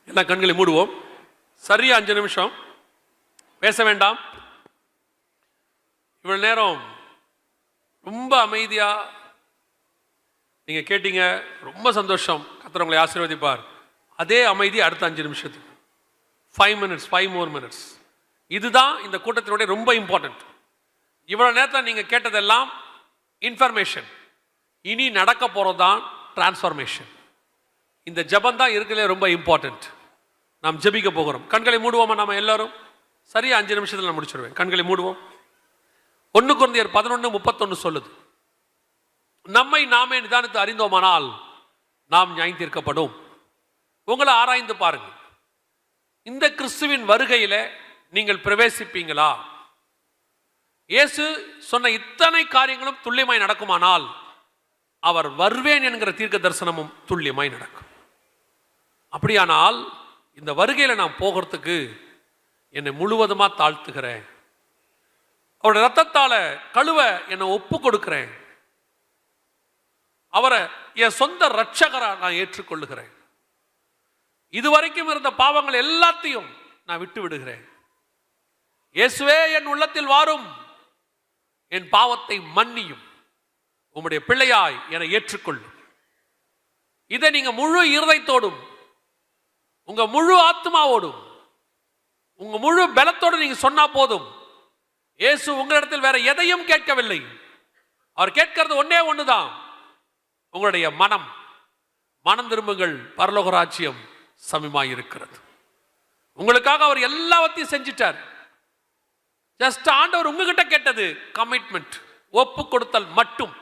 எல்லா கண்களை மூடுவோம். சரியா 5 நிமிஷம் பேச வேண்டாம். இவ்வளவு நேரம் ரொம்ப அமைதியா நீங்க கேட்டீங்க. ரொம்ப சந்தோஷம். கர்த்தர் உங்களை ஆசீர்வதிப்பார். அதே அமைதி அடுத்த 5 நிமிஷத்துக்கு 5 minutes, 5 more minutes. இதுதான் இந்த கூட்டத்தினுடைய ரொம்ப இம்பார்ட்டன்ட். இவ்வளவு நேரத்தில் நீங்க கேட்டதெல்லாம் இன்ஃபர்மேஷன். இனி நடக்க போறதுதான் டிரான்ஸ்ஃபர்மேஷன். இந்த ஜெபம் தான் இருக்கிறதுல ரொம்ப இம்பார்ட்டன்ட். நாம் ஜெபிக்க போகிறோம். கண்களை மூடுவோமா? நாம எல்லாரும் சரியா 5 நிமிஷத்தில் நான் முடிச்சிருவேன். கண்களை மூடுவோம். 1 கொரிந்தியர் 11:31 சொல்லுது, நம்மை நாமே நிதானித்து அறிந்தோமானால் நாம் நியாயம் தீர்க்கப்படும். உங்களை ஆராய்ந்து பாருங்கள். இந்த கிறிஸ்துவின் வருகையில நீங்கள் பிரவேசிப்பீங்களா? இயேசு சொன்ன இத்தனை காரியங்களும் துல்லியமாய் நடக்குமானால் அவர் வருவேன் என்கிற தீர்க்க தரிசனமும் துல்லியமாய் நடக்கும். அப்படியானால் இந்த வருகையில நான் போகிறதுக்கு என்னை முழுவதுமா தாழ்த்துகிறேன். அவருடைய ரத்தத்தால கழுவ என்னை ஒப்பு கொடுக்கிறேன். அவரை என் சொந்த ரட்சகரா நான் ஏற்றுக்கொள்ளுகிறேன். இதுவரைக்கும் இருந்த பாவங்கள் எல்லாத்தையும் நான் விட்டு விடுகிறேன். இயேசுவே என் உள்ளத்தில் வாரும், என் பாவத்தை மன்னியும், உம்முடைய பிள்ளையாய் என்னை ஏற்றுக்கொள்ளும். இதை நீங்க முழு இருதயத்தோடும், உங்க முழு ஆத்மாவோடும், உங்க முழு பலத்தோடு நீங்க சொன்னா போதும். இயேசு உங்களிடத்தில் வேற எதையும் கேட்கவில்லை. அவர் கேட்கிறது ஒன்னே ஒண்ணுதான், உங்களுடைய மனம். மனம் திரும்புங்கள், பரலோக ராஜ்யம் சமீபமாய் இருக்கிறது. உங்களுக்காக அவர் எல்லாவற்றையும் செஞ்சிட்டார். ஜஸ்ட் ஆண்டவர் உங்ககிட்ட கேட்டது கமிட்மெண்ட், ஒப்பு கொடுத்தல் மட்டும்.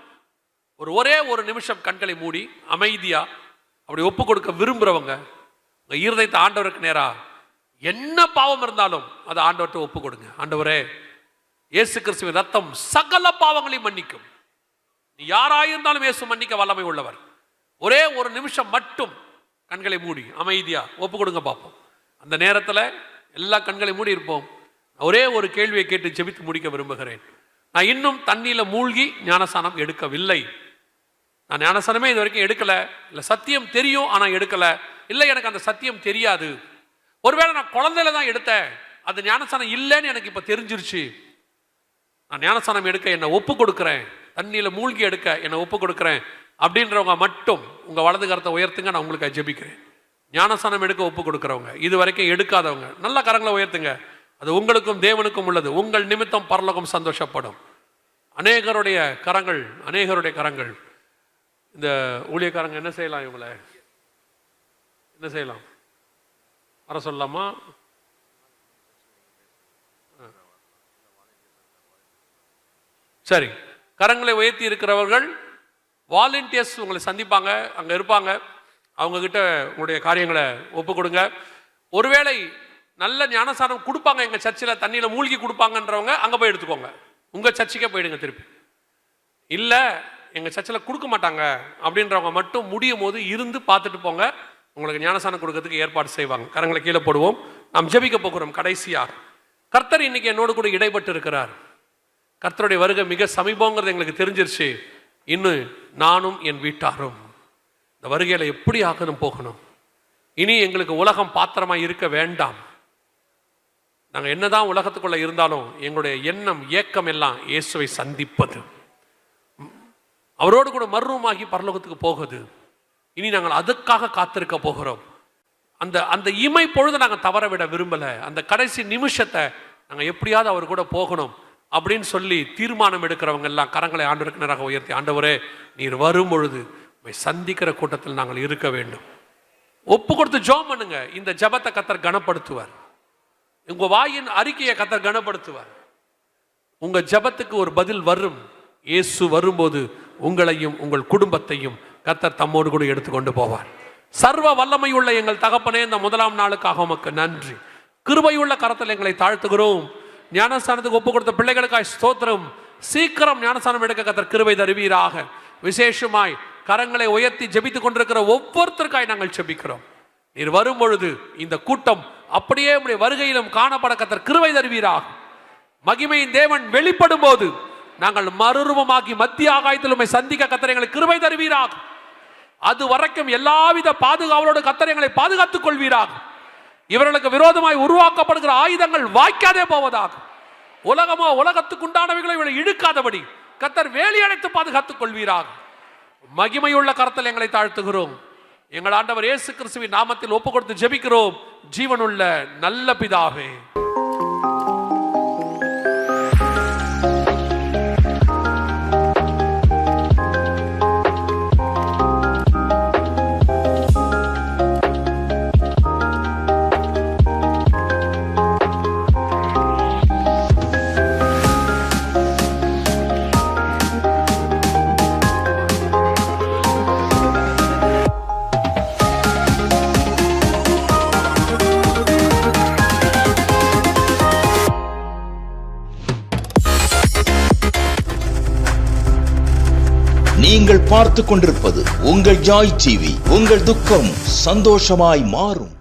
ஒரே ஒரு நிமிஷம் கண்களை மூடி அமைதியா அப்படி ஒப்பு கொடுக்க விரும்புறவங்க உங்க இருதயத்தை ஆண்டவருக்கு நேரா, என்ன பாவம் இருந்தாலும் அதை ஆண்டவர்கிட்ட ஒப்பு கொடுங்க. ஆண்டவரே, இயேசு கிறிஸ்துவின் ரத்தம் சகல பாவங்களையும் மன்னிக்கும். நீ யாராயிருந்தாலும் இயேசு மன்னிக்க வல்லமை உள்ளவர். ஒரே ஒரு நிமிஷம் மட்டும் கண்களை மூடி அமைதியா ஒப்பு கொடுங்க பார்ப்போம். அந்த நேரத்தில் எல்லா கண்களை மூடி இருப்போம். ஒரே ஒரு கேள்வியை கேட்டு ஜெபித்து முடிக்க விரும்புகிறேன். நான் இன்னும் தண்ணியில மூழ்கி ஞானஸ்நானம் எடுக்கவில்லை. நான் ஞானஸ்நானமே இது வரைக்கும் எடுக்கல. இல்லை சத்தியம் தெரியும் ஆனா எடுக்கல. இல்லை எனக்கு அந்த சத்தியம் தெரியாது. ஒருவேளை நான் குழந்தையில தான் எடுத்தேன், அது ஞானஸ்நானம் இல்லைன்னு எனக்கு இப்ப தெரிஞ்சிருச்சு. நான் ஞானஸ்நானம் எடுக்க என்னை ஒப்பு கொடுக்கிறேன், தண்ணியில மூழ்கி எடுக்க என்னை ஒப்பு கொடுக்கிறேன் அப்படின்றவங்க மட்டும் உங்க வலது கரத்தை உயர்த்துங்க. நான் உங்களுக்கு ஜெபிக்கிறேன். ஞானஸ்நானம் எடுக்க ஒப்பு கொடுக்கிறவங்க, இது வரைக்கும் எடுக்காதவங்க நல்ல கரங்களை உயர்த்துங்க. அது உங்களுக்கும் தேவனுக்கும் உள்ளது. உங்கள் நிமித்தம் பரலோகம் சந்தோஷப்படும். அநேகருடைய கரங்கள். இந்த ஊழியக்காரங்க என்ன செய்யலாம்? இவங்களை என்ன செய்யலாம்? வர சொல்லலாமா? சரி, கரங்களை உயர்த்தி இருக்கிறவர்கள் வாலண்டியர்ஸ் உங்களை சந்திப்பாங்க, அங்கே இருப்பாங்க. அவங்கக்கிட்ட உங்களுடைய காரியங்களை ஒப்பு கொடுங்க. ஒருவேளை நல்ல ஞானசானம் கொடுப்பாங்க, எங்கள் சர்ச்சில் தண்ணியில் மூழ்கி கொடுப்பாங்கன்றவங்க அங்கே போய் எடுத்துக்கோங்க. உங்கள் சர்ச்சுக்கே போயிடுங்க திருப்பி. இல்லை எங்கள் சர்ச்சில் கொடுக்க மாட்டாங்க அப்படின்றவங்க மட்டும் முடியும் போது இருந்து பார்த்துட்டு போங்க. உங்களுக்கு ஞானசானம் கொடுக்கறதுக்கு ஏற்பாடு செய்வாங்க. கரங்களை கீழே போடுவோம். நாம் ஜெபிக்க போகிறோம். கடைசியாக கர்த்தர் இன்னைக்கு என்னோடு கூட இடைப்பட்டு இருக்கிறார். கர்த்தருடைய வருகை மிக சமீபங்கிறது எங்களுக்கு தெரிஞ்சிருச்சு. இன்னும் நானும் என் வீட்டாரும் இந்த வருகையில் எப்படி ஆகணும் போகணும். இனி எங்களுக்கு உலகம் பாத்திரமாக இருக்க வேண்டாம். நாங்கள் என்னதான் உலகத்துக்குள்ள இருந்தாலும் எங்களுடைய எண்ணம் ஏக்கம் எல்லாம் இயேசுவை சந்திப்பது, அவரோடு கூட மர்வமாகி பரலோகத்துக்கு போகுது. இனி நாங்கள் அதுக்காக காத்திருக்க போகிறோம். அந்த இமை பொழுது நாங்கள் தவற விட விரும்பலை. அந்த கடைசி நிமிஷத்தை நாங்கள் எப்படியாவது அவர் கூட போகணும் அப்படின்னு சொல்லி தீர்மானம் எடுக்கிறவங்க எல்லாம் கரங்களை ஆண்டவருக்கு நேராக உயர்த்தி, ஆண்டவரே நீர் வரும் பொழுது சந்திக்கிற கூட்டத்தில் நாங்கள் இருக்க வேண்டும். ஒப்பு கொடுத்து ஜெபம் பண்ணுங்க. இந்த ஜெபத்தை கர்த்தர் கனப்படுத்துவார். உங்க வாயின் அறிக்கையை கர்த்தர் கனப்படுத்துவார். உங்க ஜெபத்துக்கு ஒரு பதில் வரும். இயேசு வரும்போது உங்களையும் உங்கள் குடும்பத்தையும் கர்த்தர் தம்மோடு கூட எடுத்துக்கொண்டு போவார். சர்வ வல்லமை உள்ள எங்கள் தகப்பனே, இந்த முதலாம் நாளுக்காக உமக்கு நன்றி. கிருபையுள்ள கரத்தில் எங்களை தாழ்த்துகிறோம். ஞானஸ்தானத்துக்கு ஒப்பு கொடுத்த பிள்ளைகளுக்காய் ஸ்தோத்திரம். சீக்கிரம் ஞானஸ்தானம் எடுக்க கர்த்தர் கிருபை தருவீராக. விசேஷமாய் கரங்களை உயர்த்தி ஜெபித்துக் கொண்டிருக்கிற ஒவ்வொருத்தருக்காய் நாங்கள் ஜெபிக்கிறோம். நீர் வரும் பொழுது இந்த கூட்டம் அப்படியே உம்முடைய வருகையிலும் காணப்பட கர்த்தர் கிருபை தருவீராக. மகிமையின் தேவன் வெளிப்படும் போது நாங்கள் மறுரூபமாகி மத்திய ஆகாயத்தில் உம்மை சந்திக்க கர்த்தர் எங்களுக்கு கிருபை தருவீராக. அது வரைக்கும் எல்லாவித பாதுகாவலோடு கர்த்தர் எங்களை பாதுகாத்துக் கொள்வீராக. இவர்களுக்கு விரோதமாய் உருவாக்கப்படுகிற ஆயுதங்கள் வாய்க்காதே போவதாக. உலகமோ உலகத்துக்கு உண்டானவைகளை இவளை இழுக்காதபடி கர்த்தர் வேலி அடைத்து பாதுகாத்துக் கொள்வீராக. மகிமையுள்ள கரத்தில் எங்களை தாழ்த்துகிறோம். எங்கள் ஆண்டவர் இயேசு கிறிஸ்துவின் நாமத்தில் ஒப்பு கொடுத்து ஜெபிக்கிறோம். ஜீவனுள்ள நல்ல பிதாவே. நீங்கள் பார்த்துக் கொண்டிருப்பது உங்கள் ஜாய் டிவி. உங்கள் துக்கம் சந்தோஷமாய் மாறும்.